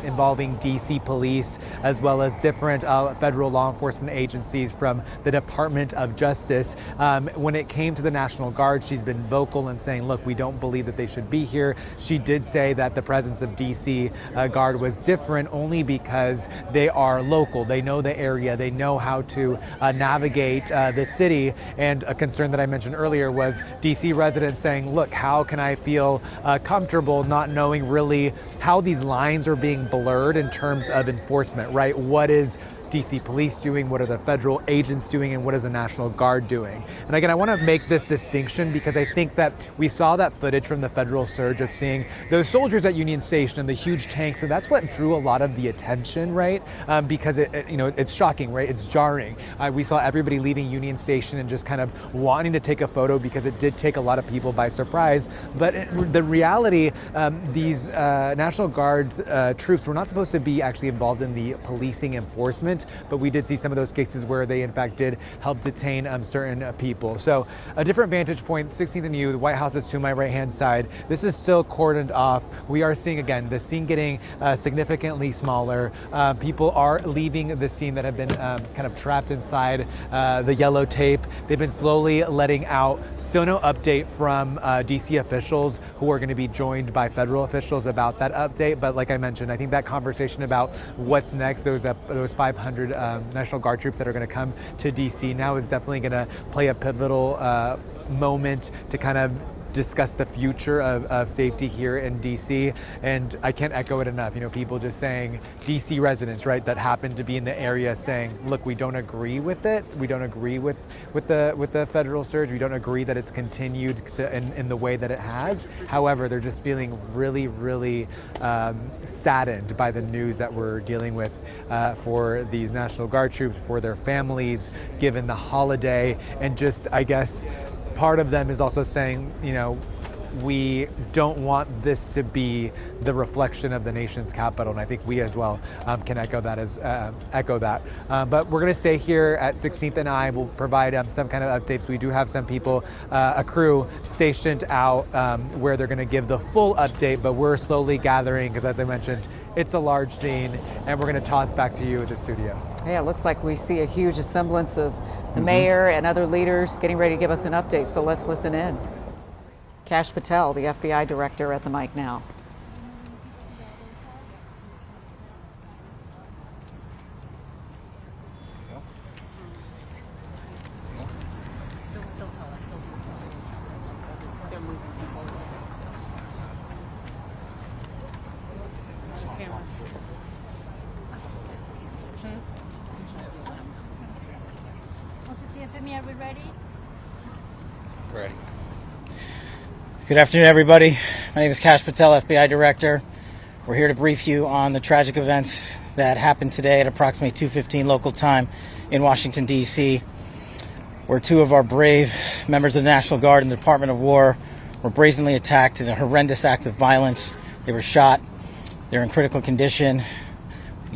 involving DC police as well as different federal law enforcement agencies from the Department of Justice. When it came to the National Guard, she's been vocal and saying, look, we don't believe that they should be here. She did say that the presence of DC Guard was different only because they are local. They know the area. They know how to navigate the city. And a concern that I mentioned earlier was DC residents saying, look, how can I feel comfortable not knowing really how these lines are being blurred in terms of enforcement, right? What is DC police doing? What are the federal agents doing? And what is the National Guard doing? And again, I want to make this distinction because I think that we saw that footage from the federal surge of seeing those soldiers at Union Station and the huge tanks, and that's what drew a lot of the attention, right? Because it's shocking, right? It's jarring. We saw everybody leaving Union Station and just kind of wanting to take a photo because it did take a lot of people by surprise. But the reality, these National Guard troops were not supposed to be actually involved in the policing enforcement, but we did see some of those cases where they in fact did help detain certain people. So a different vantage point, 16th and U, the White House is to my right-hand side. This is still cordoned off. We are seeing, again, the scene getting significantly smaller. People are leaving the scene that have been kind of trapped inside the yellow tape. They've been slowly letting out. Still no update from DC officials who are going to be joined by federal officials about that update. But like I mentioned, I think that conversation about what's next, those 500 National Guard troops that are going to come to DC now is definitely going to play a pivotal moment to kind of, I think, reshape how we move forward. We want to make clear that the plan that she has laid out post-federal surge has been cooperation involving DC police as well as different federal law enforcement agencies from the Department of Justice. When it came to the National Guard, she's been vocal and saying, look, we don't believe that they should be here. She did say that the presence of DC Guard was different only because they are local. They know the area. They know how to navigate the city. And a concern that I mentioned earlier was DC residents saying, look, how can I feel comfortable not knowing really how these lines are being blurred in terms of enforcement, right? What is DC police doing? And what is the National Guard doing? And again, I want to make this distinction because I think that we saw that footage from the federal surge of seeing those soldiers at Union Station and the huge tanks, and that's what drew a lot of the attention, right? Because it discuss the future of safety here in DC. And I can't echo it enough. You know, people just saying, DC residents, right, that happen to be in the area saying, look, we don't agree with it. We don't agree with the federal surge. We don't agree that it's continued in the way that it has. However, they're just feeling really, really saddened by the news that we're dealing with for these National Guard troops, for their families, given the holiday. And just, I guess, part of them is also saying, you know, we don't want this to be the reflection of the nation's capital, and I think we as well can echo that. But we're going to stay here at 16th and I. We'll provide some kind of updates. We do have some people, a crew stationed out where they're going to give the full update, but we're slowly gathering because, as I mentioned, it's a large scene, and we're going to toss back to you at the studio. Yeah, it looks like we see a huge assemblance of the mayor and other leaders getting ready to give us an update, so let's listen in. Kash Patel, the FBI director, at the mic now. Are we ready? Ready. Good afternoon, everybody. My name is Kash Patel, FBI Director. We're here to brief you on the tragic events that happened today at approximately 2:15 local time in Washington, D.C., where two of our brave members of the National Guard and the Department of War were brazenly attacked in a horrendous act of violence. They were shot. They're in critical condition.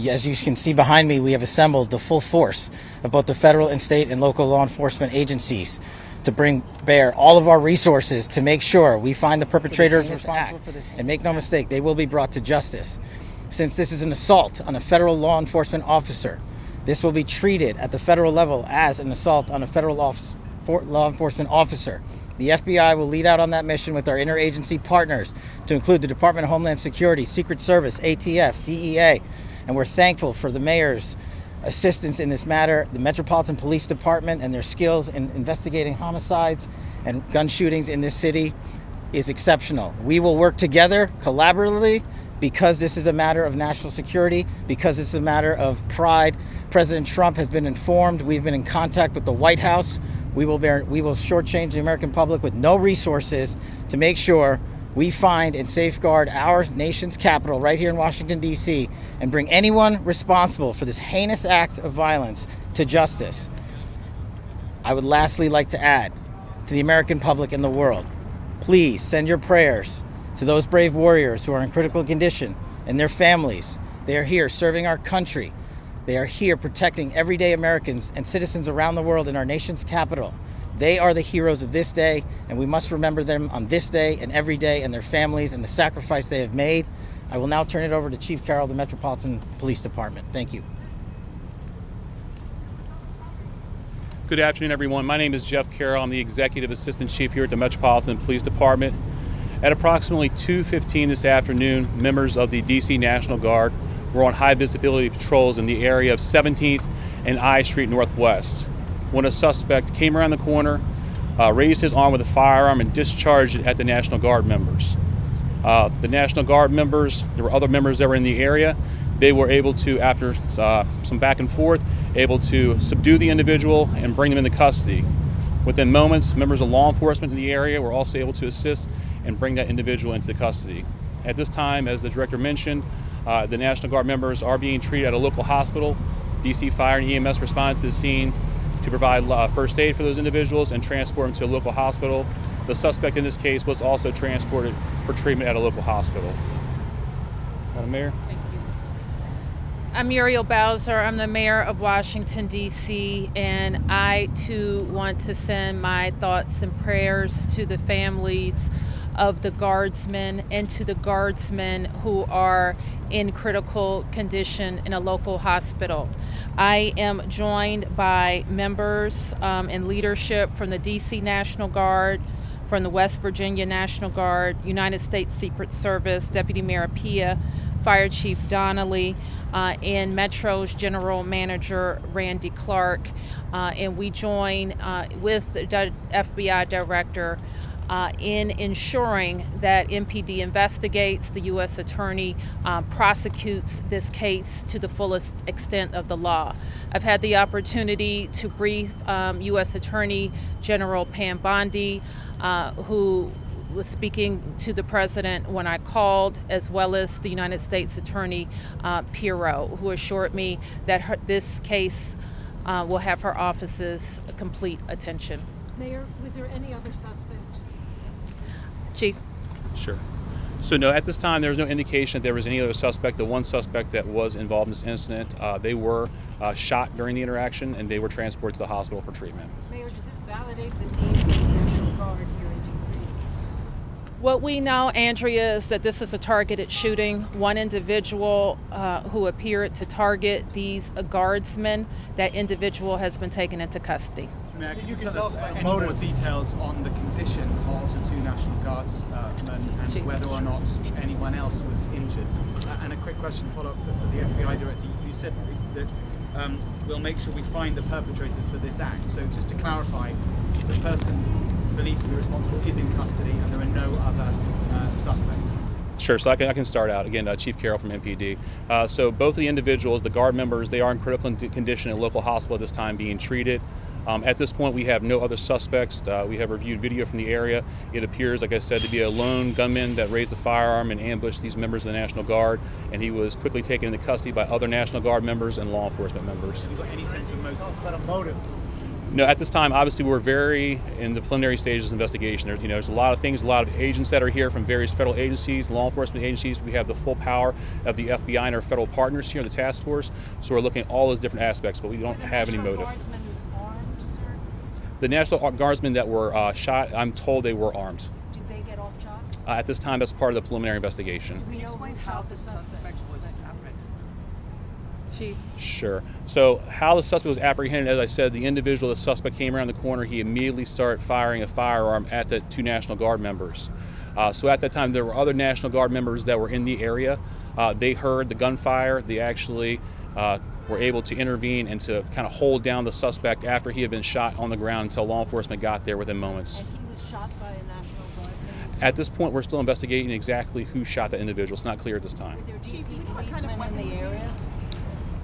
As you can see behind me, we have assembled the full force of both the federal and state and local law enforcement agencies to bring bear all of our resources to make sure we find the perpetrator of this act. And make no mistake, they will be brought to justice. Since this is an assault on a federal law enforcement officer, this will be treated at the federal level as an assault on a federal law enforcement officer. The FBI will lead out on that mission with our interagency partners to include the Department of Homeland Security, Secret Service, ATF, DEA, and we're thankful for the mayor's assistance in this matter, the Metropolitan Police Department and their skills in investigating homicides and gun shootings in this city is exceptional. We will work together collaboratively because this is a matter of national security, because this is a matter of pride. President Trump has been informed. We've been in contact with the White House. We will shortchange the American public with no resources to make sure we find and safeguard our nation's capital right here in Washington, D.C., and bring anyone responsible for this heinous act of violence to justice. I would lastly like to add to the American public and the world, please send your prayers to those brave warriors who are in critical condition and their families. They are here serving our country. They are here protecting everyday Americans and citizens around the world in our nation's capital. They are the heroes of this day, and we must remember them on this day and every day, and their families and the sacrifice they have made. I will now turn it over to Chief Carroll of the Metropolitan Police Department. Thank you. Good afternoon, everyone. My name is Jeff Carroll. I'm the Executive Assistant Chief here at the Metropolitan Police Department. At approximately 2:15 this afternoon, members of the DC National Guard were on high visibility patrols in the area of 17th and I Street Northwest, when a suspect came around the corner, raised his arm with a firearm and discharged it at the National Guard members. The National Guard members, there were other members that were in the area. They were able to, after some back and forth, able to subdue the individual and bring him into custody. Within moments, members of law enforcement in the area were also able to assist and bring that individual into custody. At this time, as the director mentioned, the National Guard members are being treated at a local hospital. DC Fire and EMS responded to the scene to provide first aid for those individuals and transport them to a local hospital. The suspect in this case was also transported for treatment at a local hospital. Madam Mayor. Thank you. I'm Muriel Bowser. I'm the mayor of Washington, D.C., and I too want to send my thoughts and prayers to the families of the Guardsmen and to the Guardsmen who are in critical condition in a local hospital. I am joined by members and leadership from the DC National Guard, from the West Virginia National Guard, United States Secret Service, Deputy Mayor Appiah, Fire Chief Donnelly, and Metro's General Manager Randy Clark. And we join with the FBI Director in ensuring that MPD investigates, the U.S. Attorney prosecutes this case to the fullest extent of the law. I've had the opportunity to brief U.S. Attorney General Pam Bondi, who was speaking to the president when I called, as well as the United States Attorney Pirro, who assured me that this case will have her office's complete attention. Mayor, was there any other suspect? Chief. Sure. So no, at this time there's no indication that there was any other suspect. The one suspect that was involved in this incident, they were shot during the interaction and they were transported to the hospital for treatment. Mayor, does this validate the need for the National Guard here in D.C.? What we know, Andrea, is that this is a targeted shooting. One individual who appeared to target these guardsmen, that individual has been taken into custody. Mayor, can you tell us any more details on the condition of the two National Guardsmen and whether or not anyone else was injured? And a quick question follow-up for the FBI director. You said that we'll make sure we find the perpetrators for this act. So just to clarify, the person believed to be responsible is in custody and there are no other suspects. Sure, so I can start out. Again, Chief Carroll from MPD. So both of the individuals, the guard members, they are in critical condition at a local hospital at this time being treated. At this point, we have no other suspects. We have reviewed video from the area. It appears, like I said, to be a lone gunman that raised a firearm and ambushed these members of the National Guard, and he was quickly taken into custody by other National Guard members and law enforcement members. Have you got any sense of motive? No, at this time, obviously, we're very in the preliminary stages of investigation. There's a lot of things, a lot of agents that are here from various federal agencies, law enforcement agencies. We have the full power of the FBI and our federal partners here in the task force. So we're looking at all those different aspects, but we don't have any motive. The National Guardsmen that were shot, I'm told they were armed. Did they get off shots? At this time, that's part of the preliminary investigation. We know how the suspect was apprehended. Chief. Sure. So how the suspect was apprehended, as I said, the individual, the suspect came around the corner, he immediately started firing a firearm at the two National Guard members. So at that time, there were other National Guard members that were in the area. They heard the gunfire. They actually were able to intervene and to kind of hold down the suspect after he had been shot on the ground until law enforcement got there within moments. And he was shot by a National Guardsman? At this point, we're still investigating exactly who shot that individual. It's not clear at this time. Were there D.C. policemen in the area?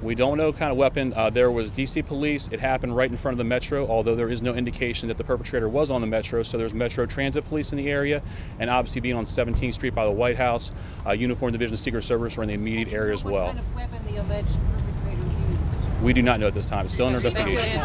We don't know what kind of weapon. There was D.C. police. It happened right in front of the Metro, although there is no indication that the perpetrator was on the Metro. So there's Metro Transit Police in the area, and obviously being on 17th Street by the White House, Uniform Division of Secret Service were in the immediate area as well. What kind of weapon the alleged perpetrator used? We do not know at this time. It's still under investigation.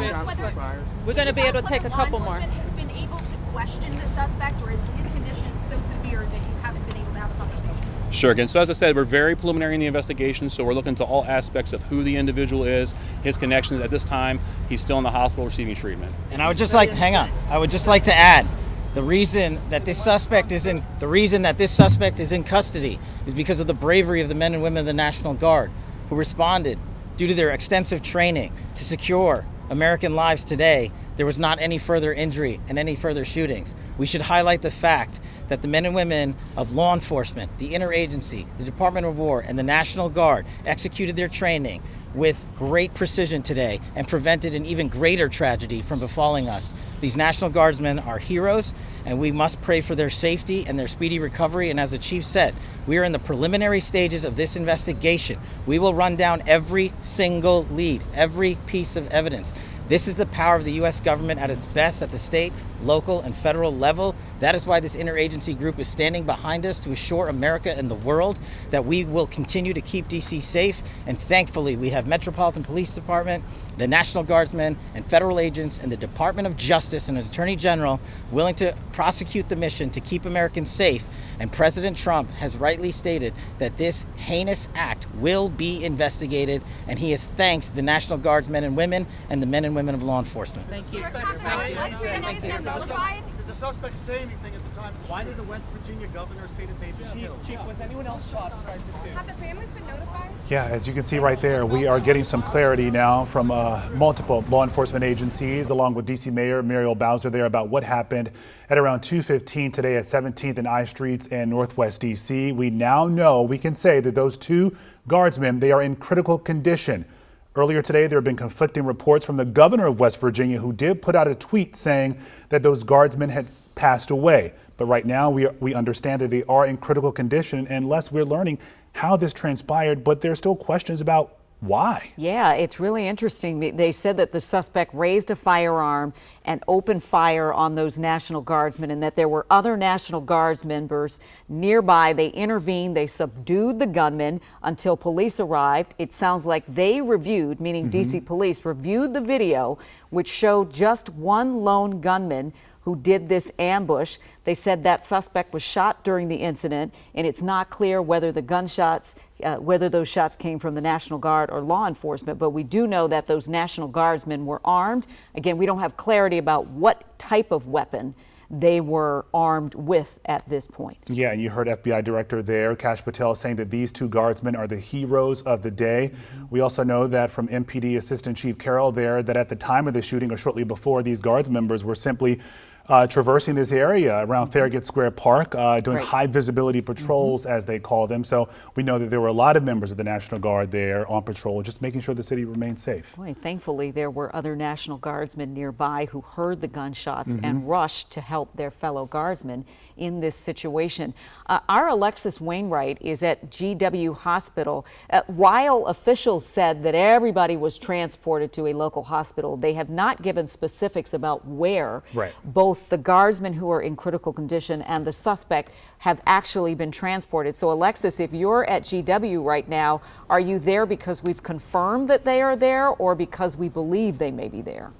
We're going to be able to take a couple more. Has been able to question the suspect, or is his condition so severe that you haven't been able to have a conversation? Sure. Again, so as I said, we're very preliminary in the investigation, so we're looking into all aspects of who the individual is, his connections. At this time, he's still in the hospital receiving treatment. And I would just like, hang on, I would just like to add, the reason that this suspect is in custody is because of the bravery of the men and women of the National Guard who responded due to their extensive training to secure American lives today. There was not any further injury and any further shootings. We should highlight the fact that the men and women of law enforcement, the interagency, the Department of War, and the National Guard executed their training with great precision today and prevented an even greater tragedy from befalling us. These National Guardsmen are heroes, and we must pray for their safety and their speedy recovery. And as the chief said, we are in the preliminary stages of this investigation. We will run down every single lead, every piece of evidence. This is the power of the U.S. government at its best at the state, local, and federal level. That is why this interagency group is standing behind us to assure America and the world that we will continue to keep D.C. safe. And thankfully, we have Metropolitan Police Department, the National Guardsmen, and federal agents, and the Department of Justice and an Attorney General willing to prosecute the mission to keep Americans safe. And President Trump has rightly stated that this heinous act will be investigated, and he has thanked the National Guardsmen and women and the men and women of law enforcement. Thank you. Did the suspect say anything at the time? Why did the West Virginia governor say that they've been killed? Chief, was anyone else shot besides the two? Have the families been notified? Yeah, as you can see right there, we are getting some clarity now from multiple law enforcement agencies, along with D.C. Mayor Muriel Bowser there, about what happened at around 2:15 today at 17th and I Streets in Northwest D.C. We now know, we can say that those two guardsmen, they are in critical condition. Earlier today, there have been conflicting reports from the governor of West Virginia, who did put out a tweet saying that those guardsmen had passed away. But right now we understand that they are in critical condition, and Les, we're learning how this transpired, but there are still questions about why. Yeah, it's really interesting. They said that the suspect raised a firearm and opened fire on those National Guardsmen, and that there were other National Guards members nearby. They intervened, they subdued the gunman until police arrived. It sounds like they reviewed, meaning DC police, reviewed the video, which showed just one lone gunman who did this ambush. They said that suspect was shot during the incident, and it's not clear whether the gunshots, whether those shots came from the National Guard or law enforcement, but we do know that those National Guardsmen were armed. Again, we don't have clarity about what type of weapon they were armed with at this point. Yeah, and you heard FBI Director there, Kash Patel, saying that these two guardsmen are the heroes of the day. We also know that from MPD Assistant Chief Carroll there, that at the time of the shooting or shortly before, these Guards members were simply traversing this area around Farragut Square Park, doing high visibility patrols, as they call them. So we know that there were a lot of members of the National Guard there on patrol, just making sure the city remains safe. Boy, thankfully, there were other National Guardsmen nearby who heard the gunshots and rushed to help their fellow Guardsmen in this situation. Our Alexis Wainwright is at GW Hospital. While officials said that everybody was transported to a local hospital, they have not given specifics about where. Both the Guardsmen who are in critical condition and the suspect have actually been transported. So Alexis, if you're at GW right now, are you there because we've confirmed that they are there, or because we believe they may be there?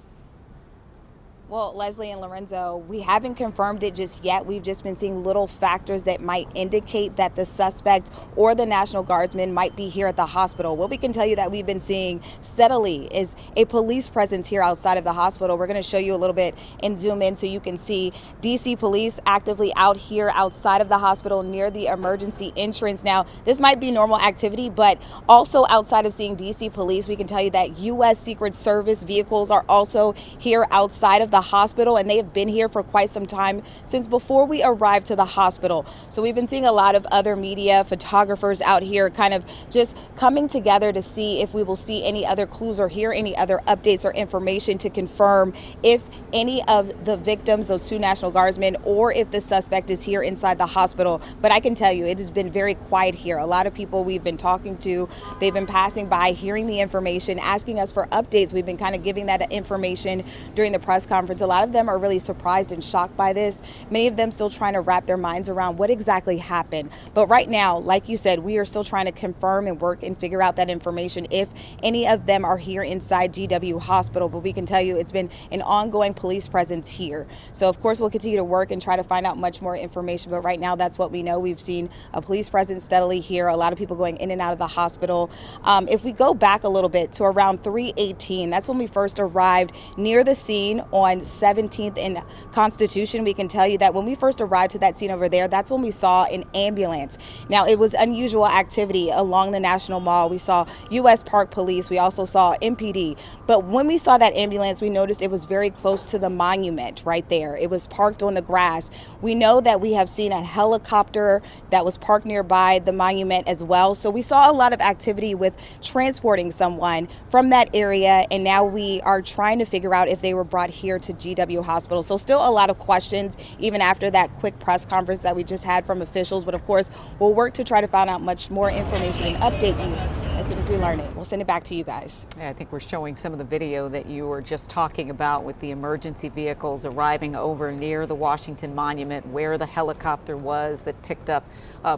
Well, Leslie and Lorenzo, we haven't confirmed it just yet. We've just been seeing little factors that might indicate that the suspect or the National Guardsmen might be here at the hospital. What we can tell you that we've been seeing steadily is a police presence here outside of the hospital. We're going to show you a little bit and zoom in so you can see DC police actively out here outside of the hospital near the emergency entrance. Now, this might be normal activity, but also outside of seeing DC police, we can tell you that U.S. Secret Service vehicles are also here outside of the hospital, and they have been here for quite some time, since before we arrived to the hospital. So we've been seeing a lot of other media, photographers out here kind of just coming together to see if we will see any other clues or hear any other updates or information to confirm if any of the victims, those two National Guardsmen, or if the suspect is here inside the hospital. But I can tell you, it has been very quiet here. A lot of people we've been talking to, they've been passing by, hearing the information, asking us for updates. We've been kind of giving that information during the press conference. A lot of them are really surprised and shocked by this. Many of them still trying to wrap their minds around what exactly happened. But right now, like you said, we are still trying to confirm and work and figure out that information if any of them are here inside GW Hospital. But we can tell you it's been an ongoing police presence here. So of course we'll continue to work and try to find out much more information. But right now, that's what we know. We've seen a police presence steadily here. A lot of people going in and out of the hospital. If we go back a little bit to around 3:18, that's when we first arrived near the scene on 17th and Constitution. We can tell you that when we first arrived to that scene over there, that's when we saw an ambulance. Now, it was unusual activity along the National Mall. We saw U.S. Park Police. We also saw MPD. But when we saw that ambulance, we noticed it was very close to the monument right there. It was parked on the grass. We know that we have seen a helicopter that was parked nearby the monument as well. So we saw a lot of activity with transporting someone from that area, and now we are trying to figure out if they were brought here to GW Hospital. So still a lot of questions, even after that quick press conference that we just had from officials. But of course, we'll work to try to find out much more information and update you as soon as we learn it. We'll send it back to you guys. Yeah, I think we're showing some of the video that you were just talking about with the emergency vehicles arriving over near the Washington Monument, where the helicopter was that picked up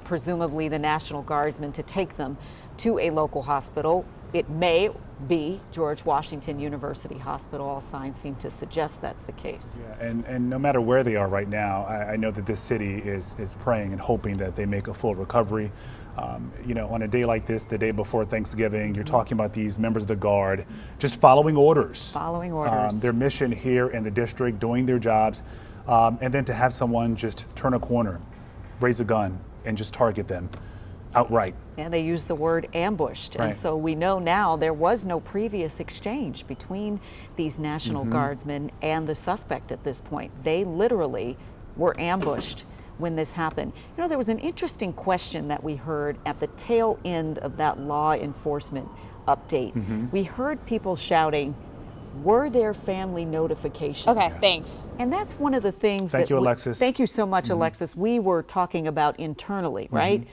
presumably the National Guardsmen to take them to a local hospital. It may be George Washington University Hospital. All signs seem to suggest that's the case. Yeah, and no matter where they are right now, I know that this city is praying and hoping that they make a full recovery. You know, on a day like this, the day before Thanksgiving, you're talking about these members of the Guard just following orders. Following orders. Their mission here in the district, doing their jobs, and then to have someone just turn a corner, raise a gun, and just target them outright. And they use the word ambushed. Right. And so we know now there was no previous exchange between these National Guardsmen and the suspect at this point. They literally were ambushed when this happened. You know, there was an interesting question that we heard at the tail end of that law enforcement update. We heard people shouting, were there family notifications? Okay, thanks. And that's one of the things Thank you, Alexis. Thank you so much, Alexis. We were talking about internally, right?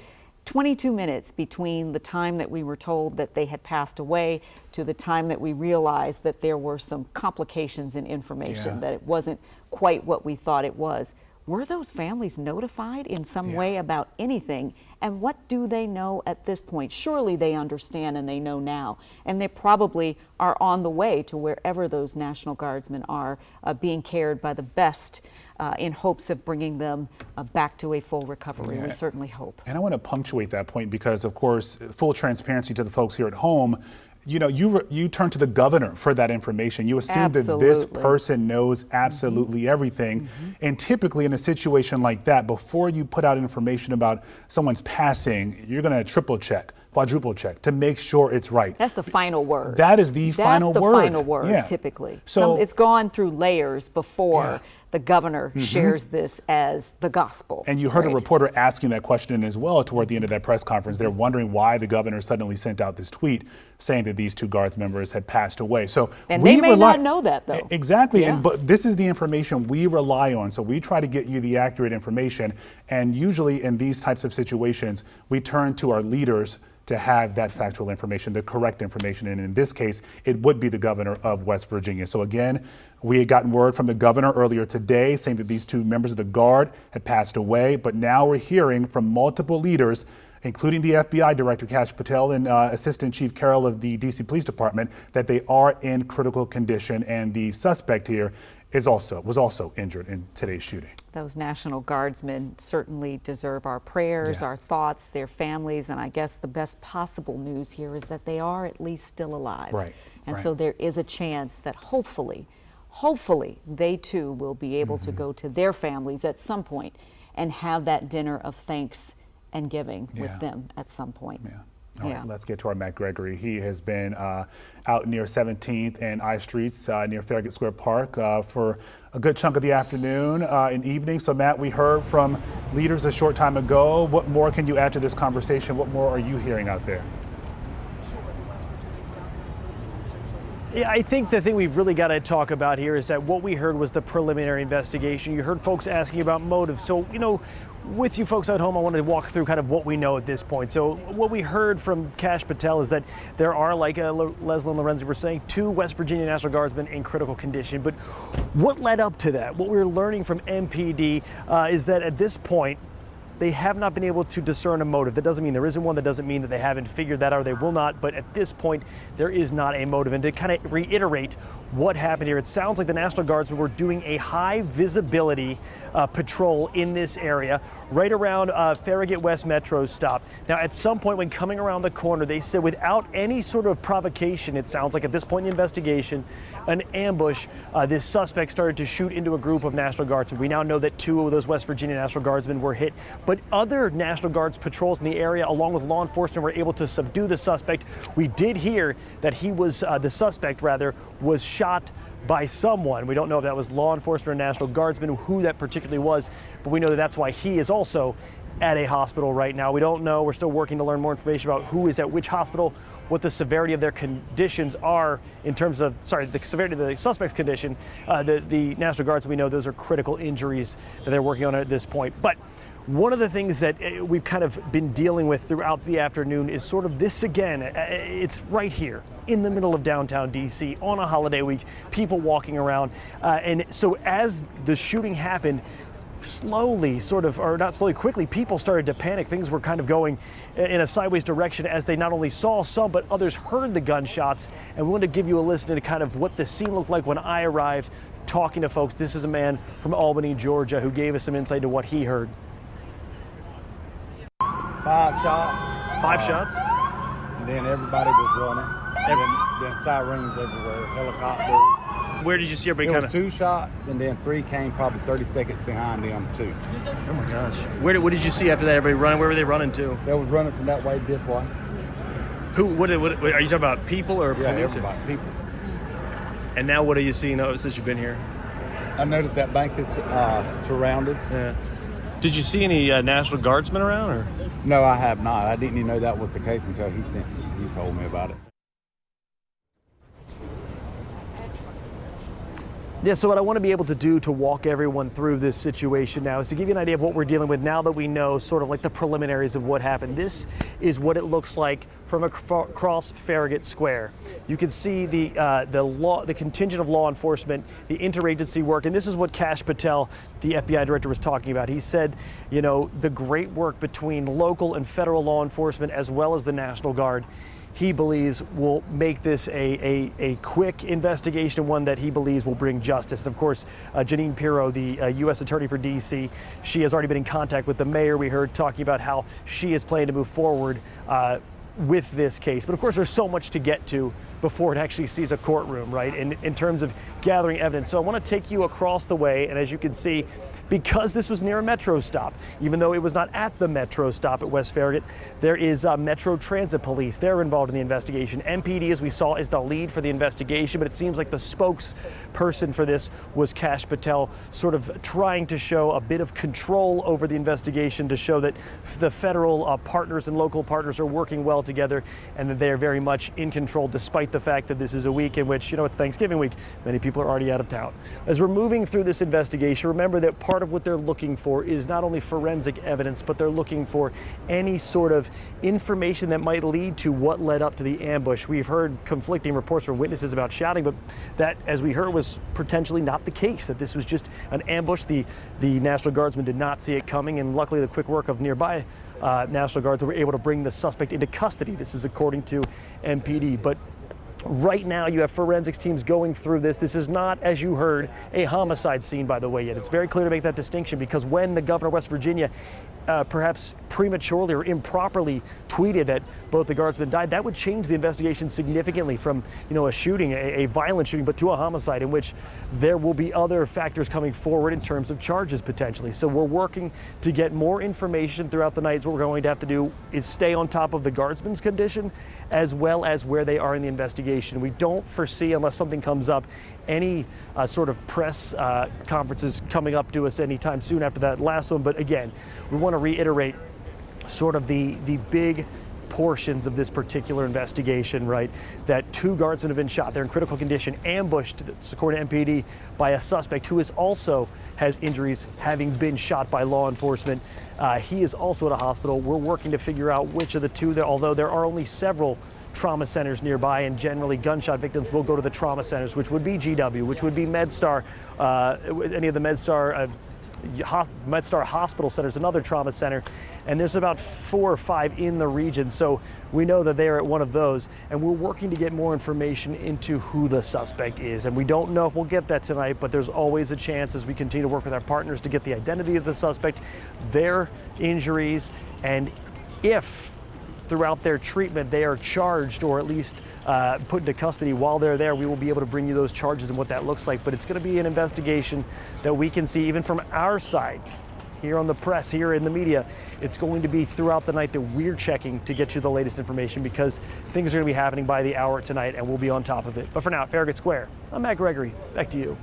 22 minutes between the time that we were told that they had passed away to the time that we realized that there were some complications in information, that it wasn't quite what we thought it was. Were those families notified in some way about anything? And what do they know at this point? Surely they understand and they know now. And they probably are on the way to wherever those National Guardsmen are, being cared by the best in hopes of bringing them back to a full recovery. We certainly hope. And I want to punctuate that point because, of course, full transparency to the folks here at home, you know, you turn to the governor for that information. You assume that this person knows absolutely everything. And typically in a situation like that, before you put out information about someone's passing, you're going to triple check, quadruple check to make sure it's right. That's the final word. That is the final word. That's the final word, typically. So it's gone through layers before the governor shares this as the gospel. And you heard a reporter asking that question as well toward the end of that press conference. They're wondering why the governor suddenly sent out this tweet saying that these 2 Guards members had passed away. So and they may not know that, though. Exactly. But this is the information we rely on. So we try to get you the accurate information. And usually in these types of situations, we turn to our leaders to have that factual information, the correct information. And in this case, it would be the governor of West Virginia. So again, we had gotten word from the governor earlier today saying that these 2 members of the Guard had passed away. But now we're hearing from multiple leaders, including the FBI Director Kash Patel and Assistant Chief Carroll of the D.C. Police Department, that they are in critical condition. And the suspect here was also injured in today's shooting. Those National Guardsmen certainly deserve our prayers, our thoughts, their families, and I guess the best possible news here is that they are at least still alive. And so there is a chance that hopefully they too will be able to go to their families at some point and have that dinner of thanks and giving with them at some point. All right, let's get to our Matt Gregory. He has been out near 17th and I Streets near Farragut Square Park for a good chunk of the afternoon and evening. So Matt, we heard from leaders a short time ago. What more can you add to this conversation? What more are you hearing out there? Yeah, I think the thing we've really got to talk about here is that what we heard was the preliminary investigation. You heard folks asking about motive. So, you know, with you folks at home, I wanted to walk through kind of what we know at this point. So what we heard from Kash Patel is that there are, like Leslie and Lorenzo were saying, 2 West Virginia National Guardsmen in critical condition. But what led up to that? What we're learning from MPD is that at this point, they have not been able to discern a motive. That doesn't mean there isn't one. That doesn't mean that they haven't figured that out or they will not. But at this point, there is not a motive. And to kind of reiterate what happened here, it sounds like the National Guardsmen were doing a high visibility patrol in this area, right around Farragut West Metro stop. Now, at some point when coming around the corner, they said without any sort of provocation, it sounds like at this point in the investigation, an ambush, this suspect started to shoot into a group of National Guardsmen. We now know that 2 of those West Virginia National Guardsmen were hit, but other National Guards patrols in the area, along with law enforcement, were able to subdue the suspect. We did hear that he was, the suspect rather, was shot by someone. We don't know if that was law enforcement or National Guardsmen, who that particularly was, but we know that that's why he is also at a hospital right now. We don't know. We're still working to learn more information about who is at which hospital, what the severity of their conditions are in terms of, the severity of the suspect's condition. The National Guards, we know those are critical injuries that they're working on at this point. But one of the things that we've kind of been dealing with throughout the afternoon is sort of this again. It's right here in the middle of downtown DC on a holiday week, people walking around. And so as the shooting happened, slowly, quickly, people started to panic. Things were kind of going in a sideways direction as they not only saw some, but others heard the gunshots. And we wanted to give you a listen to kind of what the scene looked like when I arrived talking to folks. This is a man from Albany, Georgia, who gave us some insight into what he heard. 5 shots. 5 shots? And then everybody was running. Then sirens everywhere, helicopters. Where did you see everybody kind of? 2 shots, and then 3 came probably 30 seconds behind them, too. Oh, my gosh. What did you see after that? Everybody running? Where were they running to? They was running from that way this way. What are you talking about, people or police? Yeah, everybody, people. And now what are you seeing since you've been here? I noticed that bank is surrounded. Yeah. Did you see any National Guardsmen around? Or? No, I have not. I didn't even know that was the case until he told me about it. Yeah, so what I want to be able to do to walk everyone through this situation now is to give you an idea of what we're dealing with now that we know sort of like the preliminaries of what happened. This is what it looks like from across Farragut Square. You can see the contingent of law enforcement, the interagency work, and this is what Kash Patel, the FBI director, was talking about. He said, you know, the great work between local and federal law enforcement as well as the National Guard, he believes will make this a quick investigation, one that he believes will bring justice. And of course, Jeanine Pirro, the U.S. Attorney for D.C., she has already been in contact with the mayor. We heard talking about how she is planning to move forward with this case. But of course, there's so much to get to before it actually sees a courtroom, right, in terms of gathering evidence. So I want to take you across the way, and as you can see, because this was near a metro stop, even though it was not at the metro stop at West Farragut, there is Metro Transit Police. They're involved in the investigation. MPD, as we saw, is the lead for the investigation, but it seems like the spokesperson for this was Kash Patel, sort of trying to show a bit of control over the investigation, to show that the federal partners and local partners are working well together, and that they are very much in control, despite the fact that this is a week in which, you know, it's Thanksgiving week. Many people are already out of town. As we're moving through this investigation, remember that part of what they're looking for is not only forensic evidence, but they're looking for any sort of information that might lead to what led up to the ambush. We've heard conflicting reports from witnesses about shouting, but that, as we heard, was potentially not the case, that this was just an ambush. The National Guardsmen did not see it coming, and luckily the quick work of nearby National Guards were able to bring the suspect into custody. This is according to MPD. But right now, you have forensics teams going through this. This is not, as you heard, a homicide scene, by the way, yet. It's very clear to make that distinction, because when the governor of West Virginia perhaps prematurely or improperly tweeted that both the guardsmen died, that would change the investigation significantly from, you know, a shooting, a violent shooting, but to a homicide, in which there will be other factors coming forward in terms of charges potentially. So we're working to get more information throughout the night. What we're going to have to do is stay on top of the guardsmen's condition as well as where they are in the investigation. We don't foresee, unless something comes up, any sort of press conferences coming up to us anytime soon after that last one. But again, we want to reiterate sort of the big portions of this particular investigation, right? That 2 guardsmen have been shot. They're in critical condition, ambushed, according to MPD, by a suspect who is also has injuries, having been shot by law enforcement. He is also at a hospital. We're working to figure out which of the 2, although there are only several trauma centers nearby, and generally gunshot victims will go to the trauma centers, which would be GW, which would be MedStar, any of the MedStar hospital centers, another trauma center, and there's about 4 or 5 in the region, so we know that they are at one of those, and we're working to get more information into who the suspect is, and we don't know if we'll get that tonight, but there's always a chance, as we continue to work with our partners, to get the identity of the suspect, their injuries, and if throughout their treatment they are charged or at least put into custody while they're there, we will be able to bring you those charges and what that looks like. But it's going to be an investigation that we can see even from our side, here on the press, here in the media. It's going to be throughout the night that we're checking to get you the latest information, because things are going to be happening by the hour tonight, and we'll be on top of it. But for now, Farragut Square, I'm Matt Gregory. Back to you.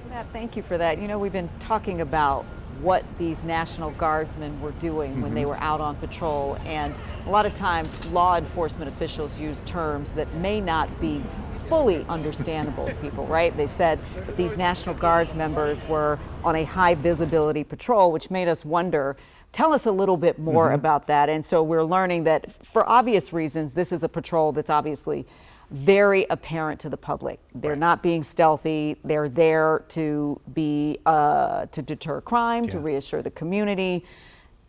Matt, thank you for that. You know, we've been talking about what these National Guardsmen were doing when they were out on patrol, and a lot of times law enforcement officials use terms that may not be fully understandable to people, right? They said that these National Guards members were on a high visibility patrol, which made us wonder. Tell us a little bit more about that. And so we're learning that, for obvious reasons, this is a patrol that's obviously very apparent to the public. They're not being stealthy. They're there to be to deter crime, to reassure the community,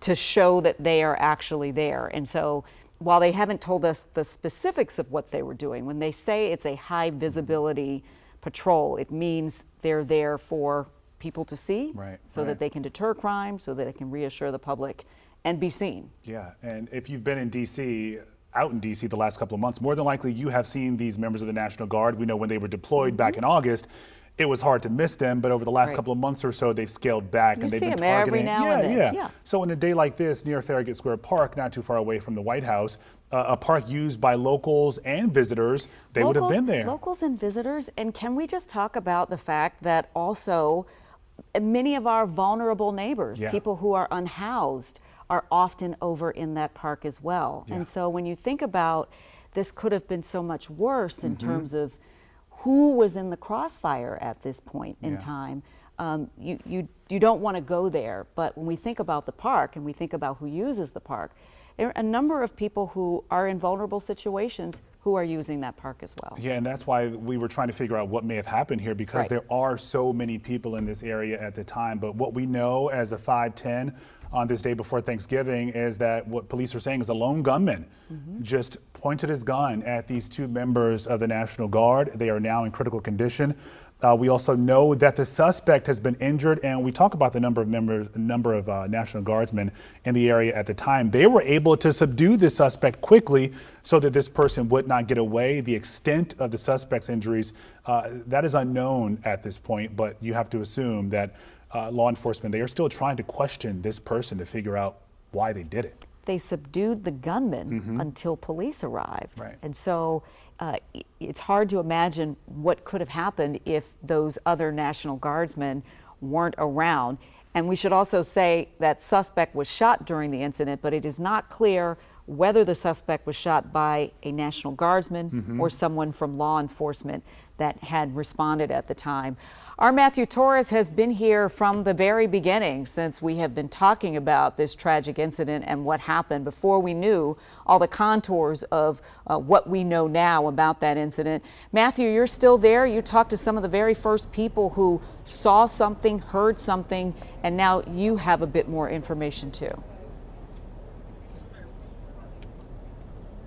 to show that they are actually there. And so while they haven't told us the specifics of what they were doing, when they say it's a high visibility patrol, it means they're there for people to see, so that they can deter crime, so that they can reassure the public and be seen. Yeah, and if you've been in D.C., out in D.C. the last couple of months, more than likely you have seen these members of the National Guard. We know when they were deployed back in August, it was hard to miss them, but over the last couple of months or so, they've scaled back, and they've been targeting. Every now and then. So in a day like this, near Farragut Square Park, not too far away from the White House, a park used by locals and visitors, they would have been there. Locals and visitors, and can we just talk about the fact that also many of our vulnerable neighbors, people who are unhoused, are often over in that park as well. And so when you think about, this could have been so much worse in terms of who was in the crossfire at this point in time. You don't want to go there, but when we think about the park and we think about who uses the park, there are a number of people who are in vulnerable situations who are using that park as well. Yeah, and that's why we were trying to figure out what may have happened here, because there are so many people in this area at the time. But what we know as a 5:10 on this day before Thanksgiving is that what police are saying is a lone gunman just pointed his gun at these two members of the National Guard. They are now in critical condition. We also know that the suspect has been injured, and we talk about the number of National Guardsmen in the area at the time. They were able to subdue the suspect quickly so that this person would not get away. The extent of the suspect's injuries, that is unknown at this point, but you have to assume that law enforcement, they are still trying to question this person to figure out why they did it. They subdued the gunman until police arrived. And so it's hard to imagine what could have happened if those other National Guardsmen weren't around. And we should also say that suspect was shot during the incident, but it is not clear whether the suspect was shot by a National Guardsman or someone from law enforcement that had responded at the time. Our Matthew Torres has been here from the very beginning, since we have been talking about this tragic incident and what happened before we knew all the contours of what we know now about that incident. Matthew, you're still there. You talked to some of the very first people who saw something, heard something, and now you have a bit more information too.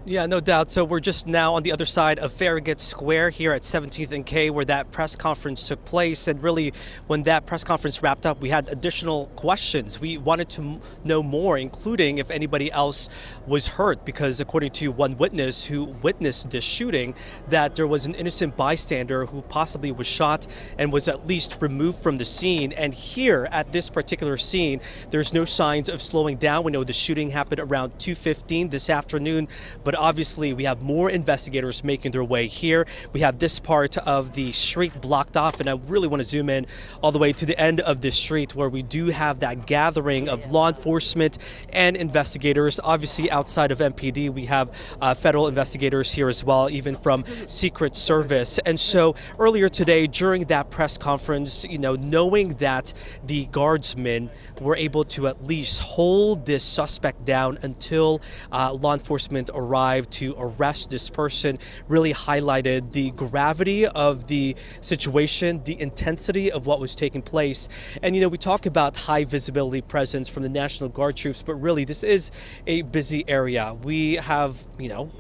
Yeah, no doubt. So we're just now on the other side of Farragut Square here at 17th and K, where that press conference took place. And really, when that press conference wrapped up, we had additional questions. We wanted to know more, including if anybody else was hurt, because according to one witness who witnessed this shooting, that there was an innocent bystander who possibly was shot and was at least removed from the scene. And here at this particular scene, there's no signs of slowing down. We know the shooting happened around 2:15 this afternoon, but obviously we have more investigators making their way here. We have this part of the street blocked off, and I really want to zoom in all the way to the end of this street, where we do have that gathering of law enforcement and investigators. Obviously outside of MPD, we have federal investigators here as well, even from Secret Service. And so earlier today during that press conference, knowing that the guardsmen were able to at least hold this suspect down until law enforcement arrived to arrest this person, really highlighted the gravity of the situation, the intensity of what was taking place. And we talk about high visibility presence from the National Guard troops, but really this is a busy area. We have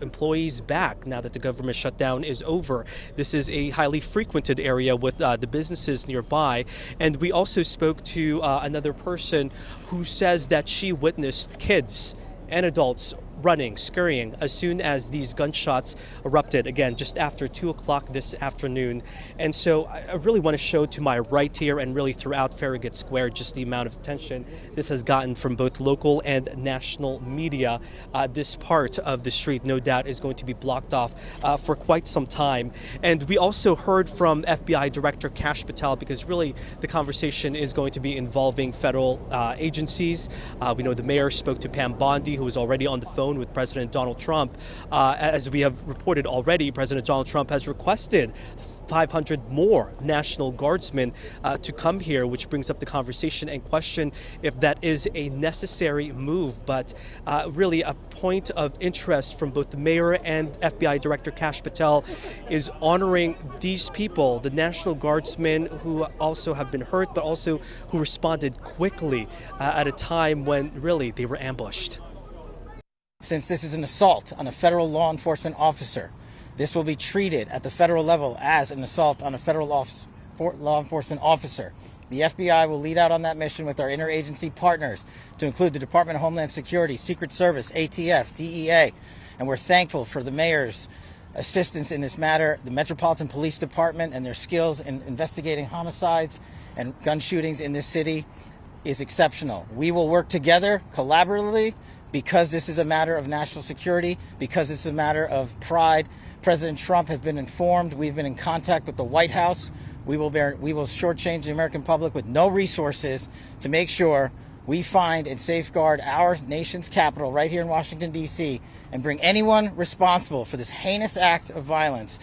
employees back now that the government shutdown is over. This is a highly frequented area with the businesses nearby. And we also spoke to another person who says that she witnessed kids and adults running, scurrying as soon as these gunshots erupted, again, just after 2 o'clock this afternoon. And so I really want to show to my right here and really throughout Farragut Square just the amount of attention this has gotten from both local and national media. This part of the street, no doubt, is going to be blocked off for quite some time. And we also heard from FBI Director Kash Patel, because really the conversation is going to be involving federal agencies. We know the mayor spoke to Pam Bondi, who was already on the phone with President Donald Trump. As we have reported already, President Donald Trump has requested 500 more National Guardsmen to come here, which brings up the conversation and question if that is a necessary move. But really a point of interest from both the mayor and FBI Director Kash Patel is honoring these people, the National Guardsmen who also have been hurt, but also who responded quickly at a time when really they were ambushed. Since this is an assault on a federal law enforcement officer, this will be treated at the federal level as an assault on a federal law enforcement officer. The FBI will lead out on that mission with our interagency partners, to include the Department of Homeland Security, Secret Service, ATF, DEA, and we're thankful for the mayor's assistance in this matter. The Metropolitan Police Department and their skills in investigating homicides and gun shootings in this city is exceptional. We will work together collaboratively, because this is a matter of national security, because this is a matter of pride. President Trump has been informed. We've been in contact with the White House. We will shortchange the American public with no resources to make sure we find and safeguard our nation's capital right here in Washington, D.C., and bring anyone responsible for this heinous act of violence.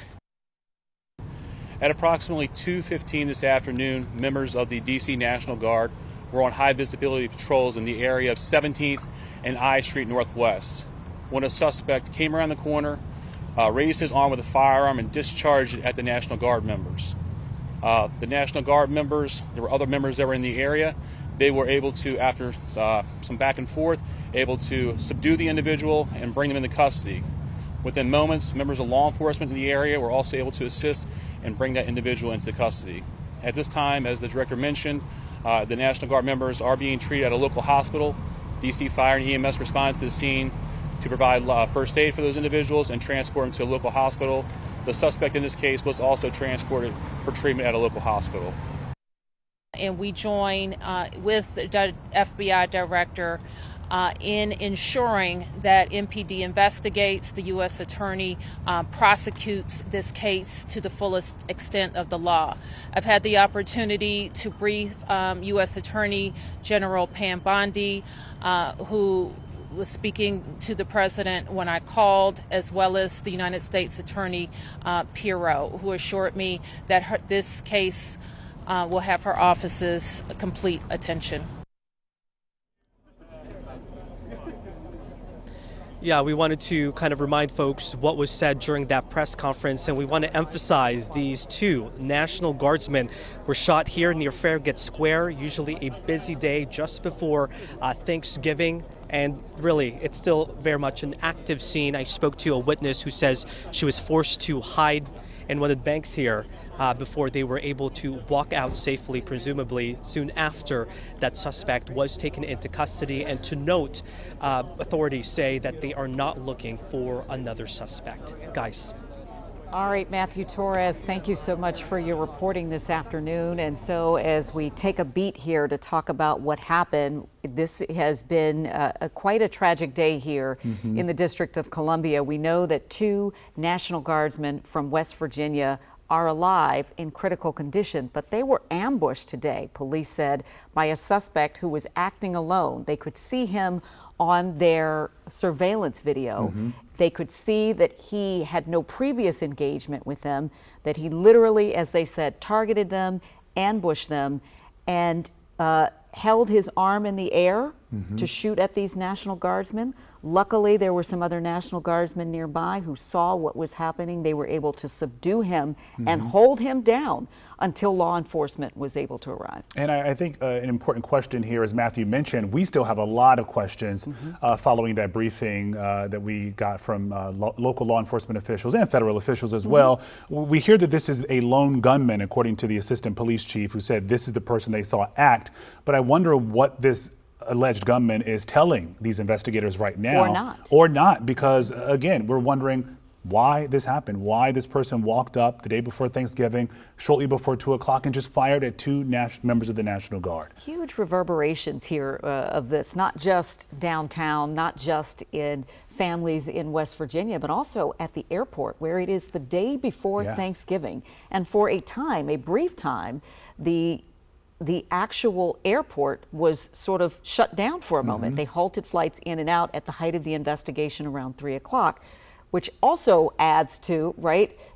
At approximately 2:15 this afternoon, members of the D.C. National Guard were on high visibility patrols in the area of 17th and I Street Northwest when a suspect came around the corner, raised his arm with a firearm, and discharged it at the National Guard members. The National Guard members, there were other members that were in the area. They were able to, after some back and forth, able to subdue the individual and bring him into custody. Within moments, members of law enforcement in the area were also able to assist and bring that individual into custody. At this time, as the director mentioned, the National Guard members are being treated at a local hospital. DC Fire and EMS responded to the scene to provide first aid for those individuals and transport them to a local hospital. The suspect in this case was also transported for treatment at a local hospital. And we join with the FBI director in ensuring that MPD investigates, the U.S. Attorney prosecutes this case to the fullest extent of the law. I've had the opportunity to brief U.S. Attorney General Pam Bondi, who was speaking to the president when I called, as well as the United States Attorney Pirro, who assured me that this case will have her office's complete attention. Yeah, we wanted to kind of remind folks what was said during that press conference, and we want to emphasize these two National Guardsmen were shot here near Farragut Square, usually a busy day just before Thanksgiving. And really, it's still very much an active scene. I spoke to a witness who says she was forced to hide in one of the banks here before they were able to walk out safely, presumably soon after that suspect was taken into custody. And to note, authorities say that they are not looking for another suspect. Guys. All right, Matthew Torres, thank you so much for your reporting this afternoon. And so as we take a beat here to talk about what happened, this has been quite a tragic day here in the District of Columbia. We know that two National Guardsmen from West Virginia are alive in critical condition, but they were ambushed today, police said, by a suspect who was acting alone. They could see him on their surveillance video. They could see that he had no previous engagement with them, that he literally, as they said, targeted them, ambushed them, and held his arm in the air to shoot at these National Guardsmen. Luckily, there were some other National Guardsmen nearby who saw what was happening. They were able to subdue him and hold him down until law enforcement was able to arrive. And I think an important question here, as Matthew mentioned, we still have a lot of questions following that briefing that we got from local law enforcement officials and federal officials as well. We hear that this is a lone gunman, according to the assistant police chief, who said this is the person they saw act. But I wonder what this alleged gunman is telling these investigators right now. Or not, because again, we're wondering why this happened, why this person walked up the day before Thanksgiving, shortly before 2 o'clock, and just fired at two members of the National Guard. Huge reverberations here of this, not just downtown, not just in families in West Virginia, but also at the airport, where it is the day before Thanksgiving. And for a time, a brief time, the actual airport was sort of shut down for a moment. They halted flights in and out at the height of the investigation around 3 o'clock, which also adds to,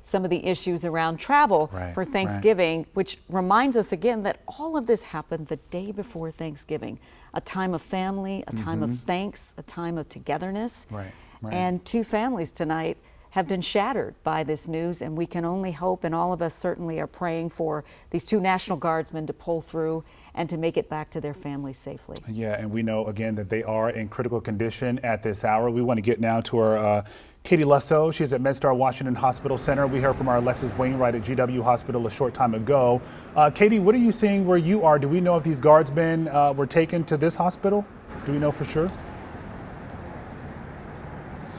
some of the issues around travel for Thanksgiving, which reminds us again that all of this happened the day before Thanksgiving, a time of family, a time of thanks, a time of togetherness. And two families tonight have been shattered by this news, and we can only hope, and all of us certainly are praying for these two National Guardsmen to pull through and to make it back to their families safely. Yeah, and we know again that they are in critical condition at this hour. We want to get now to our Katie Lesso. She's at MedStar Washington Hospital Center. We heard from our Alexis Wainwright at GW Hospital a short time ago. Katie, what are you seeing where you are? Do we know if these guardsmen were taken to this hospital? Do we know for sure?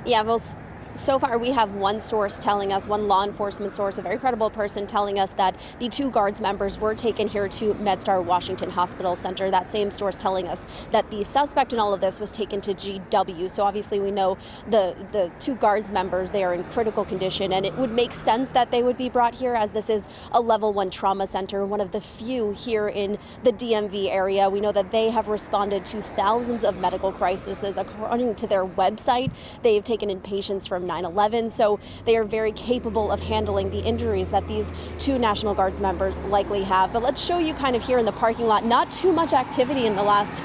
Yeah, well, so far we have one source telling us, one law enforcement source, a very credible person telling us that the two Guards members were taken here to MedStar Washington Hospital Center. That same source telling us that the suspect in all of this was taken to GW. So obviously we know the two Guards members, they are in critical condition, and it would make sense that they would be brought here, as this is a level 1 trauma center, one of the few here in the DMV area. We know that they have responded to thousands of medical crises. According to their website, they've taken in patients from from 9/11, so they are very capable of handling the injuries that these two National Guards members likely have. But let's show you kind of here in the parking lot, not too much activity in the last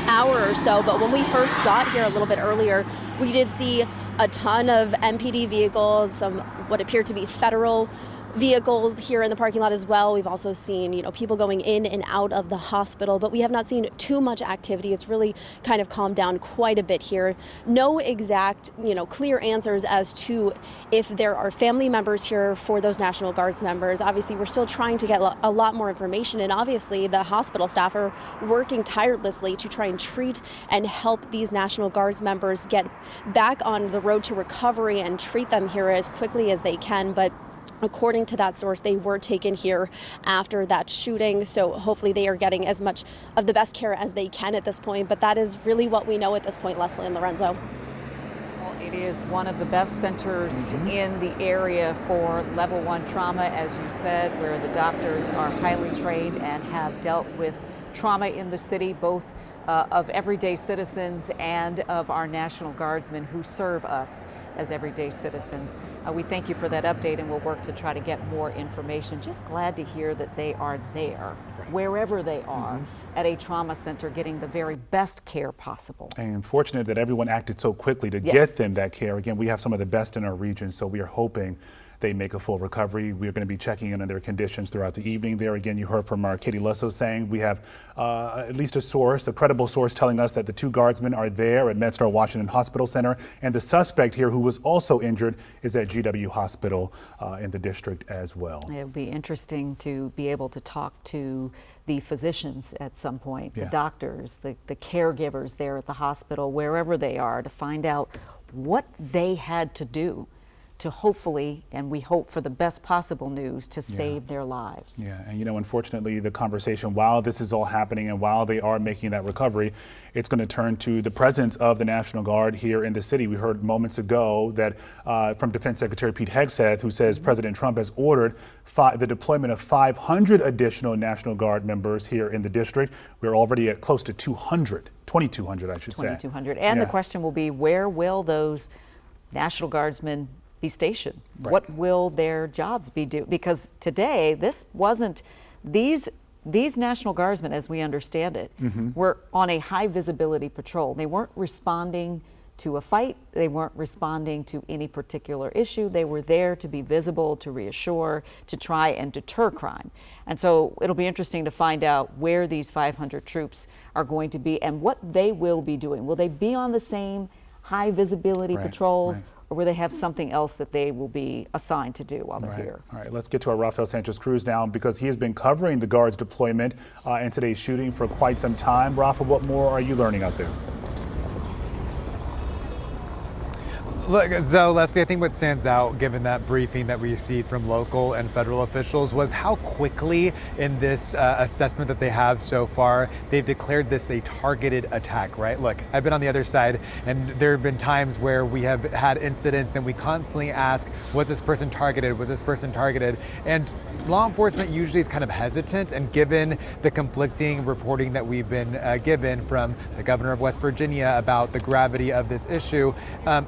hour or so, but when we first got here a little bit earlier, we did see a ton of MPD vehicles, some what appear to be federal vehicles here in the parking lot as well. We've also seen, people going in and out of the hospital, but we have not seen too much activity. It's really kind of calmed down quite a bit here. No exact, clear answers as to if there are family members here for those National Guards members. Obviously, we're still trying to get a lot more information, and obviously the hospital staff are working tirelessly to try and treat and help these National Guards members get back on the road to recovery and treat them here as quickly as they can. But according to that source, they were taken here after that shooting, so hopefully they are getting as much of the best care as they can at this point. But that is really what we know at this point, Leslie and Lorenzo. Well, it is one of the best centers in the area for level 1 trauma, as you said, where the doctors are highly trained and have dealt with trauma in the city, both of everyday citizens and of our National Guardsmen who serve us as everyday citizens. We thank you for that update, and we'll work to try to get more information. Just glad to hear that they are there, wherever they are, at a trauma center, getting the very best care possible. And fortunate that everyone acted so quickly to get them that care. Again, we have some of the best in our region, so we are hoping they make a full recovery. We're going to be checking in on their conditions throughout the evening there. Again, you heard from our Katie Lusso saying we have at least a source, a credible source, telling us that the two guardsmen are there at MedStar Washington Hospital Center, and the suspect here, who was also injured, is at GW Hospital in the district as well. It would be interesting to be able to talk to the physicians at some point, the doctors, the caregivers there at the hospital, wherever they are, to find out what they had to do to hopefully, and we hope for the best possible news, to save their lives. Yeah, and unfortunately, the conversation, while this is all happening and while they are making that recovery, it's going to turn to the presence of the National Guard here in the city. We heard moments ago that from Defense Secretary Pete Hegseth, who says President Trump has ordered the deployment of 500 additional National Guard members here in the district. We're already at close to 200, 2,200, I should say. 2,200. And the question will be, where will those National Guardsmen be stationed? What will their jobs be do? Because today, this wasn't, these National Guardsmen, as we understand it, were on a high visibility patrol. They weren't responding to a fight. They weren't responding to any particular issue. They were there to be visible, to reassure, to try and deter crime. And so it'll be interesting to find out where these 500 troops are going to be and what they will be doing. Will they be on the same high visibility patrols? Or will they have something else that they will be assigned to do while they're here? All right, let's get to our Rafael Sanchez Cruz now, because he has been covering the Guards deployment and today's shooting for quite some time. Rafa, what more are you learning out there? Look, so Leslie, I think what stands out, given that briefing that we received from local and federal officials, was how quickly in this assessment that they have so far, they've declared this a targeted attack, right? Look, I've been on the other side, and there have been times where we have had incidents and we constantly ask, was this person targeted? Was this person targeted? And law enforcement usually is kind of hesitant, and given the conflicting reporting that we've been given from the governor of West Virginia about the gravity of this issue,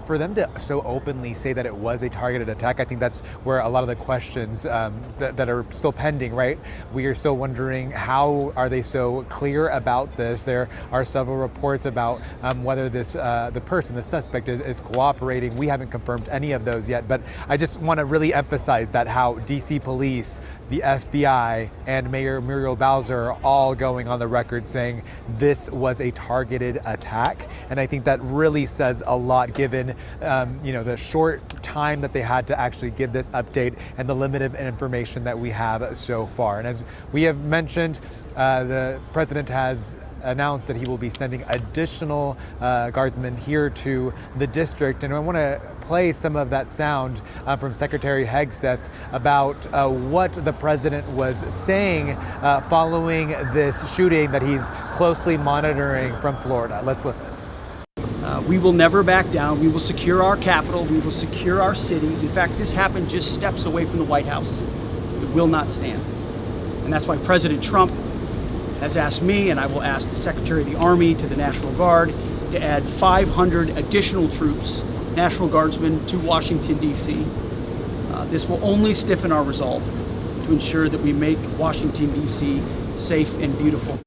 for them to so openly say that it was a targeted attack, I think that's where a lot of the questions that are still pending, right? We are still wondering, how are they so clear about this? There are several reports about whether this the suspect is cooperating. We haven't confirmed any of those yet, but I just want to really emphasize that how DC police, the FBI, and Mayor Muriel Bowser are all going on the record saying this was a targeted attack. And I think that really says a lot, given the short time that they had to actually give this update and the limited information that we have so far. And as we have mentioned, the president has announced that he will be sending additional guardsmen here to the district. And I want to play some of that sound from Secretary Hegseth about what the president was saying following this shooting that he's closely monitoring from Florida. Let's listen. We will never back down. We will secure our capital. We will secure our cities. In fact, this happened just steps away from the White House. It will not stand. And that's why President Trump has asked me, and I will ask the Secretary of the Army, to the National Guard, to add 500 additional troops National Guardsmen to Washington, D.C. This will only stiffen our resolve to ensure that we make Washington, D.C. safe and beautiful.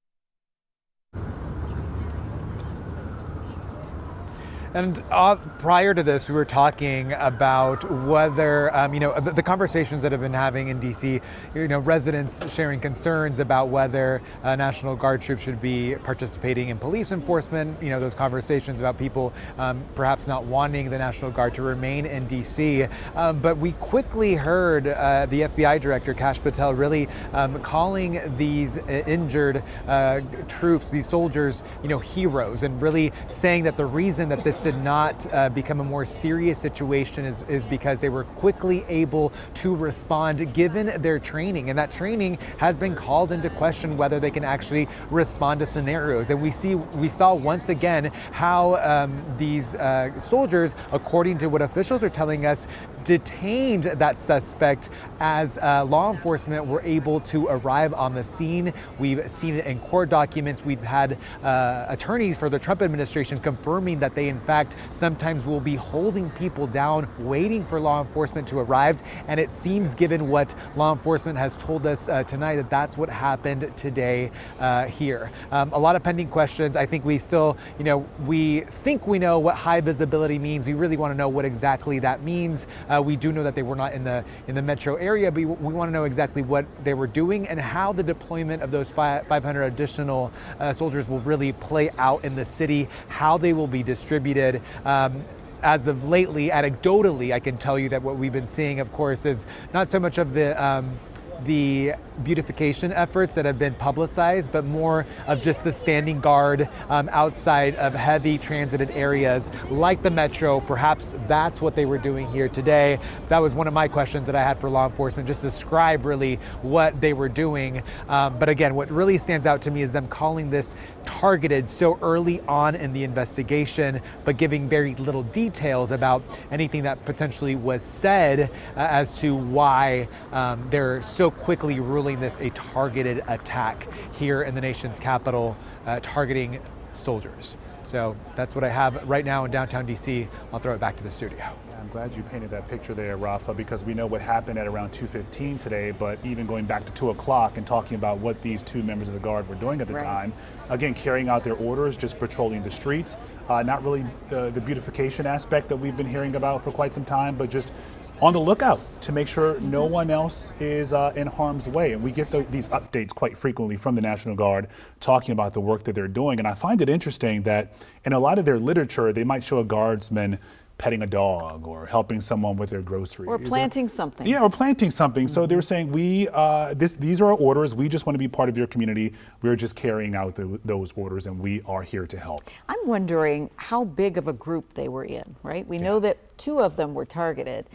And prior to this, we were talking about whether, the conversations that have been having in DC, residents sharing concerns about whether National Guard troops should be participating in police enforcement, those conversations about people perhaps not wanting the National Guard to remain in DC. But we quickly heard the FBI director, Kash Patel, really calling these injured troops, these soldiers, heroes, and really saying that the reason that this did not become a more serious situation is because they were quickly able to respond given their training. And that training has been called into question whether they can actually respond to scenarios. And we saw once again how these soldiers, according to what officials are telling us, detained that suspect as law enforcement were able to arrive on the scene. We've seen it in court documents. We've had attorneys for the Trump administration confirming that they in fact sometimes will be holding people down, waiting for law enforcement to arrive. And it seems, given what law enforcement has told us tonight, that that's what happened today here. A lot of pending questions. I think we still, we think we know what high visibility means. We really want to know what exactly that means. We do know that they were not in the metro area, but we want to know exactly what they were doing and how the deployment of those 500 additional soldiers will really play out in the city, how they will be distributed. As of lately, anecdotally, I can tell you that what we've been seeing, of course, is not so much of the beautification efforts that have been publicized, but more of just the standing guard outside of heavy transited areas like the metro. Perhaps that's what they were doing here today. That was one of my questions that I had for law enforcement, just describe really what they were doing. But again, what really stands out to me is them calling this targeted so early on in the investigation, but giving very little details about anything that potentially was said as to why they're so quickly ruling this a targeted attack here in the nation's capital, targeting soldiers. So that's what I have right now in downtown DC. I'll throw it back to the studio. I'm glad you painted that picture there, Rafa, because we know what happened at around 2:15 today, but even going back to 2 o'clock and talking about what these two members of the Guard were doing at the time, again, carrying out their orders, just patrolling the streets, not really the beautification aspect that we've been hearing about for quite some time, but just on the lookout to make sure no one else is in harm's way. And we get these updates quite frequently from the National Guard talking about the work that they're doing. And I find it interesting that in a lot of their literature, they might show a guardsman petting a dog or helping someone with their groceries. Or planting something. Yeah, or planting something. So they were saying, these are our orders. We just want to be part of your community. We're just carrying out those orders, and we are here to help. I'm wondering how big of a group they were in, right? We know that 2 of them were targeted,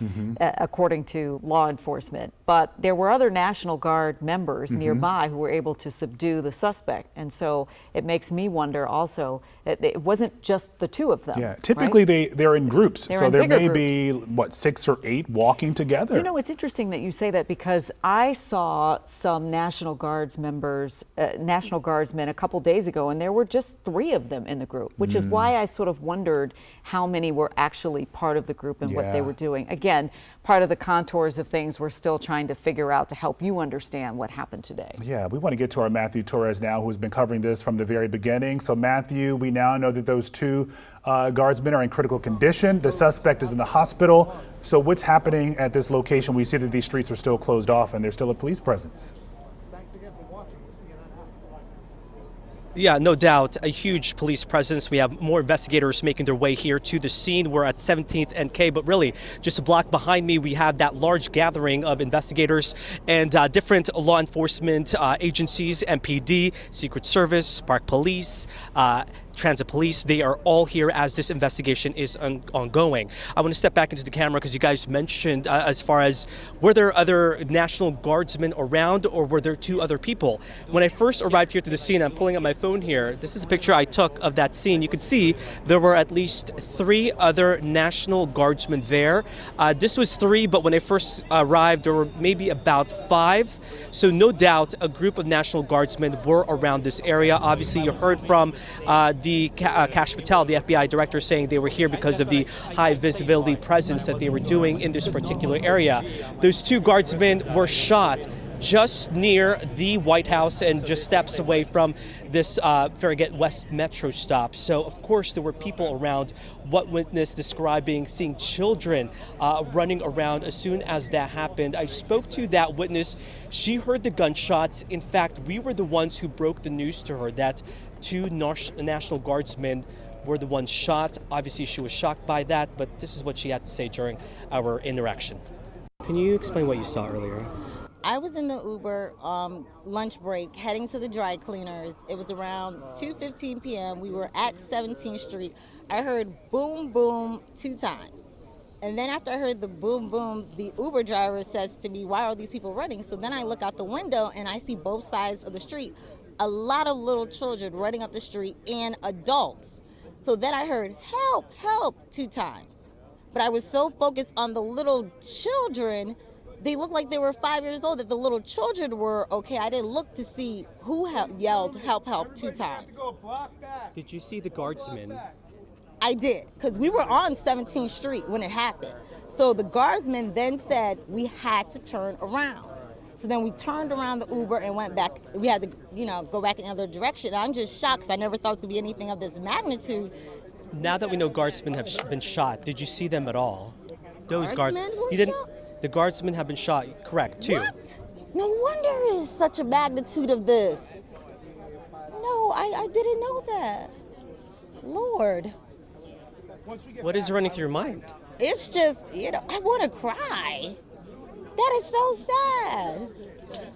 according to law enforcement, but there were other National Guard members nearby who were able to subdue the suspect. And so it makes me wonder also, it wasn't just the 2 of them. Yeah, typically they're in groups. So there may be, 6 or 8 walking together. You know, it's interesting that you say that because I saw some National Guards members, National Guardsmen a couple days ago, and there were just 3 of them in the group, which is why I sort of wondered how many were actually part of the group and what they were doing. Again, part of the contours of things we're still trying to figure out to help you understand what happened today. Yeah, we want to get to our Matthew Torres now, who's been covering this from the very beginning. So Matthew, we now know that those 2 guardsmen are in critical condition. The suspect is in the hospital. So what's happening at this location? We see that these streets are still closed off and there's still a police presence. Yeah, no doubt. A huge police presence. We have more investigators making their way here to the scene. We're at 17th and K, but really just a block behind me, we have that large gathering of investigators and different law enforcement agencies, MPD, Secret Service, Park Police, Transit Police. They are all here as this investigation is ongoing. I want to step back into the camera because you guys mentioned as far as were there other National Guardsmen around or were there 2 other people? When I first arrived here to the scene, I'm pulling up my phone here. This is a picture I took of that scene. You can see there were at least 3 other National Guardsmen there. This was 3, but when I first arrived, there were maybe about 5. So no doubt a group of National Guardsmen were around this area. Obviously, you heard from the Kash Patel, the FBI director, saying they were here because of the high visibility presence that they were doing in this particular area. Those 2 guardsmen were shot just near the White House and just steps away from this Farragut West Metro stop. So, of course, there were people around. What witness describing seeing children running around as soon as that happened. I spoke to that witness. She heard the gunshots. In fact, we were the ones who broke the news to her that 2 National Guardsmen were the ones shot. Obviously, she was shocked by that, but this is what she had to say during our interaction. Can you explain what you saw earlier? I was in the Uber lunch break heading to the dry cleaners. It was around 2:15 p.m. We were at 17th Street. I heard boom, boom 2 times. And then after I heard the boom, boom, the Uber driver says to me, why are these people running? So then I look out the window and I see both sides of the street. A lot of little children running up the street and adults. So then I heard help, help 2 times. But I was so focused on the little children, they looked like they were 5 years old, that the little children were okay. I didn't look to see who yelled help, help 2 times. Did you see the guardsmen? I did, because we were on 17th Street when it happened. So the guardsmen then said we had to turn around. So then we turned around the Uber and went back. We had to, go back in the other direction. I'm just shocked because I never thought it was going to be anything of this magnitude. Now that we know guardsmen have been shot, did you see them at all? Those Guardsmen were you didn't. shot? The guardsmen have been shot. Correct, 2. What? No wonder it's such a magnitude of this. No, I didn't know that. Lord. What is running through your mind? It's just, I want to cry. That is so sad.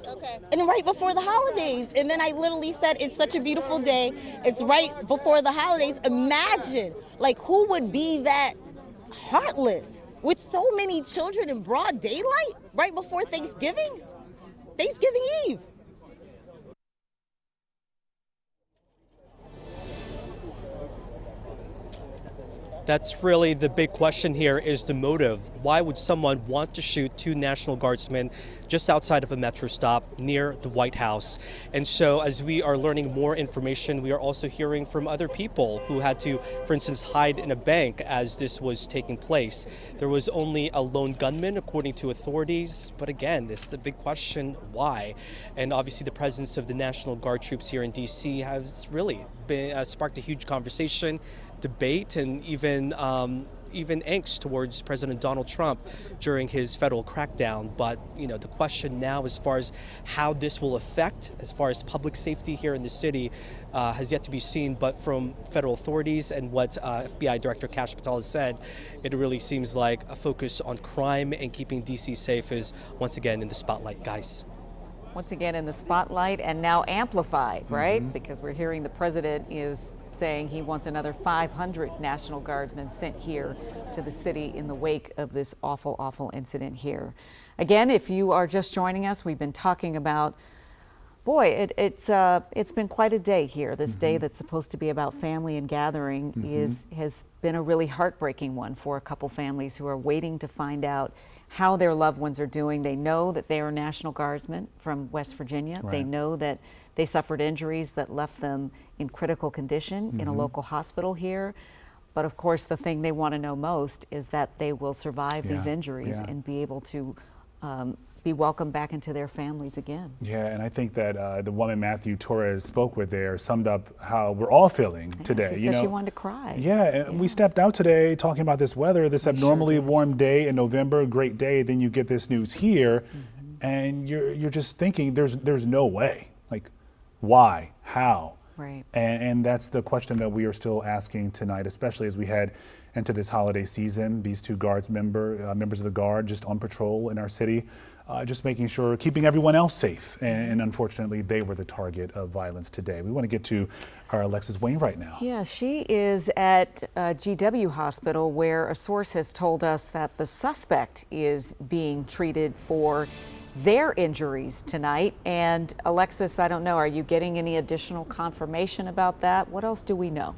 Okay. And right before the holidays. And then I literally said, it's such a beautiful day. It's right before the holidays. Imagine, who would be that heartless with so many children in broad daylight right before Thanksgiving Eve? That's really the big question here, is the motive. Why would someone want to shoot 2 National Guardsmen just outside of a metro stop near the White House? And so as we are learning more information, we are also hearing from other people who had to, for instance, hide in a bank as this was taking place. There was only a lone gunman, according to authorities. But again, this is the big question, why? And obviously the presence of the National Guard troops here in D.C. has really been, sparked a huge conversation, debate, and even angst towards President Donald Trump during his federal crackdown. But the question now, as far as how this will affect, as far as public safety here in the city, has yet to be seen. But from federal authorities and what FBI Director Kash Patel has said, it really seems like a focus on crime and keeping D.C. safe is once again in the spotlight, guys. Once again in the spotlight and now amplified, right? Because we're hearing the president is saying he wants another 500 National Guardsmen sent here to the city in the wake of this awful, awful incident here. Again, if you are just joining us, we've been talking about, boy, it's been quite a day here. This day that's supposed to be about family and gathering has been a really heartbreaking one for a couple families who are waiting to find out how their loved ones are doing. They know that they are National Guardsmen from West Virginia. Right. They know that they suffered injuries that left them in critical condition in a local hospital here. But of course, the thing they want to know most is that they will survive these injuries and be able to be welcomed back into their families again. Yeah, and I think that the woman Matthew Torres spoke with there summed up how we're all feeling today. She said she wanted to cry. Yeah, and we stepped out today talking about this weather, this abnormally warm day in November, great day. Then you get this news here, and you're just thinking there's no way. Like, why? How? Right. And that's the question that we are still asking tonight, especially as we head into this holiday season. These 2 members of the Guard just on patrol in our city, just making sure, keeping everyone else safe. And unfortunately, they were the target of violence today. We want to get to our Alexis Wayne right now. Yeah, she is at GW Hospital, where a source has told us that the suspect is being treated for their injuries tonight. And Alexis, I don't know, are you getting any additional confirmation about that? What else do we know?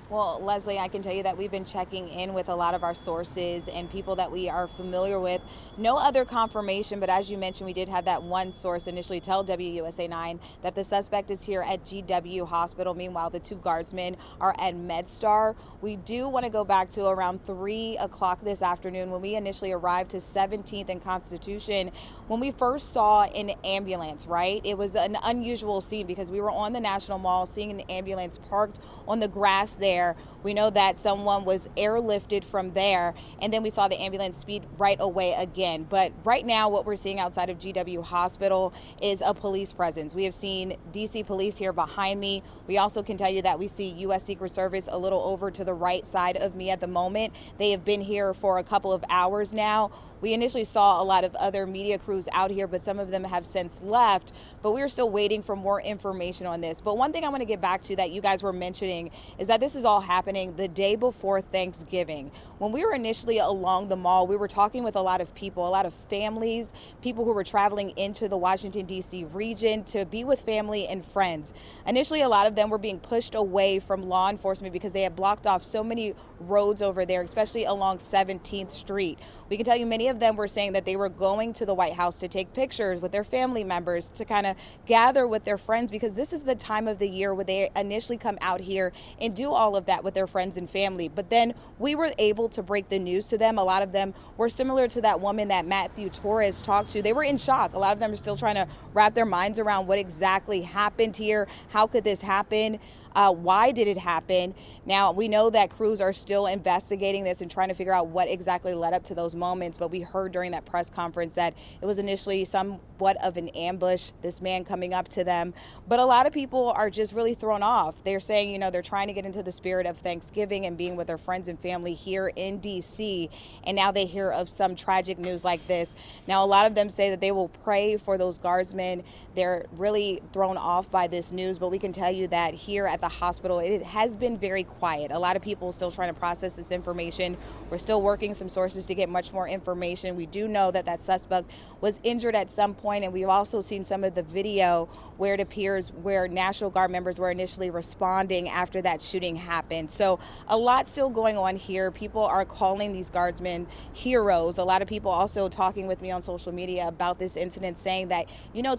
Well, Leslie, I can tell you that we've been checking in with a lot of our sources and people that we are familiar with. No other confirmation, but as you mentioned, we did have that one source initially tell WUSA 9 that the suspect is here at GW Hospital. Meanwhile, the two guardsmen are at MedStar. We do want to go back to around 3 o'clock this afternoon when we initially arrived to 17th and Constitution. When we first saw an ambulance, right? It was an unusual scene because we were on the National Mall seeing an ambulance parked on the grass there. We know that someone was airlifted from there, and then we saw the ambulance speed right away again. But right now, what we're seeing outside of GW Hospital is a police presence. We have seen DC police here behind me. We also can tell you that we see U.S. Secret Service a little over to the right side of me at the moment. They have been here for a couple of hours now. We initially saw a lot of other media crews out here, but some of them have since left. But we're still waiting for more information on this. But one thing I want to get back to that you guys were mentioning is that this is all happening the day before Thanksgiving. When we were initially along the mall, we were talking with a lot of people, a lot of families, people who were traveling into the Washington, D.C. region to be with family and friends. Initially, a lot of them were being pushed away from law enforcement because they had blocked off so many roads over there, especially along 17th Street. We can tell you many of them were saying that they were going to the White House to take pictures with their family members, to kind of gather with their friends, because this is the time of the year where they initially come out here and do all of that with their friends and family. But then we were able to break the news to them. A lot of them were similar to that woman that Matthew Torres talked to. They were in shock. A lot of them are still trying to wrap their minds around what exactly happened here. How could this happen? Why did it happen? Now, we know that crews are still investigating this and trying to figure out what exactly led up to those moments, but we heard during that press conference that it was initially somewhat of an ambush, this man coming up to them. But a lot of people are just really thrown off. They're saying, they're trying to get into the spirit of Thanksgiving and being with their friends and family here in D.C., and now they hear of some tragic news like this. Now, a lot of them say that they will pray for those guardsmen. They're really thrown off by this news, but we can tell you that here at the hospital, it has been very quiet. A lot of people are still trying to process this information. We're still working some sources to get much more information. We do know that that suspect was injured at some point, and we've also seen some of the video where it appears where National Guard members were initially responding after that shooting happened. So a lot still going on here. People are calling these guardsmen heroes. A lot of people also talking with me on social media about this incident, saying that,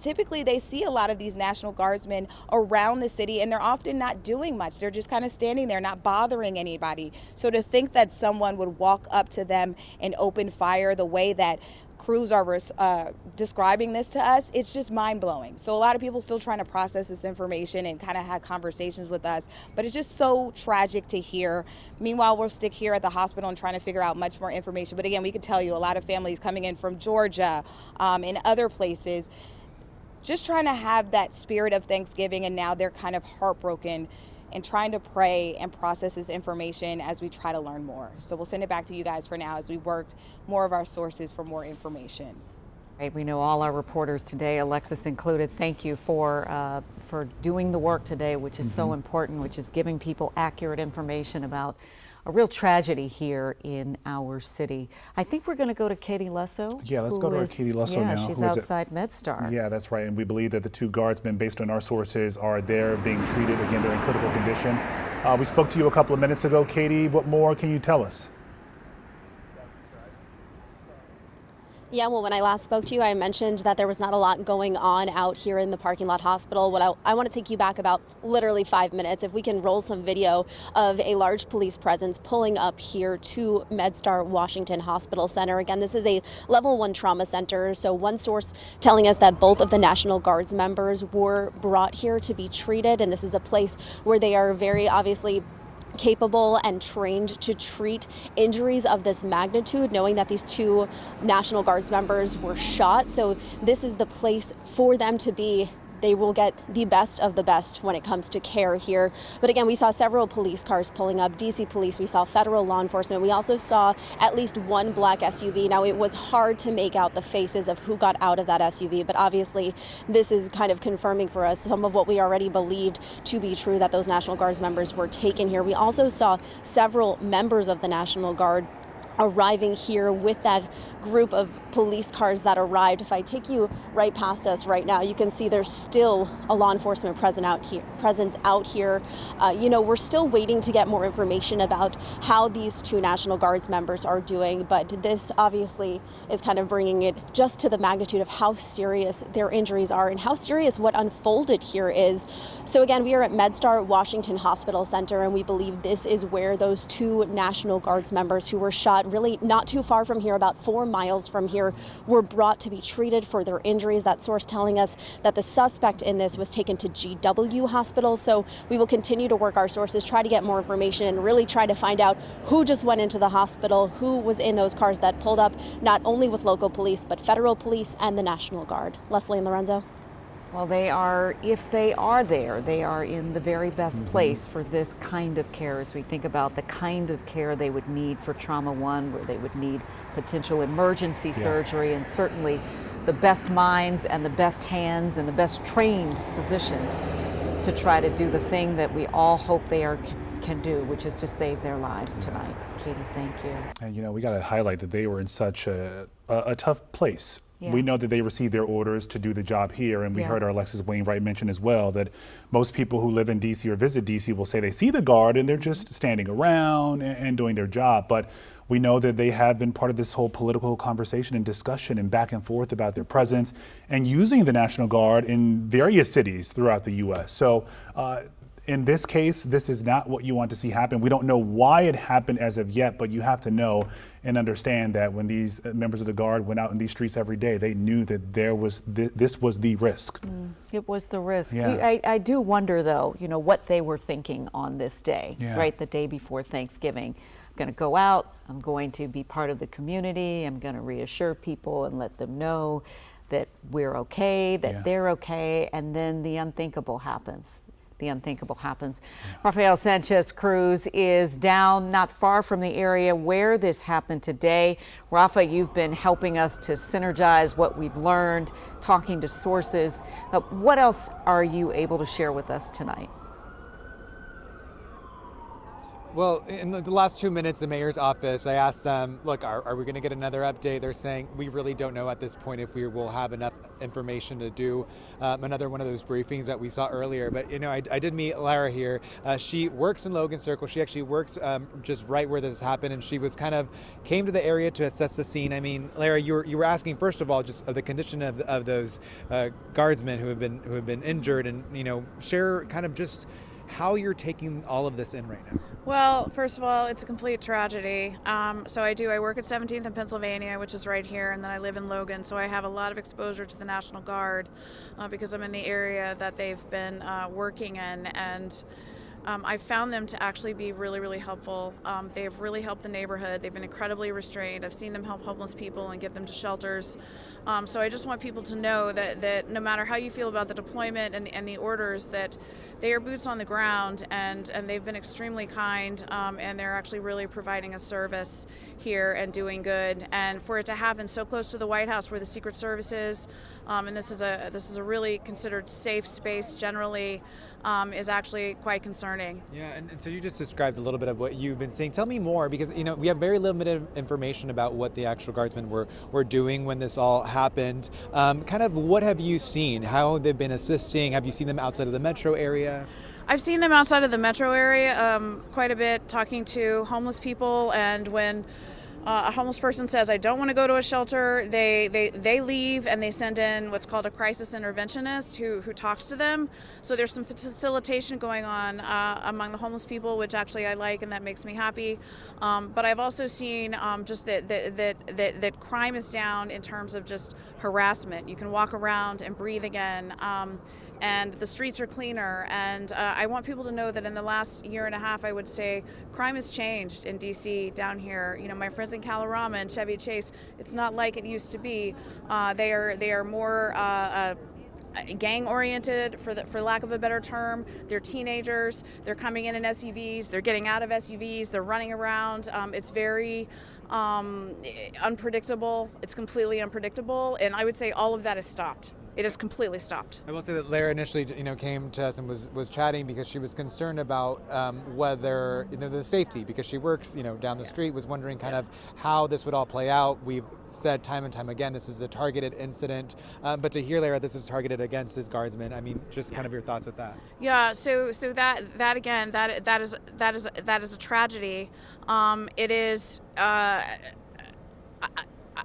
typically they see a lot of these National Guardsmen around the city, and they're often not doing much. They're just kind of standing there, not bothering anybody. So to think that someone would walk up to them and open fire the way that crews are describing this to us, it's just mind-blowing. So a lot of people still trying to process this information and kind of have conversations with us, but it's just so tragic to hear. Meanwhile, we'll stick here at the hospital and trying to figure out much more information. But again, we could tell you a lot of families coming in from Georgia and other places, just trying to have that spirit of Thanksgiving, and now they're kind of heartbroken and trying to pray and process this information as we try to learn more. So we'll send it back to you guys for now as we worked more of our sources for more information. Right, we know all our reporters today, Alexis included, thank you for doing the work today, which is so important, which is giving people accurate information about a real tragedy here in our city. I think we're going to go to Katie Lesso. Yeah, let's go to our Katie Lesso now. Yeah, she's outside MedStar. Yeah, that's right. And we believe that the two guardsmen, based on our sources, are there being treated. Again, they're in critical condition. We spoke to you a couple of minutes ago. Katie, what more can you tell us? Yeah, well, when I last spoke to you, I mentioned that there was not a lot going on out here in the parking lot hospital. What I want to take you back about literally 5 minutes. If we can roll some video of a large police presence pulling up here to MedStar Washington Hospital Center. Again, this is a level 1 trauma center. So one source telling us that both of the National Guards members were brought here to be treated. And this is a place where they are very obviously capable and trained to treat injuries of this magnitude, knowing that these two National Guards members were shot. So this is the place for them to be. They will get the best of the best when it comes to care here. But again, we saw several police cars pulling up, DC police, we saw federal law enforcement. We also saw at least one black SUV. Now, it was hard to make out the faces of who got out of that SUV, but obviously this is kind of confirming for us some of what we already believed to be true, that those National Guards members were taken here. We also saw several members of the National Guard arriving here with that group of police cars that arrived. If I take you right past us right now, you can see there's still a law enforcement presence out here. We're still waiting to get more information about how these two National Guards members are doing, but this obviously is kind of bringing it just to the magnitude of how serious their injuries are and how serious what unfolded here is. So again, we are at MedStar Washington Hospital Center, and we believe this is where those two National Guards members who were shot really not too far from here, about 4 miles from here, were brought to be treated for their injuries. That source telling us that the suspect in this was taken to GW Hospital. So we will continue to work our sources, try to get more information, and really try to find out who just went into the hospital, who was in those cars that pulled up, not only with local police, but federal police and the National Guard. Leslie and Lorenzo. Well, they are, if they are there, they are in the very best place for this kind of care as we think about the kind of care they would need for Trauma 1, where they would need potential emergency surgery, and certainly the best minds and the best hands and the best trained physicians to try to do the thing that we all hope they can do, which is to save their lives tonight. Katie, thank you. And we got to highlight that they were in such a tough place. Yeah. We know that they received their orders to do the job here, and we heard our Alexis Wainwright mention as well that most people who live in D.C. or visit D.C. will say they see the Guard and they're just standing around and doing their job. But we know that they have been part of this whole political conversation and discussion and back and forth about their presence and using the National Guard in various cities throughout the U.S. So in this case, this is not what you want to see happen. We don't know why it happened as of yet, but you have to know and understand that when these members of the Guard went out in these streets every day, they knew that this was the risk. It was the risk. Yeah. I do wonder, though, what they were thinking on this day, Yeah. right? The day before Thanksgiving. I'm going to go out. I'm going to be part of the community. I'm going to reassure people and let them know that we're okay, that they're okay, and then the unthinkable happens. The unthinkable happens. Rafael Sanchez Cruz is down not far from the area where this happened today. Rafa, you've been helping us to synergize what we've learned, talking to sources. What else are you able to share with us tonight? Well, in the last 2 minutes, the mayor's office, I asked them, look, are we going to get another update? They're saying we really don't know at this point if we will have enough information to do another one of those briefings that we saw earlier. But, I did meet Lara here. She works in Logan Circle. She actually works just right where this happened, and she was came to the area to assess the scene. I mean, Lara, you were asking, first of all, just of the condition of those guardsmen who have been injured, and, share just how you're taking all of this in right now. Well, first of all, it's a complete tragedy. So I work at 17th in Pennsylvania, which is right here, and then I live in Logan, so I have a lot of exposure to the National Guard because I'm in the area that they've been working in, and I found them to actually be really, really helpful. They've really helped the neighborhood. They've been incredibly restrained. I've seen them help homeless people and get them to shelters. So I just want people to know that no matter how you feel about the deployment and the orders, that they are boots on the ground, and they've been extremely kind, and they're actually really providing a service here and doing good. And for it to happen so close to the White House, where the Secret Service is, and this is a really considered safe space generally, is actually quite concerning. Yeah, and so you just described a little bit of what you've been seeing. Tell me more, because we have very limited information about what the actual guardsmen were doing when this all happened. What have you seen? How they've been assisting? Have you seen them outside of the metro area? I've seen them outside of the metro area quite a bit, talking to homeless people, and when a homeless person says, I don't want to go to a shelter, they leave, and they send in what's called a crisis interventionist who talks to them. So there's some facilitation going on among the homeless people, which actually I like, and that makes me happy. But I've also seen just that crime is down in terms of just harassment. You can walk around and breathe again. And the streets are cleaner, and I want people to know that in the last year and a half, I would say crime has changed in D.C. down here. My friends in Kalorama and Chevy Chase, it's not like it used to be. They are more gang-oriented, for lack of a better term. They're teenagers. They're coming in SUVs. They're getting out of SUVs. They're running around. It's very unpredictable. It's completely unpredictable, and I would say all of that is stopped. it is completely stopped. I will say that Lara initially, came to us and was chatting because she was concerned about whether, the safety, because she works, down the street, was wondering kind of how this would all play out. We've said time and time again, this is a targeted incident, but to hear, Lara, this is targeted against this guardsman, I mean, just kind of your thoughts with that. Yeah, so that again, that is a tragedy. It is.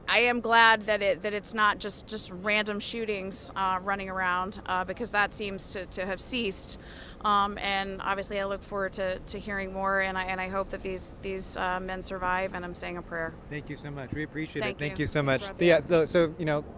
I am glad that it's not just random shootings running around because that seems to have ceased. And obviously, I look forward to hearing more, and I hope that these men survive. And I'm saying a prayer. Thank you so much. We appreciate it. Thank you. you so much. Yeah. So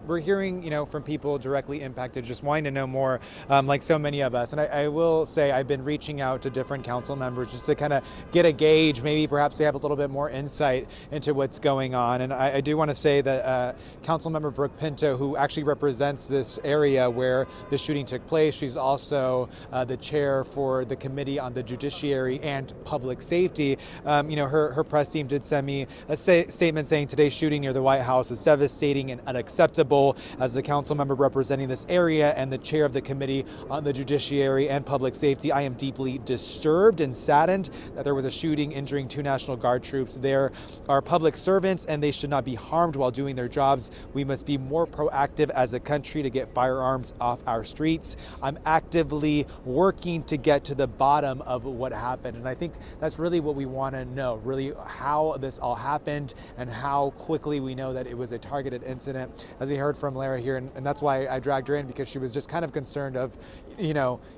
we're hearing from people directly impacted, just wanting to know more, like so many of us. And I will say I've been reaching out to different council members just to kind of get a gauge. Maybe perhaps they have a little bit more insight into what's going on. And I do want to say that Councilmember Brooke Pinto, who actually represents this area where the shooting took place, she's also the chair for the Committee on the Judiciary and Public Safety. Her press team did send me a statement saying today's shooting near the White House is devastating and unacceptable. As the council member representing this area and the chair of the Committee on the Judiciary and Public Safety, I am deeply disturbed and saddened that there was a shooting injuring 2 National Guard troops. There are public servants and they should not be harmed while doing their jobs. We must be more proactive as a country to get firearms off our streets. I'm actively working to get to the bottom of what happened. And I think that's really what we want to know, really how this all happened and how quickly we know that it was a targeted incident, as we heard from Lara here. And that's why I dragged her in, because she was just kind of concerned of,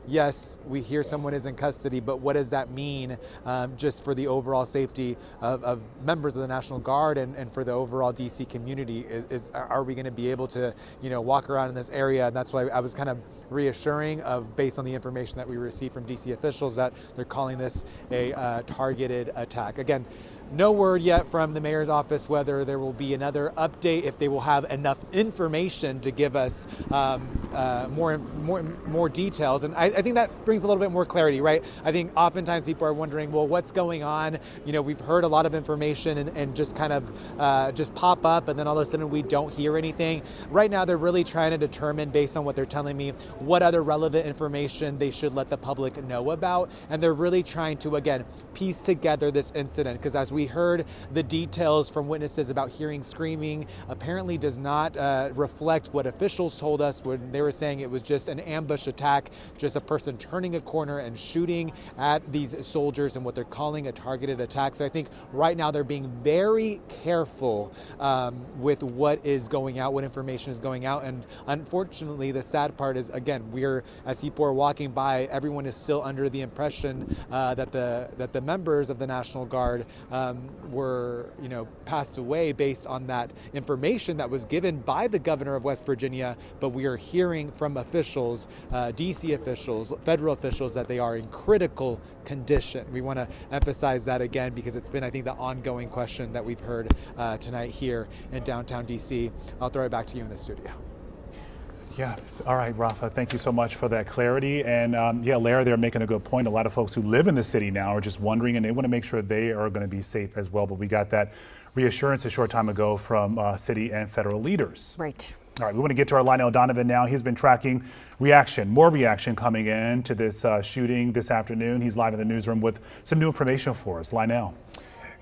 yes, we hear someone is in custody, but what does that mean just for the overall safety of members of the National Guard and for the overall DC community? Are we going to be able to, walk around in this area? And that's why I was kind of reassuring based on the information that we received from DC officials, that they're calling this a targeted attack. Again, no word yet from the mayor's office whether there will be another update, if they will have enough information to give us more details. And I think that brings a little bit more clarity, right? I think oftentimes people are wondering, well, what's going on? We've heard a lot of information and just kind of just pop up, and then all of a sudden we don't hear anything. Right now, they're really trying to determine, based on what they're telling me, what other relevant information they should let the public know about. And they're really trying to, again, piece together this incident, because as we heard, the details from witnesses about hearing screaming apparently does not reflect what officials told us when they were saying it was just an ambush attack, just a person turning a corner and shooting at these soldiers and what they're calling a targeted attack. So I think right now they're being very careful with what is going out, what information is going out. And unfortunately, the sad part is, again, as people are walking by, everyone is still under the impression that the members of the National Guard were, passed away based on that information that was given by the governor of West Virginia. But we are hearing from officials, DC officials, federal officials, that they are in critical condition. We want to emphasize that again, because it's been, I think, the ongoing question that we've heard tonight here in downtown DC. I'll throw it back to you in the studio. Yeah. All right, Rafa, thank you so much for that clarity. And Lara, they're making a good point. A lot of folks who live in the city now are just wondering, and they want to make sure they are going to be safe as well. But we got that reassurance a short time ago from city and federal leaders. Right. All right, we want to get to our Lionel Donovan now. He's been tracking more reaction coming in to this shooting this afternoon. He's live in the newsroom with some new information for us. Lionel.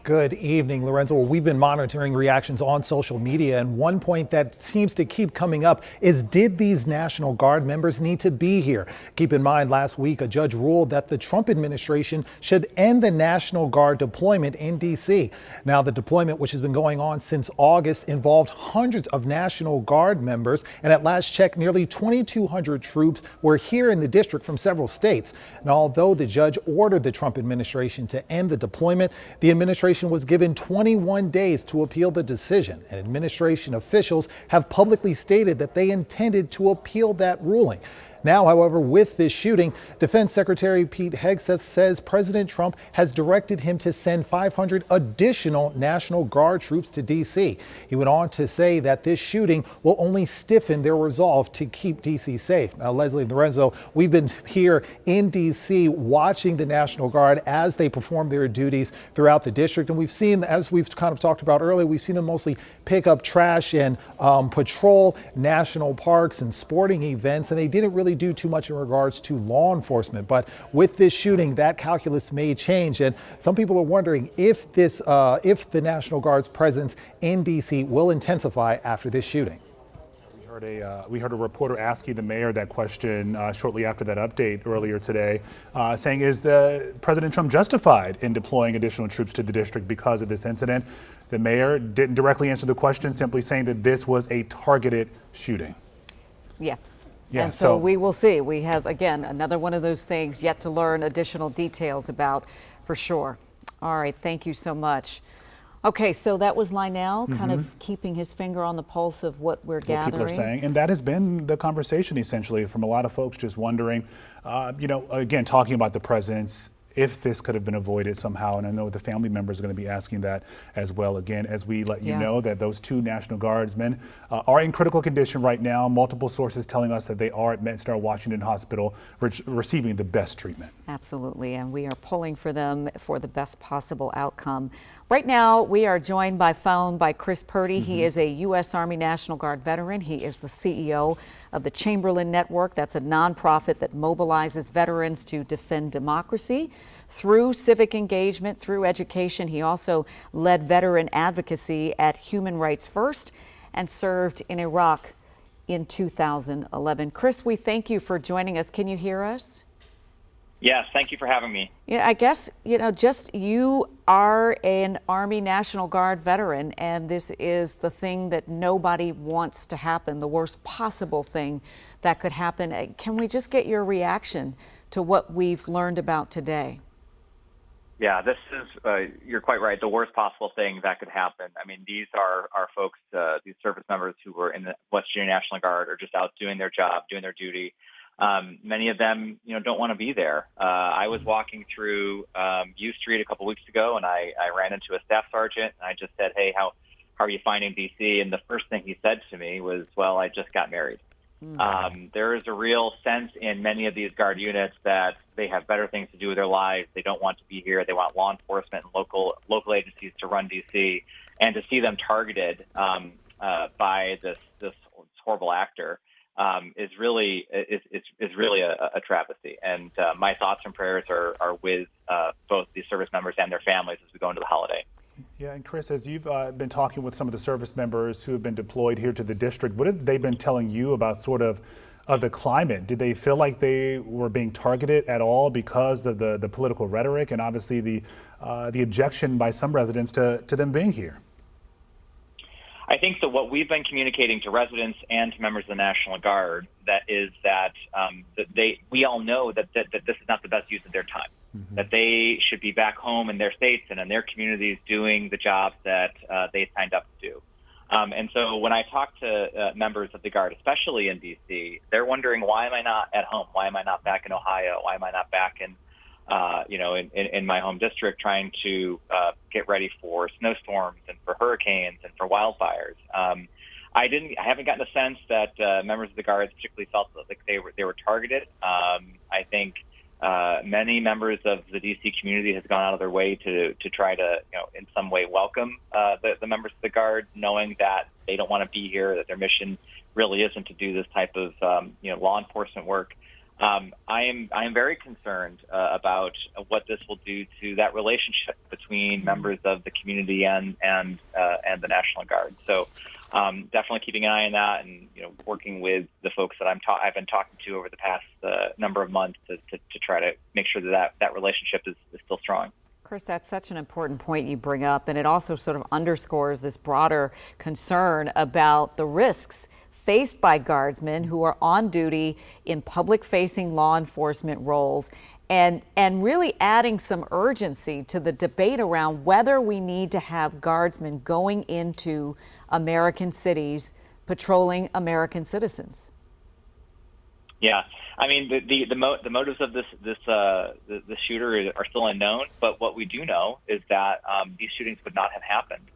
Good evening, Lorenzo. Well, we've been monitoring reactions on social media, and one point that seems to keep coming up is, did these National Guard members need to be here? Keep in mind, last week, a judge ruled that the Trump administration should end the National Guard deployment in D.C. Now, the deployment, which has been going on since August, involved hundreds of National Guard members, and at last check, nearly 2,200 troops were here in the district from several states. And although the judge ordered the Trump administration to end the deployment, the administration was given 21 days to appeal the decision, and administration officials have publicly stated that they intended to appeal that ruling. Now, however, with this shooting, Defense Secretary Pete Hegseth says President Trump has directed him to send 500 additional National Guard troops to D.C. He went on to say that this shooting will only stiffen their resolve to keep D.C. safe. Now, Leslie and Lorenzo, we've been here in D.C. watching the National Guard as they perform their duties throughout the district. And we've seen, as we've kind of talked about earlier, we've seen them mostly pick up trash and patrol national parks and sporting events. And they didn't really do too much in regards to law enforcement. But with this shooting, that calculus may change. And some people are wondering if the National Guard's presence in D.C. will intensify after this shooting. We heard a reporter asking the mayor that question shortly after that update earlier today, saying, is President Trump justified in deploying additional troops to the district because of this incident? The mayor didn't directly answer the question, simply saying that this was a targeted shooting. Yes. Yeah, and so we will see. We have, again, another one of those things yet to learn additional details about for sure. All right. Thank you so much. Okay, so that was Lionel kind of keeping his finger on the pulse of what we're gathering. People are saying, and that has been the conversation essentially from a lot of folks just wondering, again, talking about the presence, if this could have been avoided somehow. And I know the family members are going to be asking that as well, again, as we let you know that those two National Guardsmen are in critical condition right now. Multiple sources telling us that they are at MedStar Washington Hospital receiving the best treatment. Absolutely, and we are pulling for them for the best possible outcome. Right now, we are joined by phone by Chris Purdy. He is a U.S. Army National Guard veteran. He is the CEO of the Chamberlain Network. That's a nonprofit that mobilizes veterans to defend democracy through civic engagement, through education. He also led veteran advocacy at Human Rights First and served in Iraq in 2011. Chris, we thank you for joining us. Can you hear us? Yes, thank you for having me. Yeah, I guess, just you are an Army National Guard veteran, and this is the thing that nobody wants to happen, the worst possible thing that could happen. Can we just get your reaction to what we've learned about today? Yeah, this is, you're quite right, the worst possible thing that could happen. I mean, these are our folks, these service members who were in the West Virginia National Guard are just out doing their job, doing their duty. Many of them, don't want to be there. I was walking through U Street a couple weeks ago, and I ran into a staff sergeant, and I just said, "Hey, how are you finding D.C.?" And the first thing he said to me was, "Well, I just got married." There is a real sense in many of these Guard units that they have better things to do with their lives. They don't want to be here. They want law enforcement and local agencies to run D.C. And to see them targeted by this horrible actor is really a travesty. And my thoughts and prayers are with both the service members and their families as we go into the holiday. Yeah, and Chris, as you've been talking with some of the service members who have been deployed here to the district, what have they been telling you about sort of the climate? Did they feel like they were being targeted at all because of the political rhetoric and obviously the objection by some residents to them being here? I think that what we've been communicating to residents and to members of the National Guard that we all know that this is not the best use of their time, that they should be back home in their states and in their communities doing the jobs that they signed up to do. And so when I talk to members of the Guard, especially in D.C., they're wondering, why am I not at home? Why am I not back in Ohio? Why am I not back in my home district trying to get ready for snowstorms and for hurricanes and for wildfires? I haven't gotten a sense that members of the Guards particularly felt like they were targeted. I think many members of the D.C. community has gone out of their way to try to, in some way welcome the members of the Guard, knowing that they don't want to be here, that their mission really isn't to do this type of law enforcement work. I am very concerned about what this will do to that relationship between members of the community and the National Guard. So definitely keeping an eye on that, and working with the folks that I've been talking to over the past number of months to try to make sure that relationship is still strong. Chris, that's such an important point you bring up, and it also sort of underscores this broader concern about the risks faced by Guardsmen who are on duty in public-facing law enforcement roles, and really adding some urgency to the debate around whether we need to have Guardsmen going into American cities patrolling American citizens. Yeah, I mean the motives of the shooter are still unknown. But what we do know is that these shootings would not have happened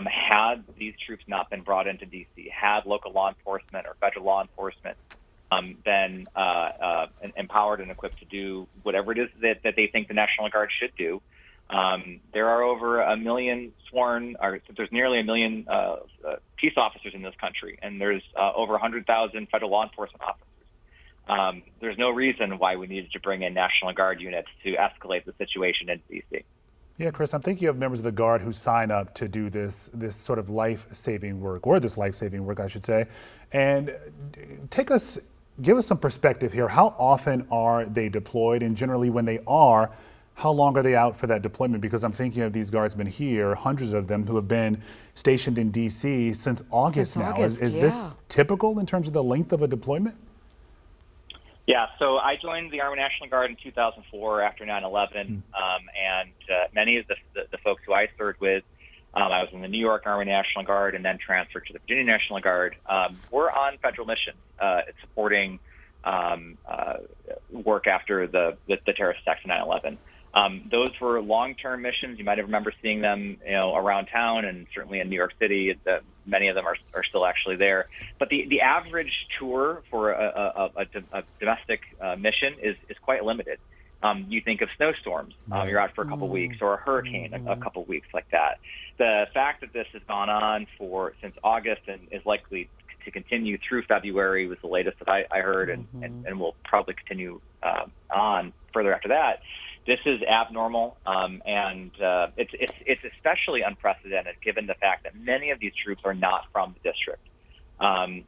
had these troops not been brought into D.C. Had local law enforcement or federal law enforcement been empowered and equipped to do whatever it is that they think the National Guard should do. There are over 1 million sworn, or there's nearly 1 million peace officers in this country, and there's over 100,000 federal law enforcement officers. There's no reason why we needed to bring in National Guard units to escalate the situation in D.C. Yeah, Chris, I'm thinking of members of the Guard who sign up to do this sort of life-saving work, or this life-saving work, I should say. And give us some perspective here. How often are they deployed? And generally, when they are, how long are they out for that deployment? Because I'm thinking of these guardsmen here, hundreds of them who have been stationed in D.C. since August now. Is this typical in terms of the length of a deployment? Yeah, so I joined the Army National Guard in 2004 after 9/11, and many of the folks who I served with, I was in the New York Army National Guard and then transferred to the Virginia National Guard, were on federal missions supporting work after the terrorist attacks of 9/11. Those were long-term missions. You might have remembered seeing them, around town, and certainly in New York City. Many of them are still actually there. But the average tour for a domestic mission is quite limited. You think of snowstorms, you're out for a couple weeks, or a hurricane, a couple weeks like that. The fact that this has gone on since August and is likely to continue through February was the latest that I heard, and will probably continue on further after that. This is abnormal, and it's especially unprecedented given the fact that many of these troops are not from the district. And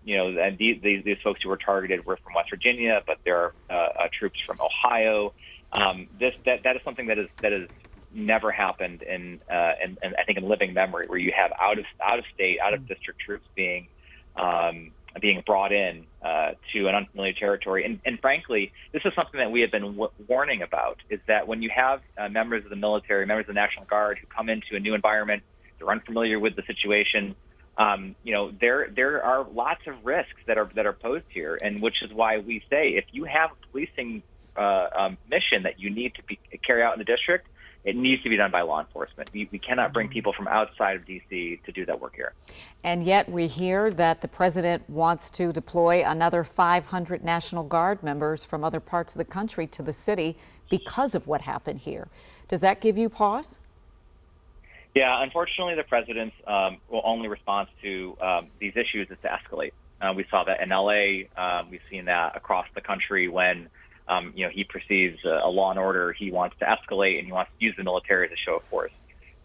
these folks who were targeted were from West Virginia, but there are troops from Ohio. That is something that has never happened in I think in living memory, where you have out of state, out of district troops being brought in to an unfamiliar territory. And frankly, this is something that we have been warning about, is that when you have members of the military, members of the National Guard who come into a new environment, they're unfamiliar with the situation, there are lots of risks that are posed here, and which is why we say if you have a policing mission that you need to carry out in the district, it needs to be done by law enforcement. We cannot bring people from outside of D.C. to do that work here. And yet we hear that the president wants to deploy another 500 National Guard members from other parts of the country to the city because of what happened here. Does that give you pause? Yeah, unfortunately, the president's only response to these issues is to escalate. We saw that in L.A. We've seen that across the country when he perceives a law and order, he wants to escalate and he wants to use the military as a show of force.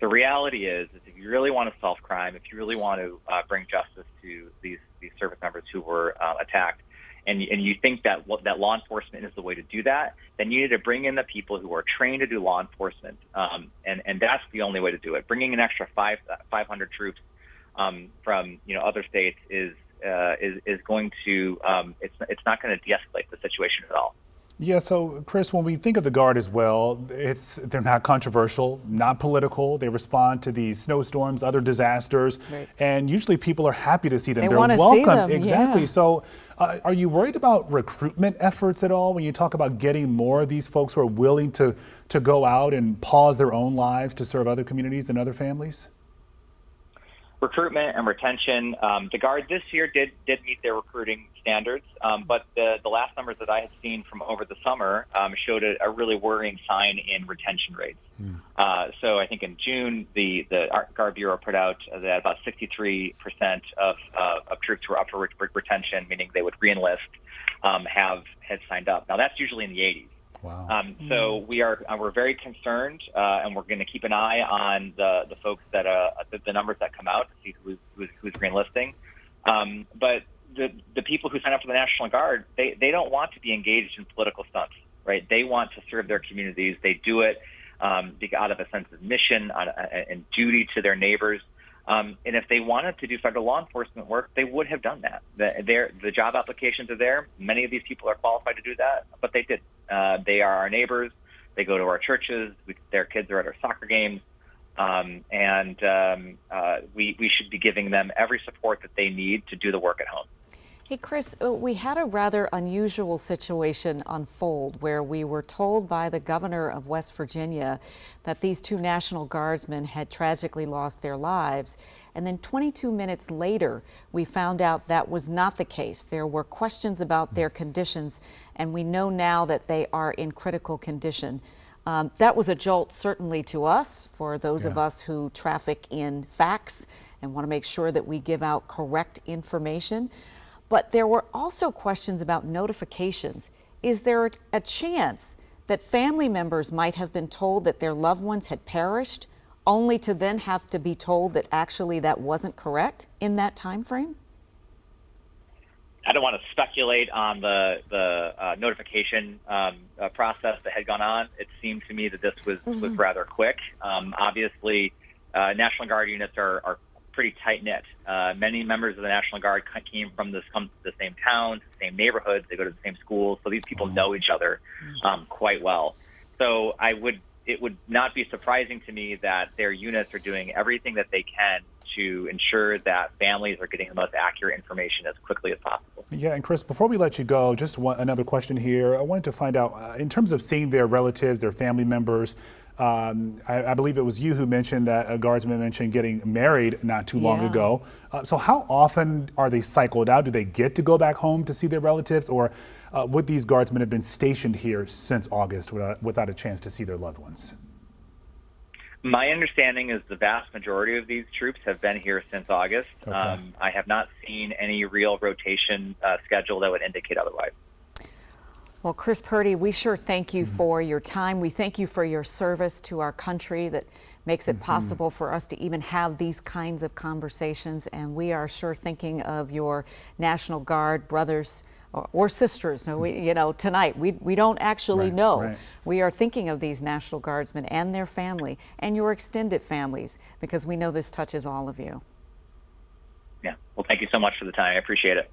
The reality is if you really want to solve crime, if you really want to bring justice to these service members who were attacked, and you think that law enforcement is the way to do that, then you need to bring in the people who are trained to do law enforcement, and that's the only way to do it. Bringing an extra 500 troops from other states is going to it's not going to de-escalate the situation at all. Yeah, so Chris, when we think of the Guard as well, they're not controversial, not political. They respond to these snowstorms, other disasters, and usually people are happy to see them. They're welcome. See them. Exactly. Yeah. So are you worried about recruitment efforts at all when you talk about getting more of these folks who are willing to go out and pause their own lives to serve other communities and other families? Recruitment and retention. The Guard this year did meet their recruiting standards, but the last numbers that I had seen from over the summer showed a really worrying sign in retention rates. So I think in June, the Guard Bureau put out that about 63% of troops who were up for retention, meaning they would reenlist, had signed up. Now that's usually in the 80s. Wow. So we're very concerned, and we're going to keep an eye on the folks that the numbers that come out to see who's reenlisting. But the people who sign up for the National Guard, they don't want to be engaged in political stunts, right? They want to serve their communities. They do it out of a sense of mission and duty to their neighbors. And if they wanted to do federal law enforcement work, they would have done that. The job applications are there. Many of these people are qualified to do that, but they didn't. They are our neighbors. They go to our churches. Their kids are at our soccer games. And we should be giving them every support that they need to do the work at home. Hey, Chris, we had a rather unusual situation unfold where we were told by the governor of West Virginia that these two National Guardsmen had tragically lost their lives. And then 22 minutes later, we found out that was not the case. There were questions about their conditions, and we know now that they are in critical condition. That was a jolt, certainly to us, for those of us who traffic in facts and want to make sure that we give out correct information. But there were also questions about notifications. Is there a chance that family members might have been told that their loved ones had perished, only to then have to be told that actually that wasn't correct in that time frame? I don't want to speculate on the notification process that had gone on. It seemed to me that this was rather quick. Obviously, National Guard units are pretty tight-knit. Many members of the National Guard came from the same towns, the same neighborhoods, they go to the same schools, so these people know each other quite well. So it would not be surprising to me that their units are doing everything that they can to ensure that families are getting the most accurate information as quickly as possible. Yeah, and Chris, before we let you go, just another question here. I wanted to find out, in terms of seeing their relatives, their family members, I believe it was you who mentioned that a guardsman mentioned getting married not too long ago. So how often are they cycled out? Do they get to go back home to see their relatives, or would these guardsmen have been stationed here since August without a chance to see their loved ones? My understanding is the vast majority of these troops have been here since August. Okay. I have not seen any real rotation schedule that would indicate otherwise. Well, Chris Purdy, we sure thank you for your time. We thank you for your service to our country that makes it possible for us to even have these kinds of conversations. And we are sure thinking of your National Guard brothers or sisters. No, tonight we don't actually know. Right. We are thinking of these National Guardsmen and their family and your extended families, because we know this touches all of you. Yeah. Well, thank you so much for the time. I appreciate it.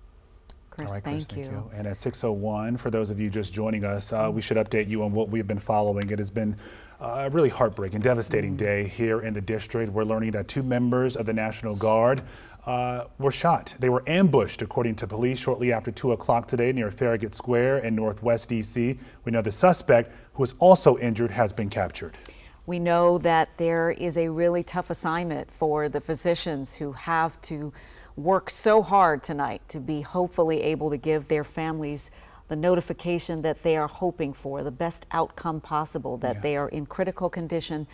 Chris, All right, thank you. And at 6:01, for those of you just joining us, we should update you on what we've been following. It has been a really heartbreaking, devastating day here in the district. We're learning that two members of the National Guard were shot. They were ambushed, according to police, shortly after 2 o'clock today near Farragut Square in Northwest D.C. We know the suspect, who was also injured, has been captured. We know that there is a really tough assignment for the physicians who have to work so hard tonight to be hopefully able to give their families the notification that they are hoping for, the best outcome possible, that they are in critical condition,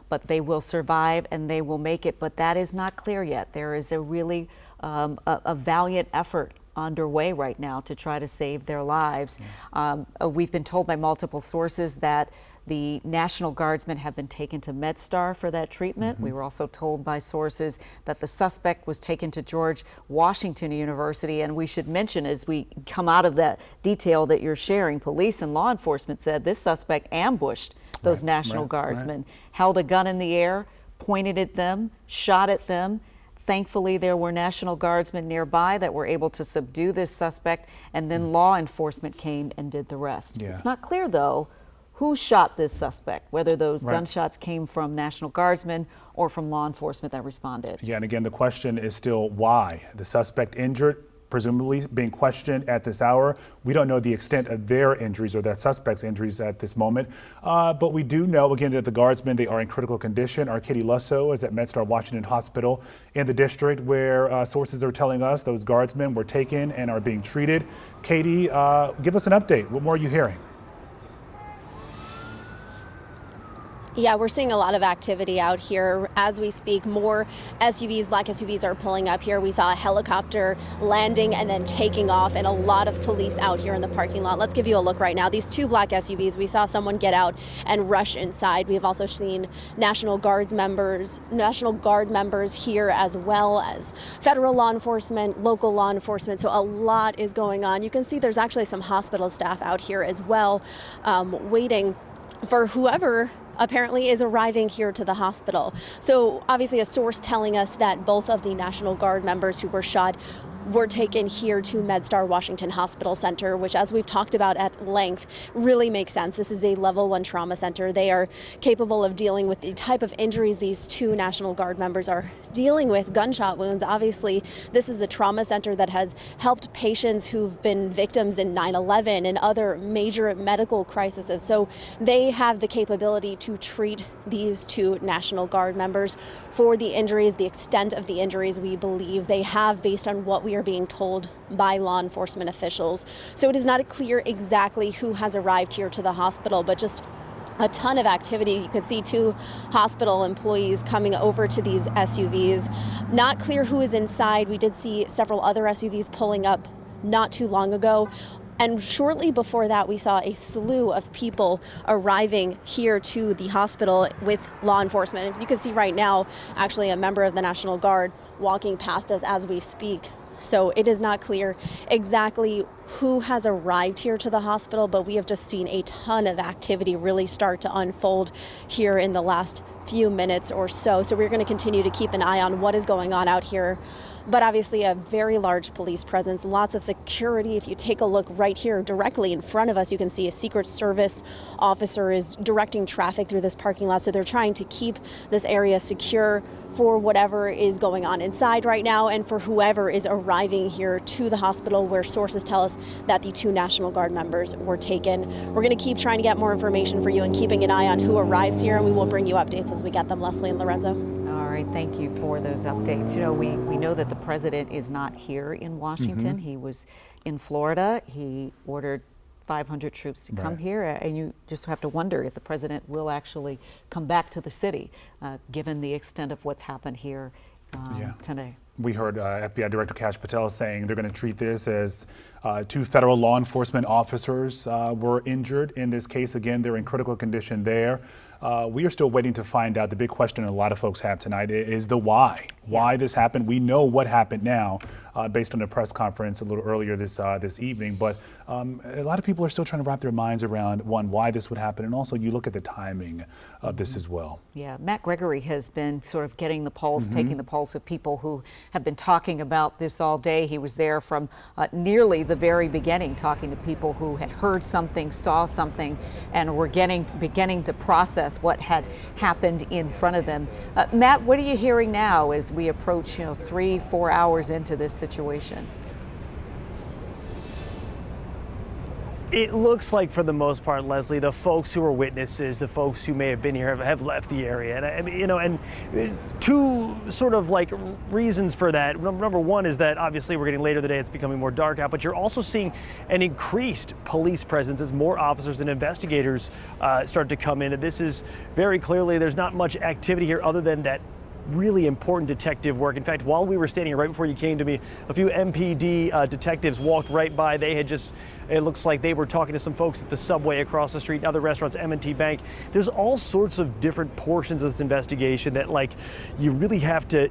but they will survive and they will make it. But that is not clear yet. There is a really a valiant effort underway right now to try to save their lives. We've been told by multiple sources that the National Guardsmen have been taken to MedStar for that treatment. We were also told by sources that the suspect was taken to George Washington University. And we should mention, as we come out of that detail that you're sharing, police and law enforcement said this suspect ambushed those National Guardsmen, held a gun in the air, pointed at them, shot at them. Thankfully, there were National Guardsmen nearby that were able to subdue this suspect, and then law enforcement came and did the rest. It's not clear, though, who shot this suspect, whether those gunshots came from National Guardsmen or from law enforcement that responded. Yeah, and again, the question is still why. The suspect injured, presumably being questioned at this hour. We don't know the extent of their injuries or that suspect's injuries at this moment. But we do know, again, that the Guardsmen, they are in critical condition. Our Katie Lusso is at MedStar Washington Hospital in the district, where sources are telling us those Guardsmen were taken and are being treated. Katie, give us an update. What more are you hearing? Yeah, we're seeing a lot of activity out here as we speak. More SUVs, black SUVs are pulling up here. We saw a helicopter landing and then taking off, and a lot of police out here in the parking lot. Let's give you a look right now. These two black SUVs, we saw someone get out and rush inside. We've also seen National Guard members here, as well as federal law enforcement, local law enforcement. So a lot is going on. You can see there's actually some hospital staff out here as well, waiting for whoever apparently is arriving here to the hospital. So obviously a source telling us that both of the National Guard members who were shot were taken here to MedStar Washington Hospital Center, which, as we've talked about at length, really makes sense. This is a level 1 trauma center. They are capable of dealing with the type of injuries these 2 National Guard members are dealing with, gunshot wounds. Obviously, this is a trauma center that has helped patients who've been victims in 9/11 and other major medical crises. So they have the capability to treat these 2 National Guard members for the injuries, the extent of the injuries we believe they have based on what we are being told by law enforcement officials. So it is not clear exactly who has arrived here to the hospital, but just a ton of activity. You could see 2 hospital employees coming over to these SUVs. Not clear who is inside. We did see several other SUVs pulling up not too long ago. And shortly before that, we saw a slew of people arriving here to the hospital with law enforcement. You can see right now, actually, a member of the National Guard walking past us as we speak. So it is not clear exactly who has arrived here to the hospital, but we have just seen a ton of activity really start to unfold here in the last few minutes or so. So we're going to continue to keep an eye on what is going on out here. But obviously a very large police presence, lots of security. If you take a look right here directly in front of us, you can see a Secret Service officer is directing traffic through this parking lot. So they're trying to keep this area secure for whatever is going on inside right now and for whoever is arriving here to the hospital, where sources tell us that the 2 National Guard members were taken. We're going to keep trying to get more information for you and keeping an eye on who arrives here, and we will bring you updates as we get them. Leslie and Lorenzo. All right, thank you for those updates. You know, we know that the president is not here in Washington. He was in Florida. He ordered 500 troops to come here, and you just have to wonder if the president will actually come back to the city, given the extent of what's happened here today. We heard FBI Director Kash Patel saying they're going to treat this as 2 federal law enforcement officers were injured in this case. Again, they're in critical condition there. We are still waiting to find out. The big question a lot of folks have tonight is the why. Why this happened. We know what happened now based on the press conference a little earlier this evening, but a lot of people are still trying to wrap their minds around, one, why this would happen, and also you look at the timing of this as well. Yeah, Matt Gregory has been sort of getting the pulse, taking the pulse of people who have been talking about this all day. He was there from nearly the very beginning, talking to people who had heard something, saw something, and were beginning to process what had happened in front of them. Matt, what are you hearing now as we approach, 3-4 hours into this situation? It looks like, for the most part, Leslie, the folks who are witnesses, the folks who may have been here have left the area. And I mean, and 2 sort of like reasons for that. Number 1 is that obviously we're getting later in the day, it's becoming more dark out, but you're also seeing an increased police presence as more officers and investigators start to come in. And this is very clearly, there's not much activity here other than that really important detective work. In fact, while we were standing here right before you came to me, a few MPD detectives walked right by. They had just, it looks like they were talking to some folks at the Subway across the street, other restaurants, M&T Bank. There's all sorts of different portions of this investigation that, like, you really have to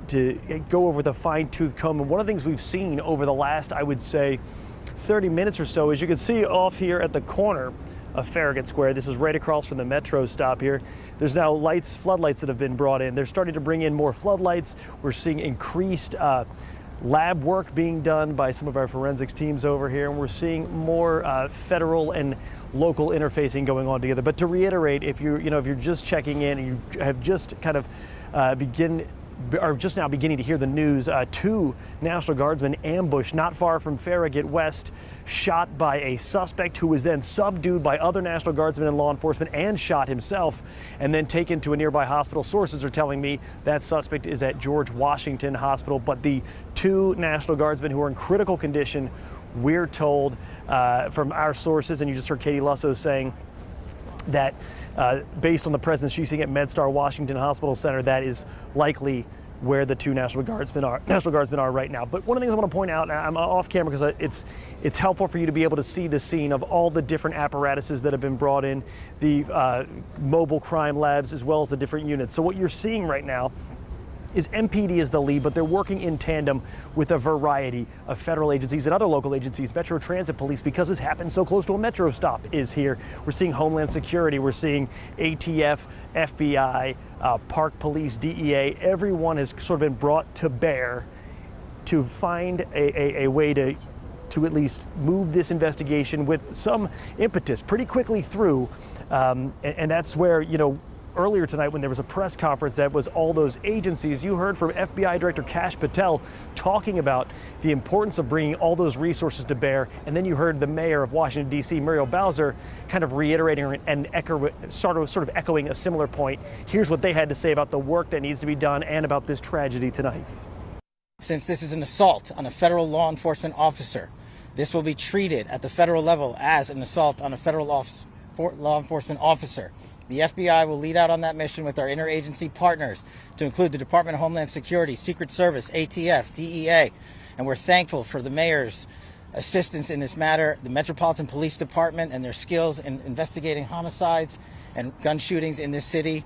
go over with a fine-tooth comb. And one of the things we've seen over the last, I would say, 30 minutes or so is you can see off here at the corner of Farragut Square. This is right across from the metro stop here. There's now lights, floodlights that have been brought in. They're starting to bring in more floodlights. We're seeing increased lab work being done by some of our forensics teams over here, and we're seeing more federal and local interfacing going on together. But to reiterate, if you're just checking in and you have just kind of are just now beginning to hear the news, 2 National Guardsmen ambushed not far from Farragut West, shot by a suspect who was then subdued by other National Guardsmen and law enforcement and shot himself, and then taken to a nearby hospital. Sources are telling me that suspect is at George Washington Hospital, but the 2 National Guardsmen who are in critical condition, we're told from our sources, and you just heard Katie Lusso saying that based on the presence she's seeing at MedStar Washington Hospital Center, that is likely where the 2 National Guardsmen are right now. But one of the things I want to point out, and I'm off camera because it's helpful for you to be able to see the scene of all the different apparatuses that have been brought in, the mobile crime labs, as well as the different units. So what you're seeing right now is MPD is the lead, but they're working in tandem with a variety of federal agencies and other local agencies. Metro Transit Police, because this happened so close to a metro stop, is here. We're seeing Homeland Security, we're seeing ATF, FBI, Park Police, DEA. Everyone has sort of been brought to bear to find a way to at least move this investigation with some impetus pretty quickly through. And that's where, you know, earlier tonight when there was a press conference that was all those agencies, you heard from FBI Director Kash Patel talking about the importance of bringing all those resources to bear. And then you heard the mayor of Washington, D.C., Muriel Bowser, kind of reiterating and sort of echoing a similar point. Here's what they had to say about the work that needs to be done and about this tragedy tonight. Since this is an assault on a federal law enforcement officer, this will be treated at the federal level as an assault on a federal law enforcement officer. The FBI will lead out on that mission with our interagency partners, to include the Department of Homeland Security, Secret Service, ATF, DEA, and we're thankful for the mayor's assistance in this matter. The Metropolitan Police Department and their skills in investigating homicides and gun shootings in this city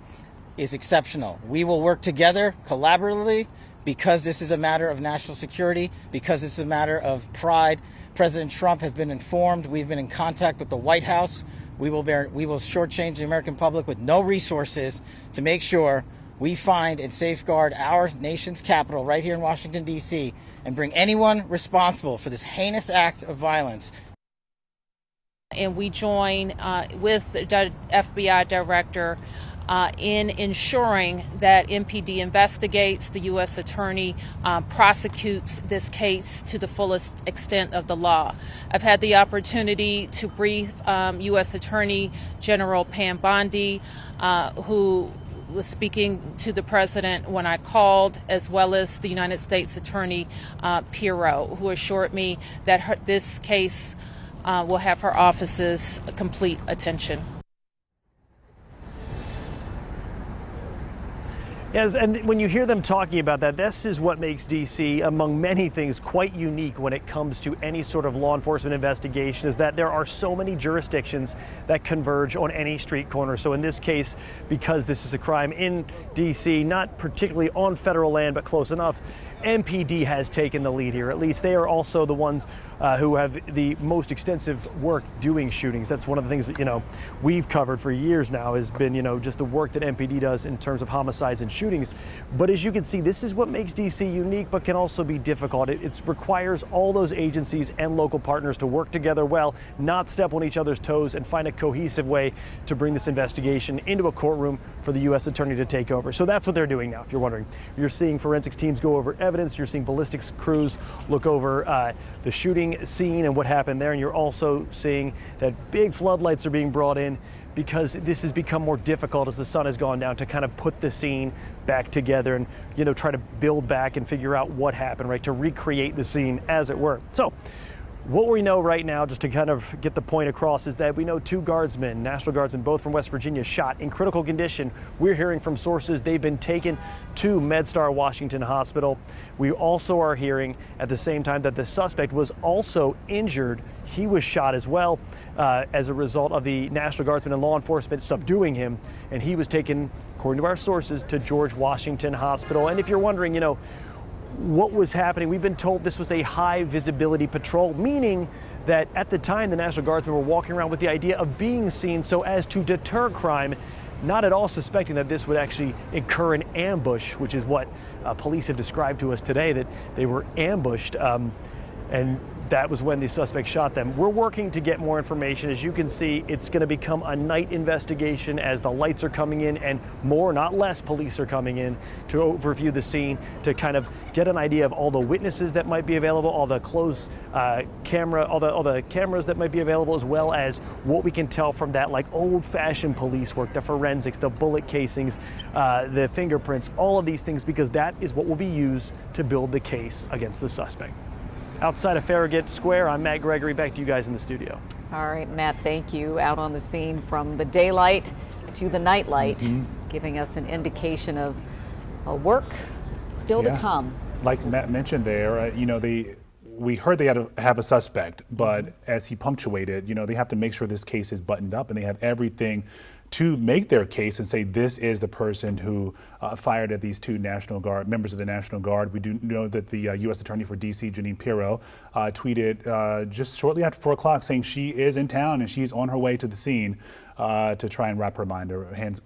is exceptional. We will work together collaboratively because this is a matter of national security, because this is a matter of pride. President Trump has been informed. We've been in contact with the White House. We will shortchange the American public with no resources to make sure we find and safeguard our nation's capital right here in Washington, D.C., and bring anyone responsible for this heinous act of violence. And we join with the FBI director in ensuring that MPD investigates, the U.S. Attorney prosecutes this case to the fullest extent of the law. I've had the opportunity to brief U.S. Attorney General Pam Bondi, who was speaking to the president when I called, as well as the United States Attorney Pirro, who assured me that this case will have her office's complete attention. Yes, and when you hear them talking about that, this is what makes D.C., among many things, quite unique when it comes to any sort of law enforcement investigation, is that there are so many jurisdictions that converge on any street corner. So in this case, because this is a crime in D.C., not particularly on federal land, but close enough, MPD has taken the lead here. At least they are also the ones who have the most extensive work doing shootings. That's one of the things that, you know, we've covered for years now, has been, you know, just the work that MPD does in terms of homicides and shootings. But as you can see, this is what makes DC unique, but can also be difficult. It requires all those agencies and local partners to work together well, not step on each other's toes, and find a cohesive way to bring this investigation into a courtroom for the U.S. Attorney to take over. So that's what they're doing now, if you're wondering. You're seeing forensics teams go over evidence. You're seeing ballistics crews look over the shooting scene and what happened there. And you're also seeing that big floodlights are being brought in, because this has become more difficult as the sun has gone down to kind of put the scene back together and, you know, try to build back and figure out what happened, right? To recreate the scene, as it were. So what we know right now, just to kind of get the point across, is that we know 2 guardsmen, National Guardsmen, both from West Virginia, shot in critical condition. We're hearing from sources they've been taken to MedStar Washington Hospital. We also are hearing at the same time that the suspect was also injured. He was shot as well as a result of the National Guardsmen and law enforcement subduing him. And he was taken, according to our sources, to George Washington Hospital. And if you're wondering, you know, what was happening, we've been told this was a high visibility patrol, meaning that at the time the National Guardsmen were walking around with the idea of being seen so as to deter crime, not at all suspecting that this would actually incur an ambush, which is what police have described to us today, that they were ambushed. And that was when the suspect shot them. We're working to get more information. As you can see, it's going to become a night investigation as the lights are coming in, and more, not less, police are coming in to overview the scene, to kind of get an idea of all the witnesses that might be available, all the close all the cameras that might be available, as well as what we can tell from that, like old-fashioned police work, the forensics, the bullet casings, the fingerprints, all of these things, because that is what will be used to build the case against the suspect. Outside of Farragut Square, I'm Matt Gregory. Back to you guys in the studio. All right, Matt, thank you. Out on the scene from the daylight to the nightlight, giving us an indication of work still to come. Like Matt mentioned there, you know, we heard they had to have a suspect, but as he punctuated, you know, they have to make sure this case is buttoned up and they have everything to make their case and say this is the person who fired at these two National Guard members of the National Guard. We do know that the U.S. Attorney for D.C., Jeanine Pirro, tweeted just shortly after 4 o'clock saying she is in town and she's on her way to the scene to try and wrap her mind,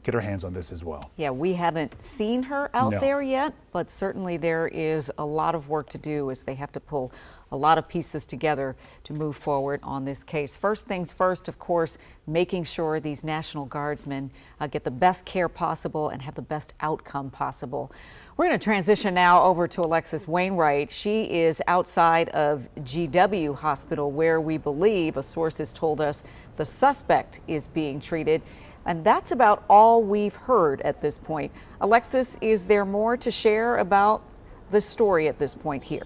get her hands on this as well. Yeah, we haven't seen her out No. there yet, but certainly there is a lot of work to do as they have to pull a lot of pieces together to move forward on this case. First things first, of course, making sure these National Guardsmen get the best care possible and have the best outcome possible. We're going to transition now over to Alexis Wainwright. She is outside of GW Hospital, where we believe, a source has told us, the suspect is being treated. And that's about all we've heard at this point. Alexis, is there more to share about the story at this point here?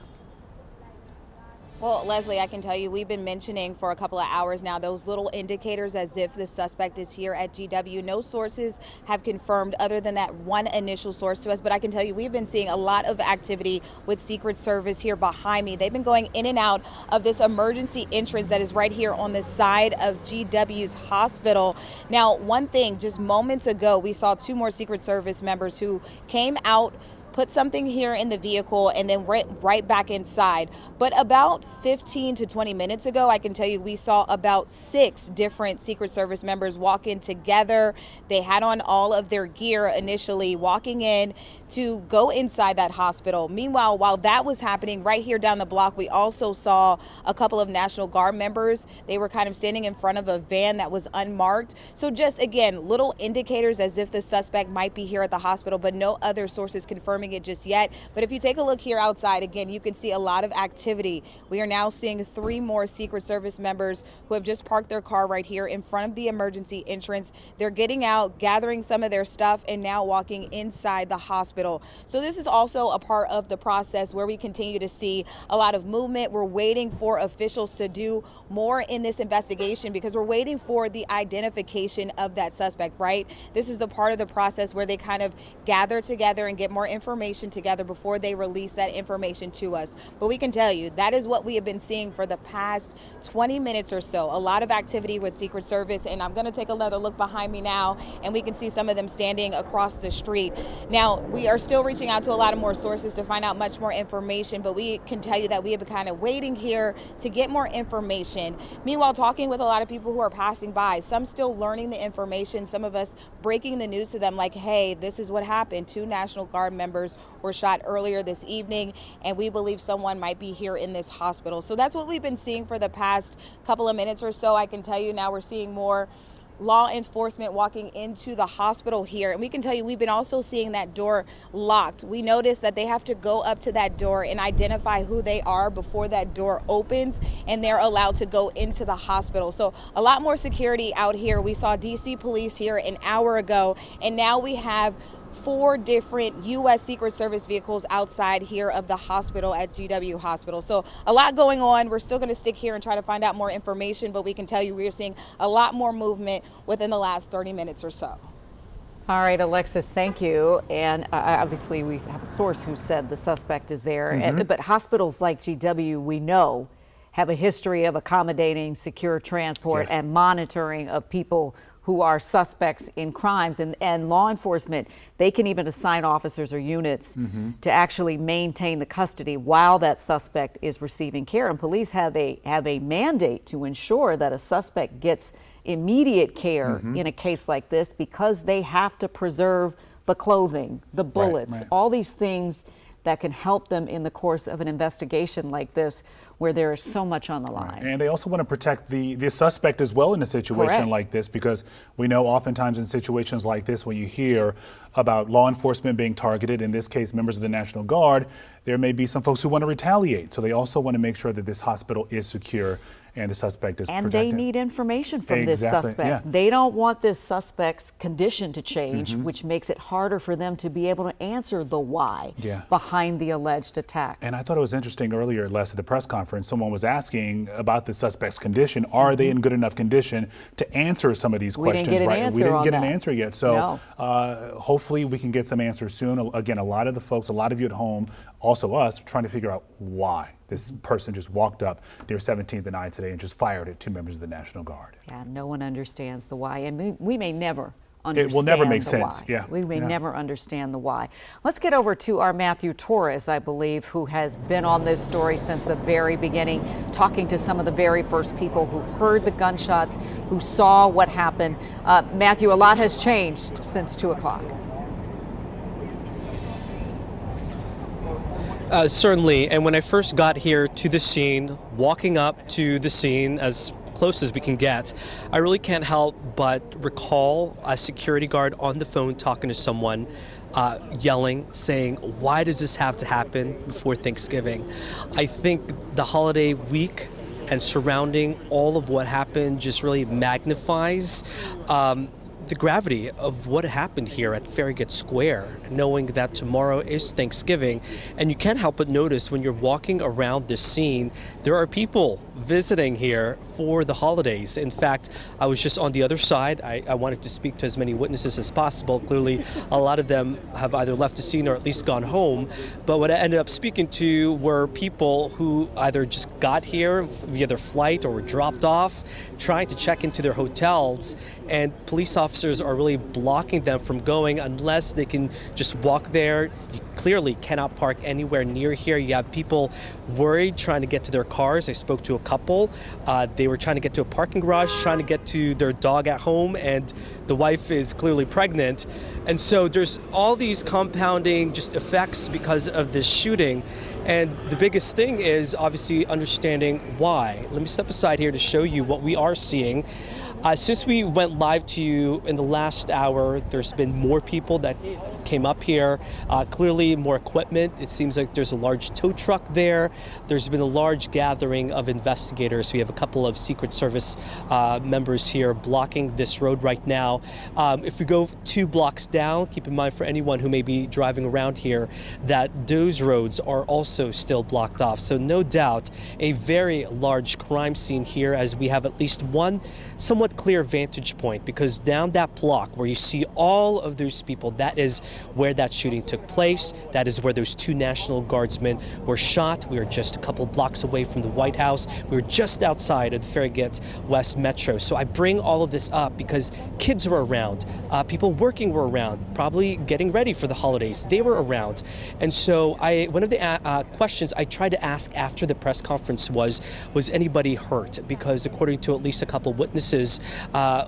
Well, Leslie, I can tell you we've been mentioning for a couple of hours now those little indicators as if the suspect is here at GW. No sources have confirmed other than that one initial source to us, but I can tell you we've been seeing a lot of activity with Secret Service here behind me. They've been going in and out of this emergency entrance that is right here on the side of GW's hospital. Now, one thing, just moments ago, we saw 2 more Secret Service members who came out, put something here in the vehicle, and then went right back inside. But about 15 to 20 minutes ago, I can tell you we saw about 6 different Secret Service members walk in together. They had on all of their gear initially, walking in to go inside that hospital. Meanwhile, while that was happening right here down the block, we also saw a couple of National Guard members. They were kind of standing in front of a van that was unmarked. So just, again, little indicators as if the suspect might be here at the hospital, but no other sources confirming it just yet. But if you take a look here outside, again, you can see a lot of activity. We are now seeing 3 more Secret Service members who have just parked their car right here in front of the emergency entrance. They're getting out, gathering some of their stuff, and now walking inside the hospital. So this is also a part of the process where we continue to see a lot of movement. We're waiting for officials to do more in this investigation because we're waiting for the identification of that suspect, right? This is the part of the process where they kind of gather together and get more information together before they release that information to us. But we can tell you that is what we have been seeing for the past 20 minutes or so. A lot of activity with Secret Service, and I'm going to take another look behind me now, and we can see some of them standing across the street. Now, we are still reaching out to a lot of more sources to find out much more information, but we can tell you that we have been kind of waiting here to get more information. Meanwhile, talking with a lot of people who are passing by, some still learning the information, some of us breaking the news to them like, hey, this is what happened. 2 National Guard members were shot earlier this evening, and we believe someone might be here in this hospital. So that's what we've been seeing for the past couple of minutes or so. I can tell you now we're seeing more law enforcement walking into the hospital here, and we can tell you we've been also seeing that door locked. We noticed that they have to go up to that door and identify who they are before that door opens, and they're allowed to go into the hospital. So a lot more security out here. We saw DC police here an hour ago, and now we have 4 different U.S. Secret Service vehicles outside here of the hospital at GW Hospital. So a lot going on. We're still going to stick here and try to find out more information, but we can tell you we're seeing a lot more movement within the last 30 minutes or so. All right, Alexis, thank you. And obviously we have a source who said the suspect is there, but hospitals like GW, we know, have a history of accommodating secure transport and monitoring of people who are suspects in crimes, and law enforcement, they can even assign officers or units to actually maintain the custody while that suspect is receiving care. And police have a mandate to ensure that a suspect gets immediate care in a case like this, because they have to preserve the clothing, the bullets, all these things that can help them in the course of an investigation like this, where there is so much on the line. And they also want to protect the suspect as well in a situation like this, because we know oftentimes in situations like this, when you hear about law enforcement being targeted, in this case members of the National Guard, there may be some folks who want to retaliate. So they also want to make sure that this hospital is secure and the suspect is protected. And they need information from this suspect. They don't want this suspect's condition to change, which makes it harder for them to be able to answer the why behind the alleged attack. And I thought it was interesting earlier, Les, at the press conference, someone was asking about the suspect's condition. Are they in good enough condition to answer some of these questions? We didn't get an answer yet. So hopefully we can get some answers soon. Again, a lot of the folks, a lot of you at home, also us, trying to figure out why this person just walked up near 17th and I today and just fired at 2 members of the National Guard. Yeah, no one understands the why, and we may never understand it will never make the sense. why. Yeah. We may Yeah. never understand the why. Let's get over to our Matthew Torres, I believe, who has been on this story since the very beginning, talking to some of the very first people who heard the gunshots, who saw what happened. Matthew, a lot has changed since 2 o'clock. Certainly, and when I first got here to the scene, walking up to the scene as close as we can get, I really can't help but recall a security guard on the phone talking to someone, yelling, saying, "Why does this have to happen before Thanksgiving?" I think the holiday week and surrounding all of what happened just really magnifies the gravity of what happened here at Farragut Square, knowing that tomorrow is Thanksgiving. And you can't help but notice when you're walking around this scene, there are people visiting here for the holidays. In fact, I was just on the other side. I wanted to speak to as many witnesses as possible. Clearly, a lot of them have either left the scene or at least gone home. But what I ended up speaking to were people who either just got here via their flight or were dropped off, trying to check into their hotels, and police officers are really blocking them from going unless they can just walk there. You clearly cannot park anywhere near here. You have people worried trying to get to their cars. I spoke to a couple. They were trying to get to a parking garage, trying to get to their dog at home, and the wife is clearly pregnant. And so there's all these compounding just effects because of this shooting. And the biggest thing is obviously understanding why. Let me step aside here to show you what we are seeing. Since we went live to you in the last hour, there's been more people that came up here, clearly more equipment. It seems like there's a large tow truck there. There's been a large gathering of investigators. We have a couple of Secret Service members here blocking this road right now. If we go 2 blocks down, keep in mind for anyone who may be driving around here that those roads are also still blocked off. So no doubt a very large crime scene here, as we have at least one somewhat clear vantage point, because down that block where you see all of those people, that is where that shooting took place. That is where those 2 National Guardsmen were shot. We are just a couple blocks away from the White House. We were just outside of the Farragut West Metro. So I bring all of this up because kids were around, people working were around, probably getting ready for the holidays. They were around. And so one of the questions I tried to ask after the press conference was anybody hurt? Because according to at least a couple witnesses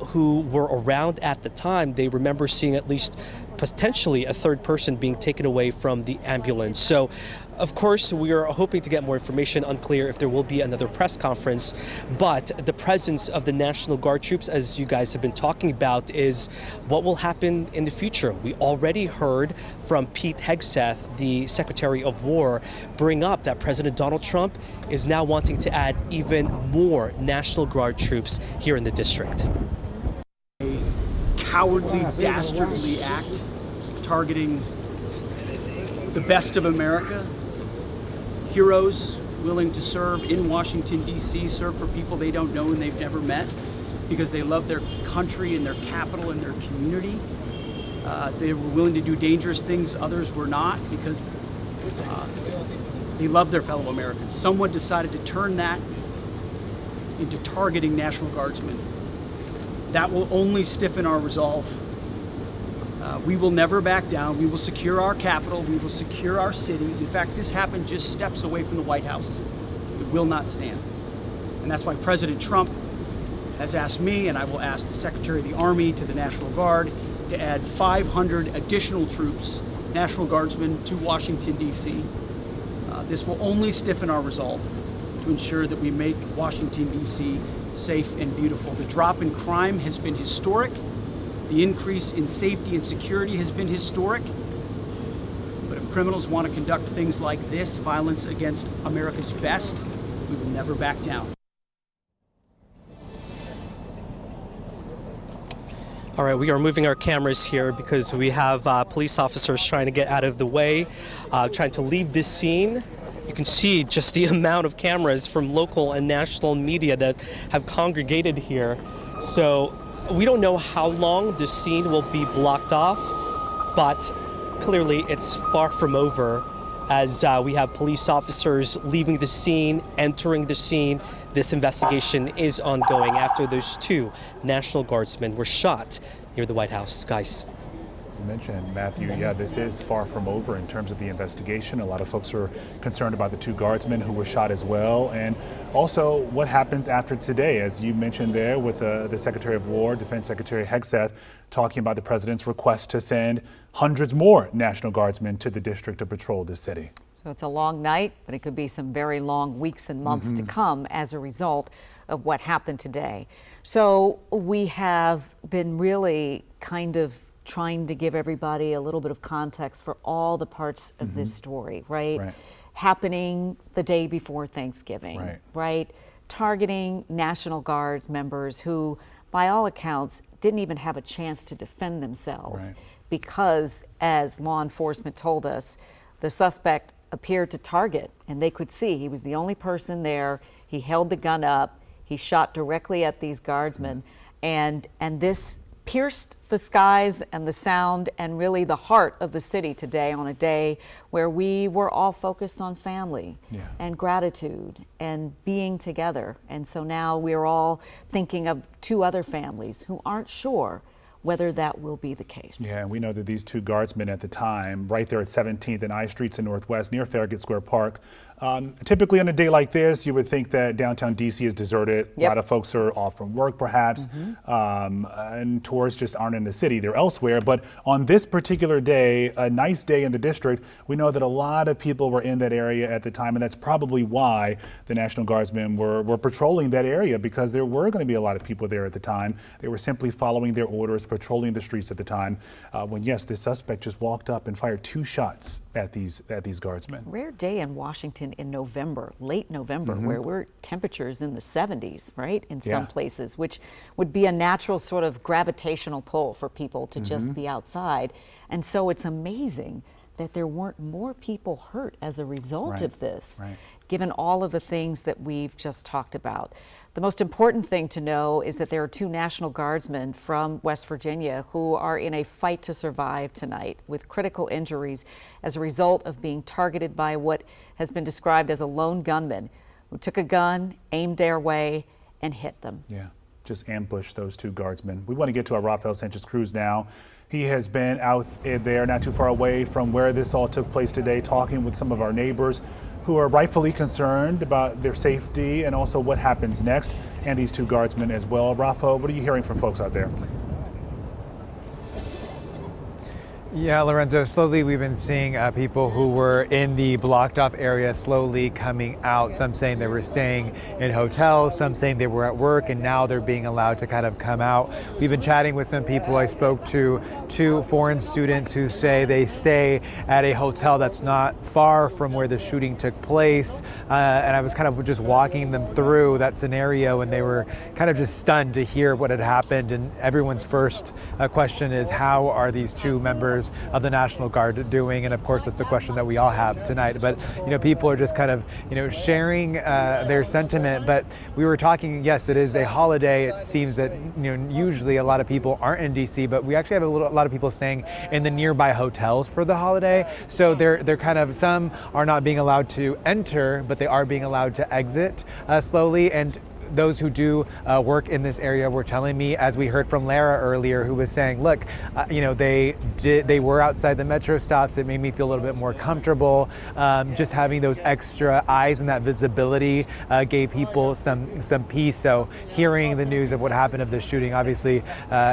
who were around at the time, they remember seeing at least potentially a 3rd person being taken away from the ambulance. So, of course, we are hoping to get more information. Unclear if there will be another press conference, but the presence of the National Guard troops, as you guys have been talking about, is what will happen in the future. We already heard from Pete Hegseth, the Secretary of War, bring up that President Donald Trump is now wanting to add even more National Guard troops here in the district. A cowardly, dastardly act targeting the best of America. Heroes willing to serve in Washington, D.C., serve for people they don't know and they've never met because they love their country and their capital and their community. They were willing to do dangerous things others were not because they love their fellow Americans. Someone decided to turn that into targeting National Guardsmen. That will only stiffen our resolve. We will never back down. We will secure our capital. We will secure our cities. In fact, this happened just steps away from the White House. It will not stand. And that's why President Trump has asked me, and I will ask the Secretary of the Army to the National Guard, to add 500 additional troops, National Guardsmen, to Washington, D.C. This will only stiffen our resolve to ensure that we make Washington, D.C. safe and beautiful. The drop in crime has been historic. The increase in safety and security has been historic. But if criminals want to conduct things like this, violence against America's best, we will never back down. All right, we are moving our cameras here because we have police officers trying to get out of the way, trying to leave this scene. You can see just the amount of cameras from local and national media that have congregated here. So we don't know how long this scene will be blocked off, but clearly it's far from over. as we have police officers leaving the scene, entering the scene. This investigation is ongoing after those 2 National Guardsmen were shot near the White House. Guys. You mentioned, Matthew, yeah, this is far from over in terms of the investigation. A lot of folks are concerned about the 2 guardsmen who were shot as well. And also what happens after today, as you mentioned there with the Secretary of War, Defense Secretary Hegseth, talking about the president's request to send hundreds more National Guardsmen to the district to patrol the city. So it's a long night, but it could be some very long weeks and months to come as a result of what happened today. So we have been really kind of trying to give everybody a little bit of context for all the parts of this story, right? Happening the day before Thanksgiving, right? Targeting National Guards members who, by all accounts, didn't even have a chance to defend themselves because, as law enforcement told us, the suspect appeared to target, and they could see he was the only person there. He held the gun up, he shot directly at these guardsmen, and this pierced the skies and the sound and really the heart of the city today on a day where we were all focused on family and gratitude and being together. And so now we're all thinking of 2 other families who aren't sure whether that will be the case. Yeah, and we know that these 2 guardsmen at the time, right there at 17th and I Streets in Northwest near Farragut Square Park, typically on a day like this, you would think that downtown D.C. is deserted. A lot of folks are off from work, perhaps, and tourists just aren't in the city. They're elsewhere. But on this particular day, a nice day in the district, we know that a lot of people were in that area at the time, and that's probably why the National Guardsmen were patrolling that area, because there were going to be a lot of people there at the time. They were simply following their orders, patrolling the streets at the time, when, yes, this suspect just walked up and fired 2 shots at these guardsmen. Rare day in Washington in November, late November, where we're temperatures in the 70s, right, in some places, which would be a natural sort of gravitational pull for people to just be outside. And so it's amazing that there weren't more people hurt as a result of this, given all of the things that we've just talked about. The most important thing to know is that there are 2 National Guardsmen from West Virginia who are in a fight to survive tonight with critical injuries as a result of being targeted by what has been described as a lone gunman who took a gun, aimed their way, and hit them. Yeah, just ambushed those 2 guardsmen. We want to get to our Rafael Sanchez Cruz now. He has been out there not too far away from where this all took place today, talking with some of our neighbors who are rightfully concerned about their safety and also what happens next, and these 2 guardsmen as well. Rafa, what are you hearing from folks out there? Yeah, Lorenzo, slowly we've been seeing people who were in the blocked off area slowly coming out. Some saying they were staying in hotels, some saying they were at work, and now they're being allowed to kind of come out. We've been chatting with some people. I spoke to 2 foreign students who say they stay at a hotel that's not far from where the shooting took place. And I was kind of just walking them through that scenario, and they were kind of just stunned to hear what had happened. And everyone's first question is, how are these 2 members of the National Guard doing? And of course, that's a question that we all have tonight. But people are just kind of sharing their sentiment. But we were talking, yes, it is a holiday. It seems that usually a lot of people aren't in DC, but we actually have a lot of people staying in the nearby hotels for the holiday. So they're kind of, some are not being allowed to enter, but they are being allowed to exit slowly. And those who do work in this area were telling me, as we heard from Lara earlier, who was saying, look, they were outside the metro stops. It made me feel a little bit more comfortable. Just having those extra eyes and that visibility gave people some peace. So hearing the news of what happened of the shooting, obviously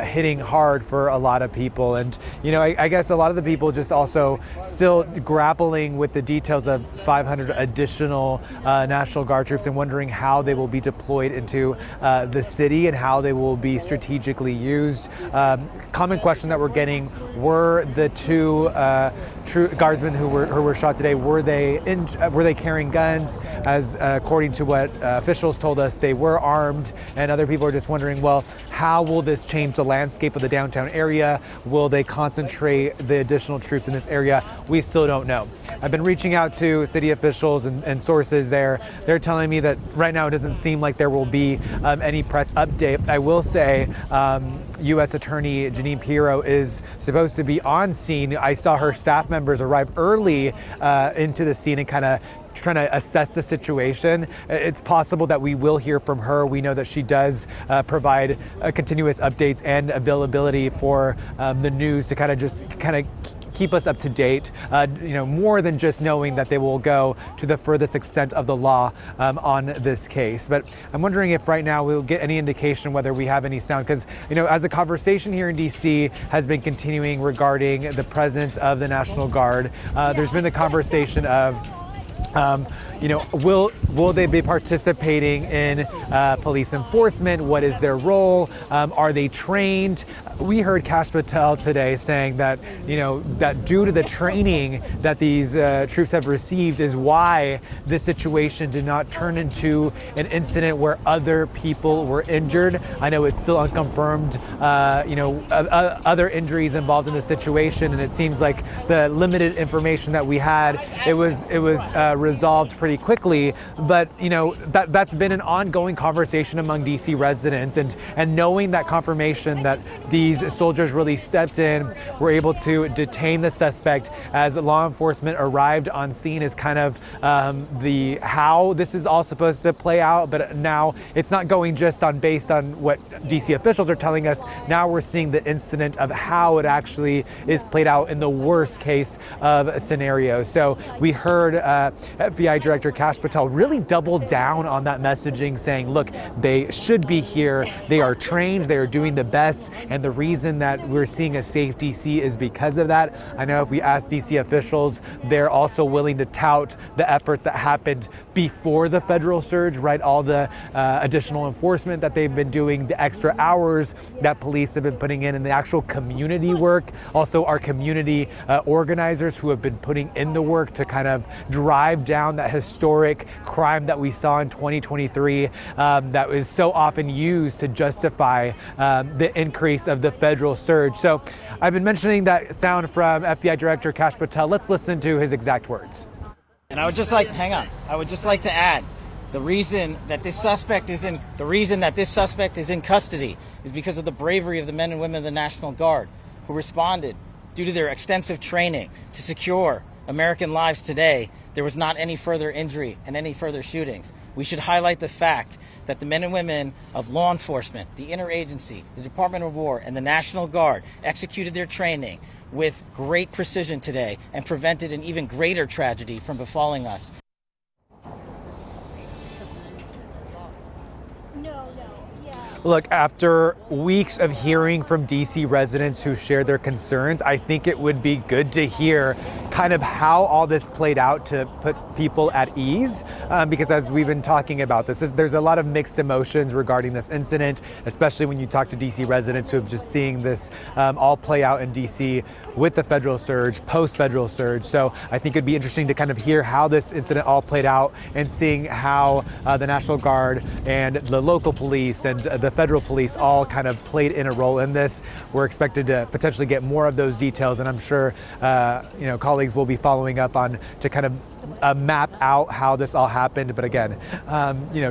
hitting hard for a lot of people. And I guess a lot of the people just also still grappling with the details of 500 additional National Guard troops and wondering how they will be deployed into the city and how they will be strategically used. Common question that we're getting: were the 2 guardsmen who were shot today, were they carrying guns? As according to what officials told us, they were armed. And other people are just wondering, well, how will this change the landscape of the downtown area? Will they concentrate the additional troops in this area? We still don't know. I've been reaching out to city officials and sources there. They're telling me that right now it doesn't seem like there will be any press update. I will say U.S. Attorney Jeanine Pirro is supposed to be on scene. I saw her staff members arrive early into the scene and kind of trying to assess the situation. It's possible that we will hear from her. We know that she does provide continuous updates and availability for the news to kind of keep us up to date, more than just knowing that they will go to the furthest extent of the law on this case. But I'm wondering if right now we'll get any indication whether we have any sound, because, as the conversation here in D.C. has been continuing regarding the presence of the National Guard, there's been the conversation of will they be participating in police enforcement? What is their role? Are they trained? We heard Kash Patel today saying that, that due to the training that these troops have received is why this situation did not turn into an incident where other people were injured. I know it's still unconfirmed, other injuries involved in the situation, and it seems like the limited information that we had, it was resolved pretty quickly. But that's been an ongoing conversation among DC residents, and knowing that confirmation that these soldiers really stepped in, were able to detain the suspect as law enforcement arrived on scene is kind of the how this is all supposed to play out. But now it's not going just based on what DC officials are telling us. Now we're seeing the incident of how it actually is played out in the worst case of scenarios. So we heard FBI Director Kash Patel really double down on that messaging, saying, look, they should be here. They are trained. They are doing the best. And the reason that we're seeing a safe DC is because of that. I know if we ask DC officials, they're also willing to tout the efforts that happened before the federal surge, right? All the additional enforcement that they've been doing, the extra hours that police have been putting in, and the actual community work. Also, our community organizers who have been putting in the work to kind of drive down that historic crime that we saw in 2023 that was so often used to justify the increase of the federal surge. So I've been mentioning that sound from FBI Director Kash Patel. Let's listen to his exact words. And I would just like to add, the reason that this suspect is in custody is because of the bravery of the men and women of the National Guard who responded due to their extensive training to secure American lives today. There was not any further injury and any further shootings. We should highlight the fact that the men and women of law enforcement, the interagency, the Department of War, and the National Guard executed their training with great precision today and prevented an even greater tragedy from befalling us. Look, after weeks of hearing from DC residents who shared their concerns, I think it would be good to hear kind of how all this played out to put people at ease, because as we've been talking about this, there's a lot of mixed emotions regarding this incident, especially when you talk to DC residents who have just seeing this all play out in DC with the federal surge, post-federal surge. So I think it'd be interesting to kind of hear how this incident all played out and seeing how the National Guard and the local police and the federal police all kind of played in a role in this. We're expected to potentially get more of those details, and I'm sure colleagues will be following up on to kind of map out how this all happened. But again,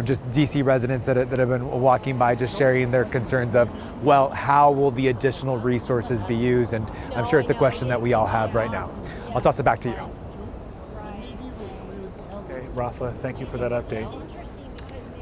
just DC residents that have been walking by, just sharing their concerns of, well, how will the additional resources be used? And I'm sure it's a question that we all have right now. I'll toss it back to you. Okay, Rafa, thank you for that update.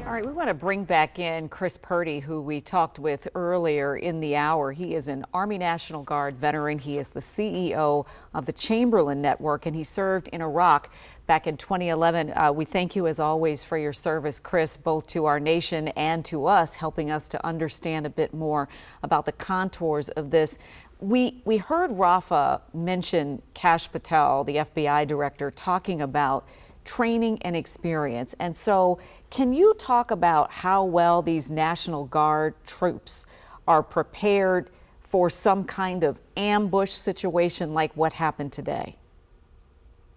All right, we want to bring back in Chris Purdy, who we talked with earlier in the hour. He is an Army National Guard veteran. He is the CEO of the Chamberlain Network, and he served in Iraq back in 2011. We thank you, as always, for your service, Chris, both to our nation and to us, helping us to understand a bit more about the contours of this. We heard Rafa mention Kash Patel, the FBI director, talking about training and experience. And so can you talk about how well these National Guard troops are prepared for some kind of ambush situation like what happened today?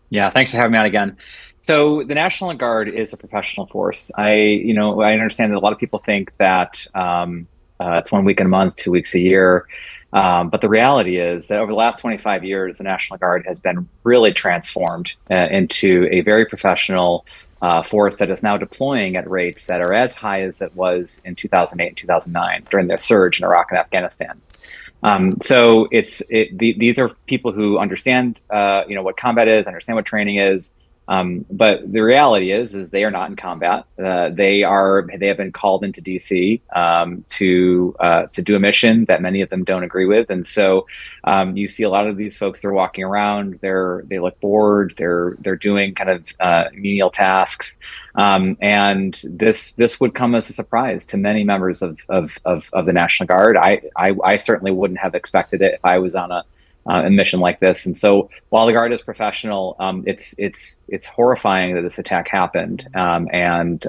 Yeah, thanks for having me on again. So the National Guard is a professional force. I understand that a lot of people think that it's 1 week in a month, 2 weeks a year. But the reality is that over the last 25 years, the National Guard has been really transformed into a very professional, force that is now deploying at rates that are as high as it was in 2008 and 2009 during the surge in Iraq and Afghanistan. So these are people who understand, what combat is, understand what training is. But the reality is they are not in combat. They have been called into DC to do a mission that many of them don't agree with, and so you see a lot of these folks. They're walking around. They look bored. They're doing kind of menial tasks, and this would come as a surprise to many members of the National Guard. I certainly wouldn't have expected it if I was on a mission like this. And so while the Guard is professional, it's horrifying that this attack happened. I'm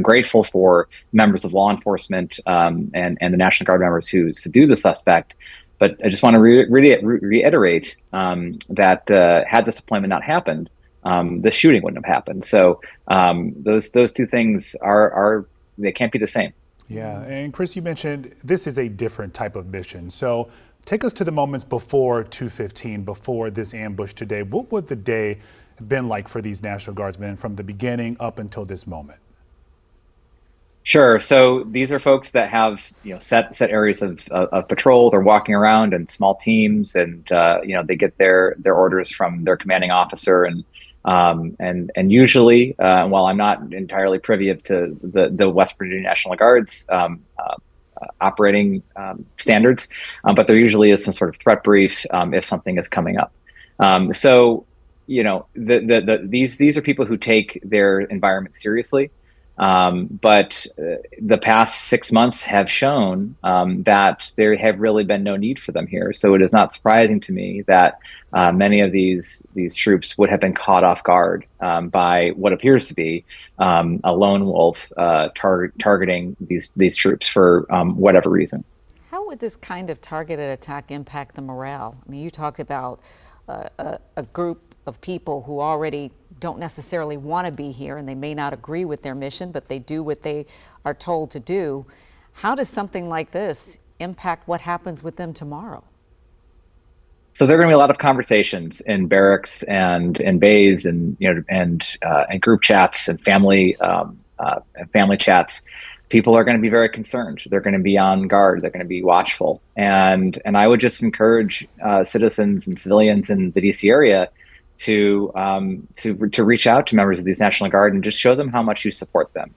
grateful for members of law enforcement and the National Guard members who subdued the suspect. But I just want to reiterate that had this deployment not happened, the shooting wouldn't have happened. So those two things they can't be the same. Yeah, and Chris, you mentioned this is a different type of mission. So take us to the moments before 2:15, before this ambush today. What would the day have been like for these National Guardsmen from the beginning up until this moment? Sure. So these are folks that have set areas of patrol. They're walking around in small teams, and they get their orders from their commanding officer, and usually, while I'm not entirely privy to the West Virginia National Guard's operating standards, but there usually is some sort of threat brief if something is coming up. So these are people who take their environment seriously. But the past 6 months have shown that there have really been no need for them here. So it is not surprising to me that many of these troops would have been caught off guard by what appears to be a lone wolf targeting these troops for whatever reason. How would this kind of targeted attack impact the morale? I mean, you talked about a group of people who already don't necessarily want to be here, and they may not agree with their mission, but they do what they are told to do. How does something like this impact what happens with them tomorrow? So there are going to be a lot of conversations in barracks and in bays and group chats and family chats. People are going to be very concerned. They're going to be on guard. They're going to be watchful. And I would just encourage citizens and civilians in the DC area to reach out to members of these National Guard and just show them how much you support them.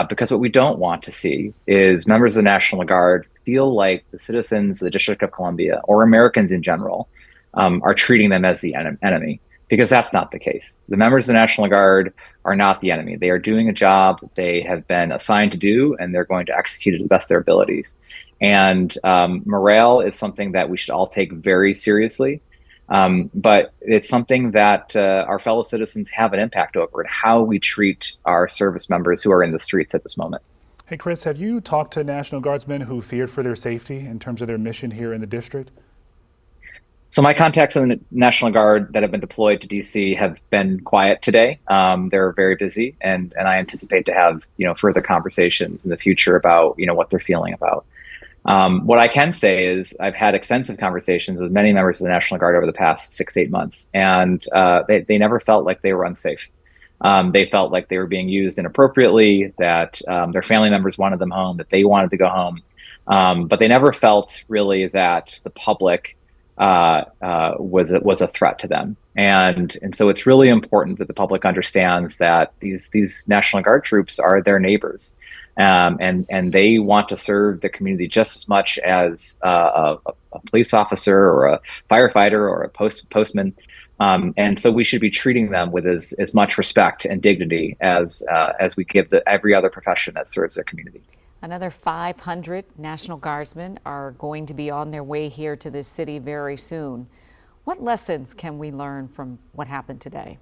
Because what we don't want to see is members of the National Guard feel like the citizens of the District of Columbia or Americans in general are treating them as the enemy, because that's not the case. The members of the National Guard are not the enemy. They are doing a job that they have been assigned to do, and they're going to execute it to the best of their abilities. And morale is something that we should all take very seriously. But it's something that our fellow citizens have an impact over, and how we treat our service members who are in the streets at this moment. Hey, Chris, have you talked to National Guardsmen who feared for their safety in terms of their mission here in the district? So my contacts in the National Guard that have been deployed to DC have been quiet today. They're very busy, and I anticipate to have further conversations in the future about what they're feeling about. What I can say is I've had extensive conversations with many members of the National Guard over the past 6-8 months, and they never felt like they were unsafe. They felt like they were being used inappropriately, that their family members wanted them home, that they wanted to go home. But they never felt really that the public was a threat to them. And so it's really important that the public understands that these National Guard troops are their neighbors. And they want to serve the community just as much as a police officer or a firefighter or a postman. And so we should be treating them with as much respect and dignity as we give every other profession that serves their community. Another 500 National Guardsmen are going to be on their way here to this city very soon. What lessons can we learn from what happened today?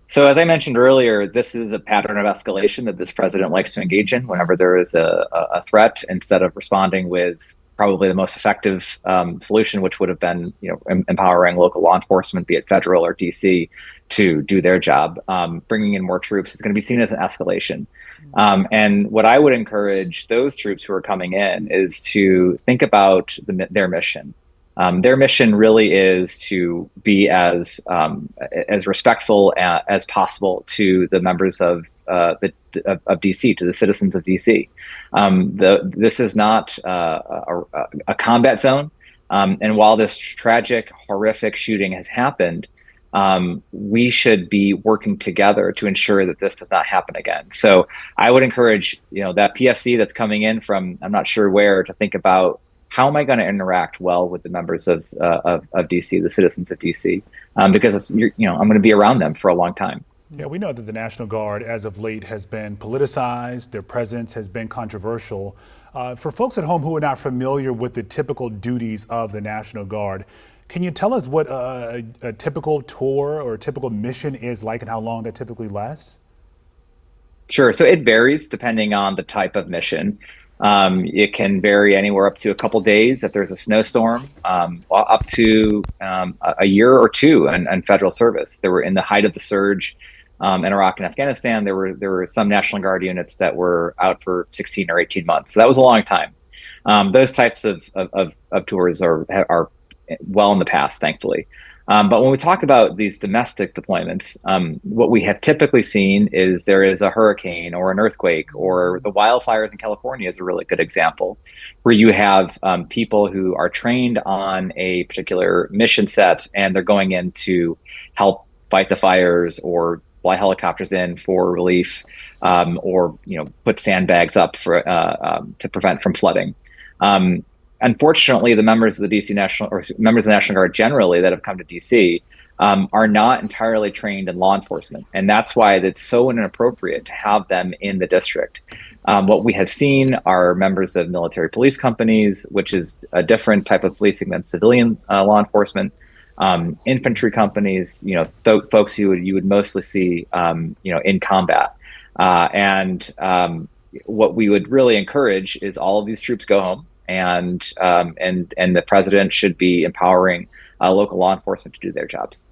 So as I mentioned earlier, this is a pattern of escalation that this president likes to engage in whenever there is a threat, instead of responding with probably the most effective solution, which would have been empowering local law enforcement, be it federal or DC, to do their job. Bringing in more troops is going to be seen as an escalation. And what I would encourage those troops who are coming in is to think about their mission. Their mission really is to be as respectful as possible to the members of DC, to the citizens of DC. This is not a combat zone, and while this tragic, horrific shooting has happened, we should be working together to ensure that this does not happen again. So I would encourage, that PFC that's coming in from I'm not sure where, to think about, how am I going to interact well with the members of DC, the citizens of DC, because I'm going to be around them for a long time. Yeah, we know that the National Guard, as of late, has been politicized. Their presence has been controversial. For folks at home who are not familiar with the typical duties of the National Guard, can you tell us what a typical tour or a typical mission is like, and how long that typically lasts? Sure. So it varies depending on the type of mission. It can vary anywhere up to a couple days if there's a snowstorm, up to a year or two in federal service. There were, in the height of the surge in Iraq and Afghanistan, there were some National Guard units that were out for 16 or 18 months. So that was a long time. Those types of tours are well in the past, thankfully. But when we talk about these domestic deployments, what we have typically seen is there is a hurricane or an earthquake, or the wildfires in California is a really good example, where you have people who are trained on a particular mission set, and they're going in to help fight the fires or fly helicopters in for relief, or put sandbags up for to prevent from flooding. Unfortunately, the members of the members of the National Guard generally that have come to DC are not entirely trained in law enforcement, and that's why it's so inappropriate to have them in the district. What we have seen are members of military police companies, which is a different type of policing than civilian law enforcement. Infantry companies, folks you would mostly see, in combat. What we would really encourage is all of these troops go home. And the president should be empowering local law enforcement to do their jobs.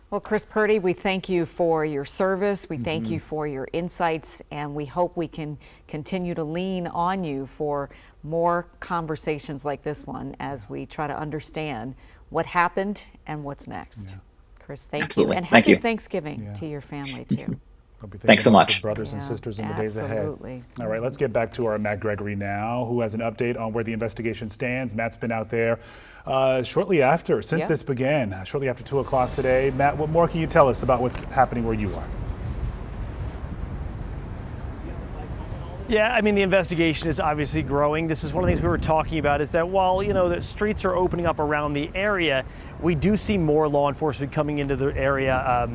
Well, Chris Purdy, we thank you for your service. We thank you for your insights, and we hope we can continue to lean on you for more conversations like this one as we try to understand what happened and what's next. Yeah. Chris, thank you. And happy Thanksgiving to your family, too. Thanks so much. Brothers and sisters in the days ahead. All right, let's get back to our Matt Gregory now, who has an update on where the investigation stands. Matt's been out there shortly after, since this began, shortly after 2 o'clock today. Matt, what more can you tell us about what's happening where you are? Yeah, I mean, the investigation is obviously growing. This is one of the things we were talking about, is that while, the streets are opening up around the area, we do see more law enforcement coming into the area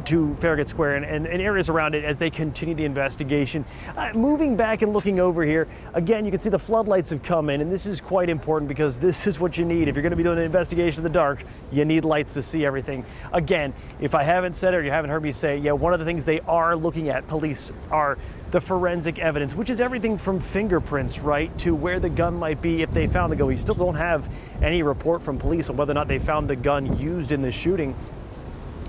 to Farragut Square and areas around it as they continue the investigation. Moving back and looking over here, again, you can see the floodlights have come in, and this is quite important because this is what you need. If you're going to be doing an investigation in the dark, you need lights to see everything. Again, if I haven't said it or you haven't heard me say, one of the things they are looking at, police, are the forensic evidence, which is everything from fingerprints, right, to where the gun might be if they found the gun. We still don't have any report from police on whether or not they found the gun used in the shooting.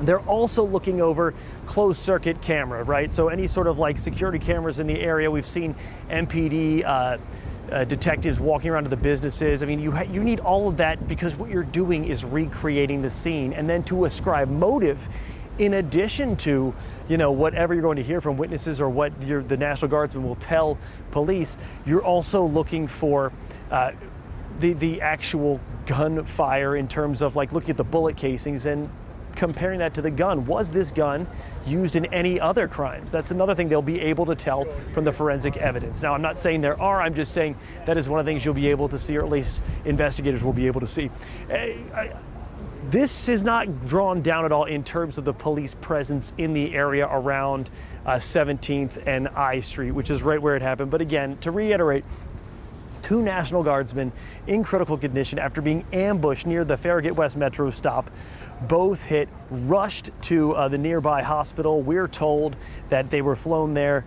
They're also looking over closed circuit camera, right? So any sort of like security cameras in the area. We've seen MPD detectives walking around to the businesses. I mean, you need all of that because what you're doing is recreating the scene, and then to ascribe motive in addition to, whatever you're going to hear from witnesses or what the National Guardsmen will tell police. You're also looking for the actual gunfire in terms of like looking at the bullet casings and comparing that to the gun. Was this gun used in any other crimes? That's another thing they'll be able to tell from the forensic evidence. Now, I'm not saying there are, I'm just saying that is one of the things you'll be able to see, or at least investigators will be able to see. This is not drawn down at all in terms of the police presence in the area around 17th and I Street, which is right where it happened. But again, to reiterate, 2 National Guardsmen in critical condition after being ambushed near the Farragut West Metro stop. Both hit, rushed to the nearby hospital. We're told that they were flown there,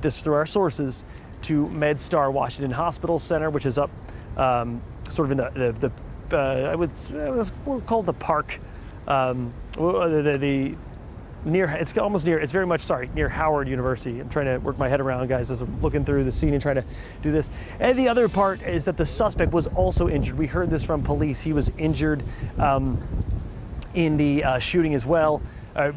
this is through our sources, to MedStar Washington Hospital Center, which is up sort of in the we'll call it the park, the it's almost near, it's very much, near Howard University. I'm trying to work my head around, guys, as I'm looking through the scene and trying to do this. And the other part is that the suspect was also injured. We heard this from police. He was injured in the shooting as well.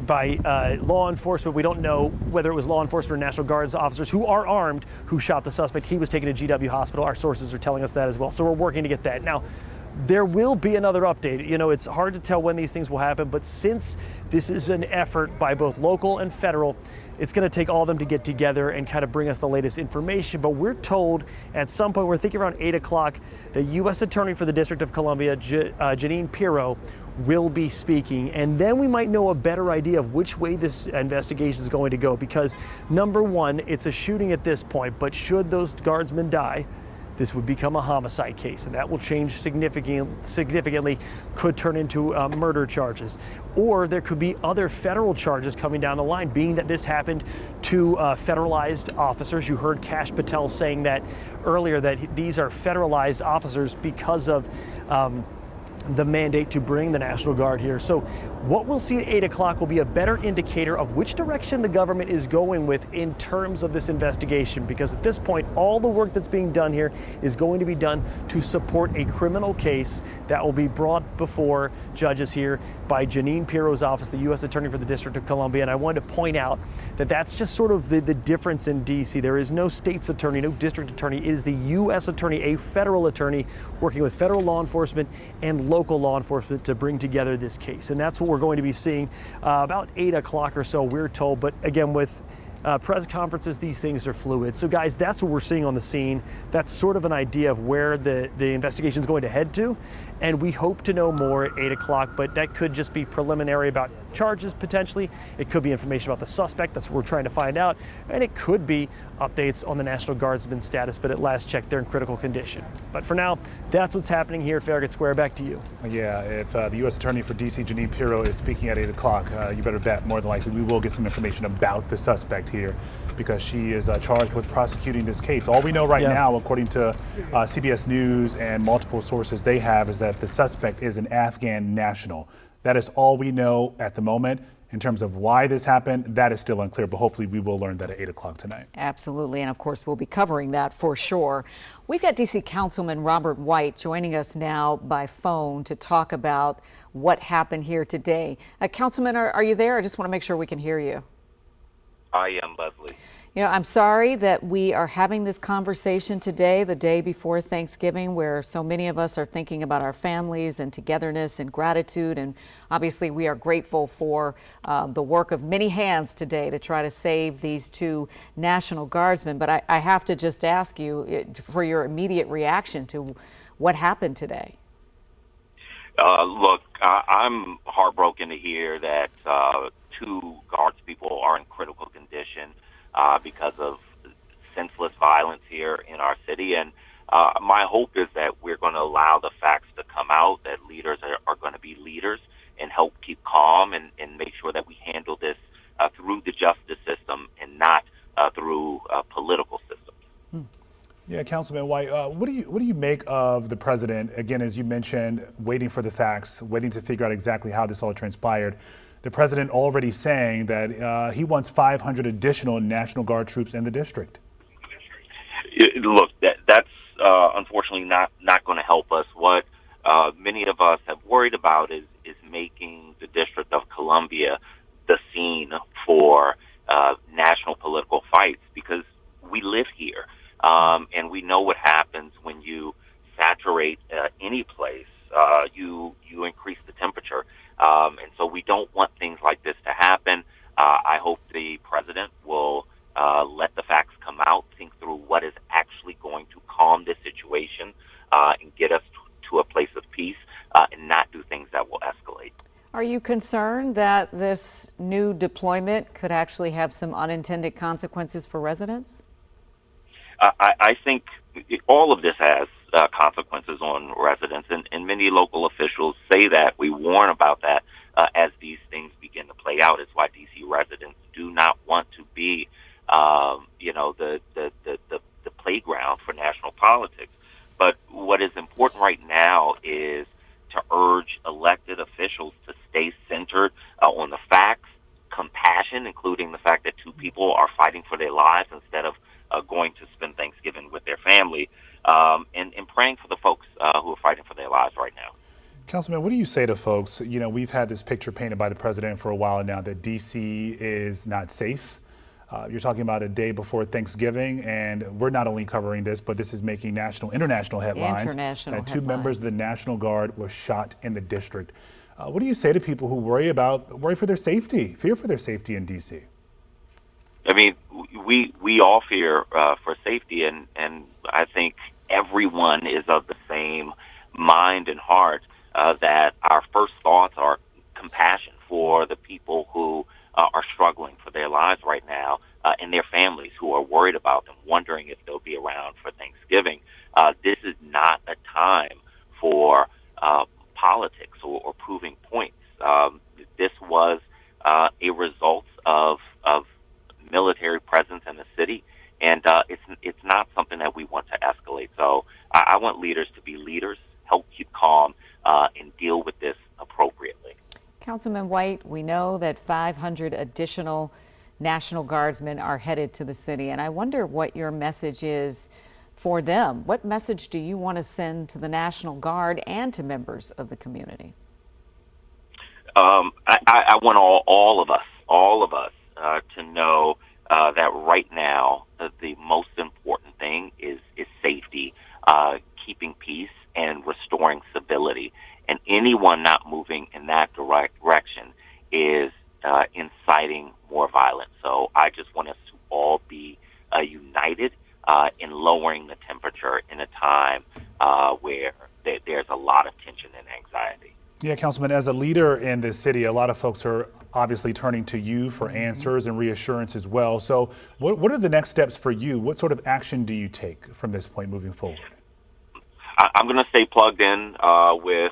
By law enforcement. We don't know whether it was law enforcement or National Guards officers who are armed who shot the suspect. He was taken to GW Hospital. Our sources are telling us that as well. So we're working to get that. Now, there will be another update. You know, it's hard to tell when these things will happen, but since this is an effort by both local and federal, it's going to take all of them to get together and kind of bring us the latest information. But we're told at some point, we're thinking around 8 o'clock, the U.S. Attorney for the District of Columbia, Jeanine Pirro, will be speaking, and then we might know a better idea of which way this investigation is going to go, because number one, it's a shooting at this point, but should those guardsmen die, this would become a homicide case, and that will change significantly, could turn into murder charges. Or there could be other federal charges coming down the line, being that this happened to federalized officers. You heard Kash Patel saying that earlier, that these are federalized officers because of the mandate to bring the National Guard here. So what we'll see at 8 o'clock will be a better indicator of which direction the government is going with in terms of this investigation, because at this point, all the work that's being done here is going to be done to support a criminal case that will be brought before judges here by Jeanine Pirro's office, the U.S. Attorney for the District of Columbia. And I wanted to point out that that's just sort of the difference in D.C. There is no state's attorney, no district attorney. It is the U.S. Attorney, a federal attorney, working with federal law enforcement and local law enforcement to bring together this case. And that's what we're going to be seeing about 8 o'clock or so, we're told. But again, with press conferences, these things are fluid. So guys, that's what we're seeing on the scene. That's sort of an idea of where the investigation is going to head to. And we hope to know more at 8 o'clock, but that could just be preliminary about charges potentially. It could be information about the suspect. That's what we're trying to find out. And it could be updates on the National Guardsman status, but at last check, they're in critical condition. But for now, that's what's happening here at Farragut Square. Back to you. Yeah, if the U.S. Attorney for D.C., Jeanine Pirro, is speaking at 8 o'clock, you better bet more than likely we will get some information about the suspect here, because she is charged with prosecuting this case. All we know right now, according to CBS News and multiple sources they have, is that the suspect is an Afghan national. That is all we know at the moment. In terms of why this happened, that is still unclear, but hopefully we will learn that at 8 o'clock tonight. Absolutely, and of course we'll be covering that for sure. We've got D.C. Councilman Robert White joining us now by phone to talk about what happened here today. Councilman, are you there? I just want to make sure we can hear you. I am, Leslie. You know, I'm sorry that we are having this conversation today, the day before Thanksgiving, where so many of us are thinking about our families and togetherness and gratitude. And obviously we are grateful for the work of many hands today to try to save these two National Guardsmen. But I have to just ask you for your immediate reaction to what happened today. Look, I'm heartbroken to hear that two Guards people are in critical condition because of senseless violence here in our city. And my hope is that we're going to allow the facts to come out, that leaders are going to be leaders and help keep calm and make sure that we handle this through the justice system and not through political systems. Yeah, Councilman White, what do you make of the president, again, as you mentioned, waiting for the facts, waiting to figure out exactly how this all transpired? The president already saying that he wants 500 additional National Guard troops in the district. Look, that's unfortunately not going to help us. What many of us have worried about is making the District of Columbia the scene for national political fights, because we live here. And we know what happens when you saturate any place. You increase the temperature. And so we don't want things like this to happen. I hope the president will let the facts come out, think through what is actually going to calm this situation and get us to a place of peace and not do things that will escalate. Are you concerned that this new deployment could actually have some unintended consequences for residents? I think all of this has consequences on residents, and many local officials say that. We warn about that as these things begin to play out. It's why D.C. residents do not want to be, the playground for national politics. But what is important right now is to urge elected officials to stay centered on the facts, compassion, including the fact that 2 people are fighting for their lives instead of going to spend Thanksgiving with their family, and praying for the folks who are fighting for their lives right now. Councilman, what do you say to folks? You know, we've had this picture painted by the president for a while now that D.C. is not safe. You're talking about a day before Thanksgiving, and we're not only covering this, but this is making international headlines. International that 2 headlines. members of the National Guard were shot in the district. What do you say to people who worry for their safety, fear for their safety in D.C.? I mean, we all fear for safety, and I think everyone is of the same mind and heart that our first thoughts are compassion for the people who are struggling for their lives right now, and their families who are worried about them, wondering if they'll be around for Thanksgiving. This is not a time for politics or proving points. This was a result of military presence in the city, and it's not something that we want to escalate. So I want leaders to be leaders, help keep calm, and deal with this appropriately. Councilman White, we know that 500 additional National Guardsmen are headed to the city, and I wonder what your message is for them. What message do you want to send to the National Guard and to members of the community? I want all of us to know that right now the most important thing is safety, keeping peace, and restoring civility. And anyone not moving in that direction is inciting more violence. So I just want us to all be united in lowering the temperature in a time where there's a lot of tension and anxiety. Yeah, Councilman, as a leader in this city, a lot of folks are obviously turning to you for answers and reassurance as well. So what are the next steps for you? What sort of action do you take from this point moving forward? I'm going to stay plugged in with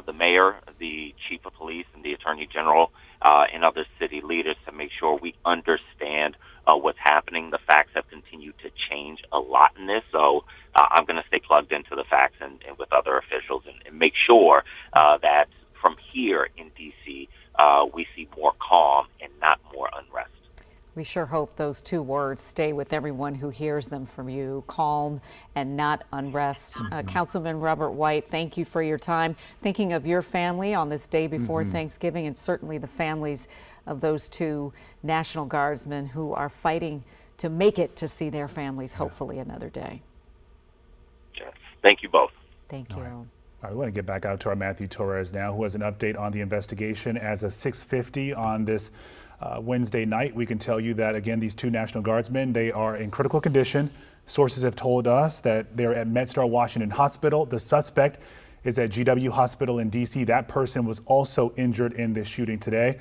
the mayor, the chief of police, and the attorney general, and other city leaders to make sure we understand what's happening. The facts have continued to change a lot in this, so I'm going to stay plugged into the facts and with other officials and make sure that from here in D.C. We see more calm and not more unrest. We sure hope those 2 words stay with everyone who hears them from you, calm and not unrest. Councilman Robert White, thank you for your time, thinking of your family on this day before Thanksgiving, and certainly the families of those 2 National Guardsmen who are fighting to make it to see their families hopefully another day. Yes. Thank you both. Thank you. All right, we want to get back out to our Matthew Torres now, who has an update on the investigation. As of 6:50 on this Wednesday night, we can tell you that, again, these 2 National Guardsmen, they are in critical condition. Sources have told us that they're at MedStar Washington Hospital. The suspect is at GW Hospital in D.C. That person was also injured in this shooting today.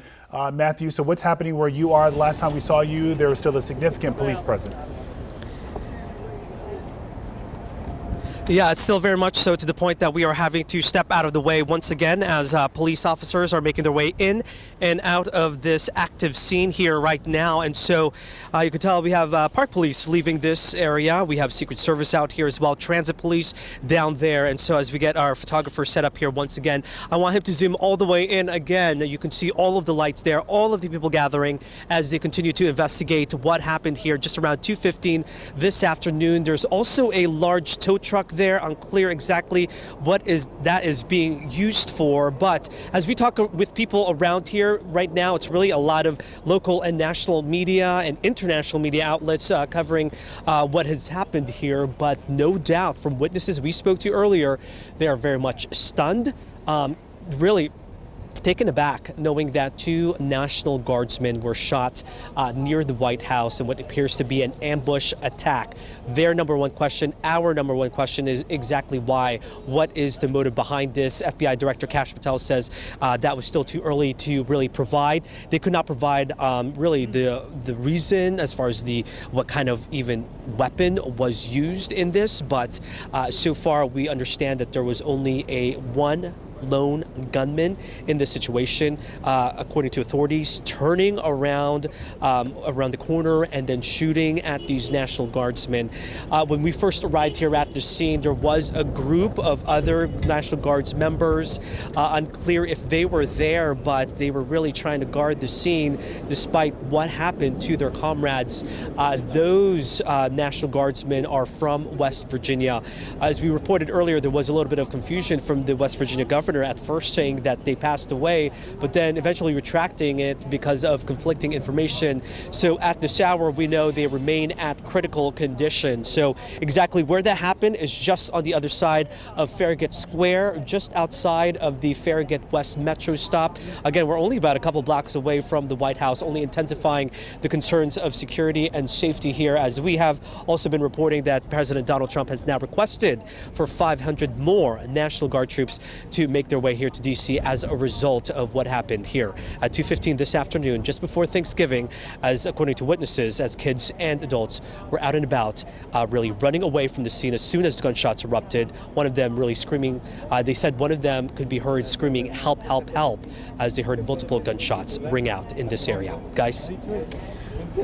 Matthew, so what's happening where you are? The last time we saw you, there was still a significant police presence. Yeah, it's still very much so, to the point that we are having to step out of the way once again as police officers are making their way in and out of this active scene here right now. And so you can tell we have park police leaving this area. We have Secret Service out here as well, transit police down there. And so as we get our photographer set up here once again, I want him to zoom all the way in again. You can see all of the lights there, all of the people gathering as they continue to investigate what happened here just around 2:15 this afternoon. There's also a large tow truck there, unclear exactly what that is being used for. But as we talk with people around here right now, it's really a lot of local and national media and international media outlets covering what has happened here. But no doubt, from witnesses we spoke to earlier, they are very much stunned, really taken aback, knowing that 2 National Guardsmen were shot near the White House in what appears to be an ambush attack. Their number one question, our number one question, is exactly why. What is the motive behind this? FBI Director Kash Patel says that was still too early to really provide. They could not provide really the reason as far as what kind of even weapon was used in this, but so far we understand that there was only lone gunman in this situation, according to authorities, turning around the corner and then shooting at these National Guardsmen. When we first arrived here at the scene, there was a group of other National Guards members. Unclear if they were there, but they were really trying to guard the scene despite what happened to their comrades. Those National Guardsmen are from West Virginia. As we reported earlier, there was a little bit of confusion from the West Virginia governor at first saying that they passed away, but then eventually retracting it because of conflicting information. So at this hour, we know they remain at critical condition. So exactly where that happened is just on the other side of Farragut Square, just outside of the Farragut West Metro stop. Again, we're only about a couple blocks away from the White House, only intensifying the concerns of security and safety here, as we have also been reporting that President Donald Trump has now requested for 500 more National Guard troops to make their way here to D.C. as a result of what happened here at 2:15 this afternoon, just before Thanksgiving, as according to witnesses, as kids and adults were out and about, really running away from the scene as soon as gunshots erupted. One of them really screaming. They said one of them could be heard screaming, "Help, help, help," as they heard multiple gunshots ring out in this area. Guys?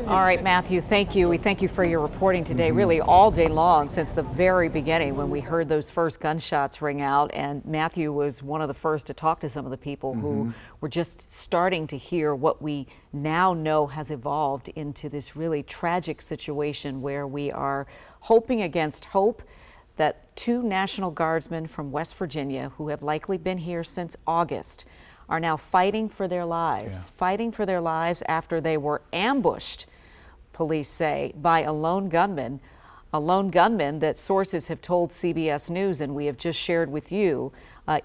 All right, Matthew, thank you. We thank you for your reporting today, really all day long since the very beginning when we heard those first gunshots ring out. And Matthew was one of the first to talk to some of the people who were just starting to hear what we now know has evolved into this really tragic situation where we are hoping against hope that 2 National Guardsmen from West Virginia, who have likely been here since August, are now fighting for their lives, after they were ambushed, police say, by a lone gunman that sources have told CBS News, and we have just shared with you,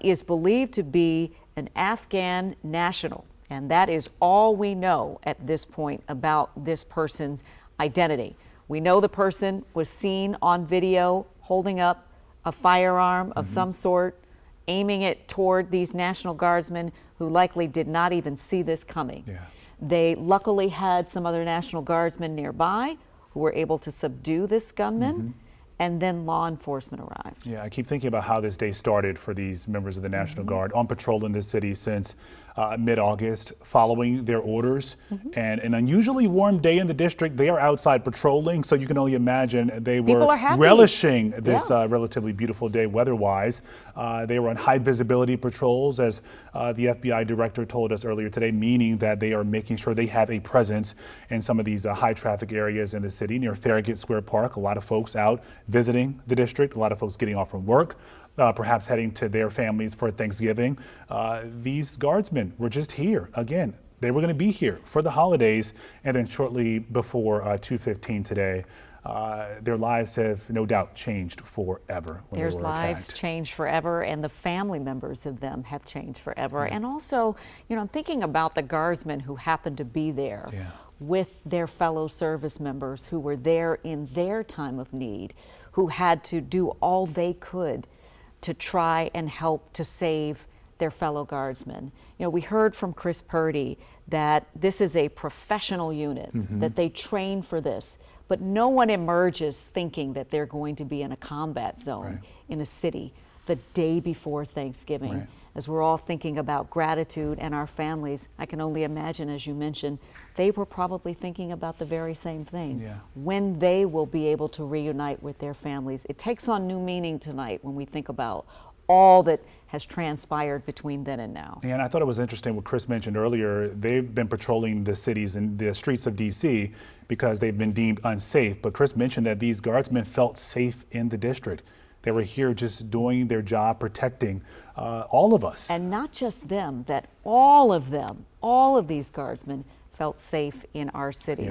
is believed to be an Afghan national. And that is all we know at this point about this person's identity. We know the person was seen on video holding up a firearm of some sort, aiming it toward these National Guardsmen who likely did not even see this coming. They luckily had some other National Guardsmen nearby who were able to subdue this gunman, and then law enforcement arrived. Yeah, I keep thinking about how this day started for these members of the National Guard on patrol in this city since mid-August, following their orders. And an unusually warm day in the district, they are outside patrolling, so you can only imagine they were relishing this relatively beautiful day weather-wise. They were on high visibility patrols, as the FBI director told us earlier today, meaning that they are making sure they have a presence in some of these high traffic areas in the city near Farragut Square Park. A lot of folks out visiting the district, a lot of folks getting off from work, perhaps heading to their families for Thanksgiving. These guardsmen were just here. Again, they were going to be here for the holidays, and then shortly before 2:15 today, their lives have no doubt changed forever. Their lives changed forever, and the family members of them have changed forever. And also, you know, I'm thinking about the guardsmen who happened to be there with their fellow service members who were there in their time of need, who had to do all they could to try and help to save their fellow guardsmen. You know, we heard from Chris Purdy that this is a professional unit, that they train for this, but no one emerges thinking that they're going to be in a combat zone in a city the day before Thanksgiving. As we're all thinking about gratitude and our families, I can only imagine, as you mentioned, they were probably thinking about the very same thing, when they will be able to reunite with their families. It takes on new meaning tonight when we think about all that has transpired between then and now. And I thought it was interesting what Chris mentioned earlier. They've been patrolling the cities and the streets of D.C. because they've been deemed unsafe. But Chris mentioned that these guardsmen felt safe in the district. They were here just doing their job, protecting all of us. And not just them, that all of them, all of these guardsmen felt safe in our city.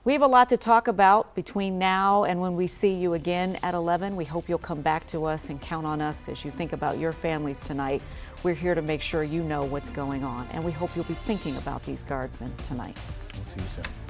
We have a lot to talk about between now and when we see you again at 11. We hope you'll come back to us and count on us as you think about your families tonight. We're here to make sure you know what's going on, and we hope you'll be thinking about these guardsmen tonight. We'll see you soon.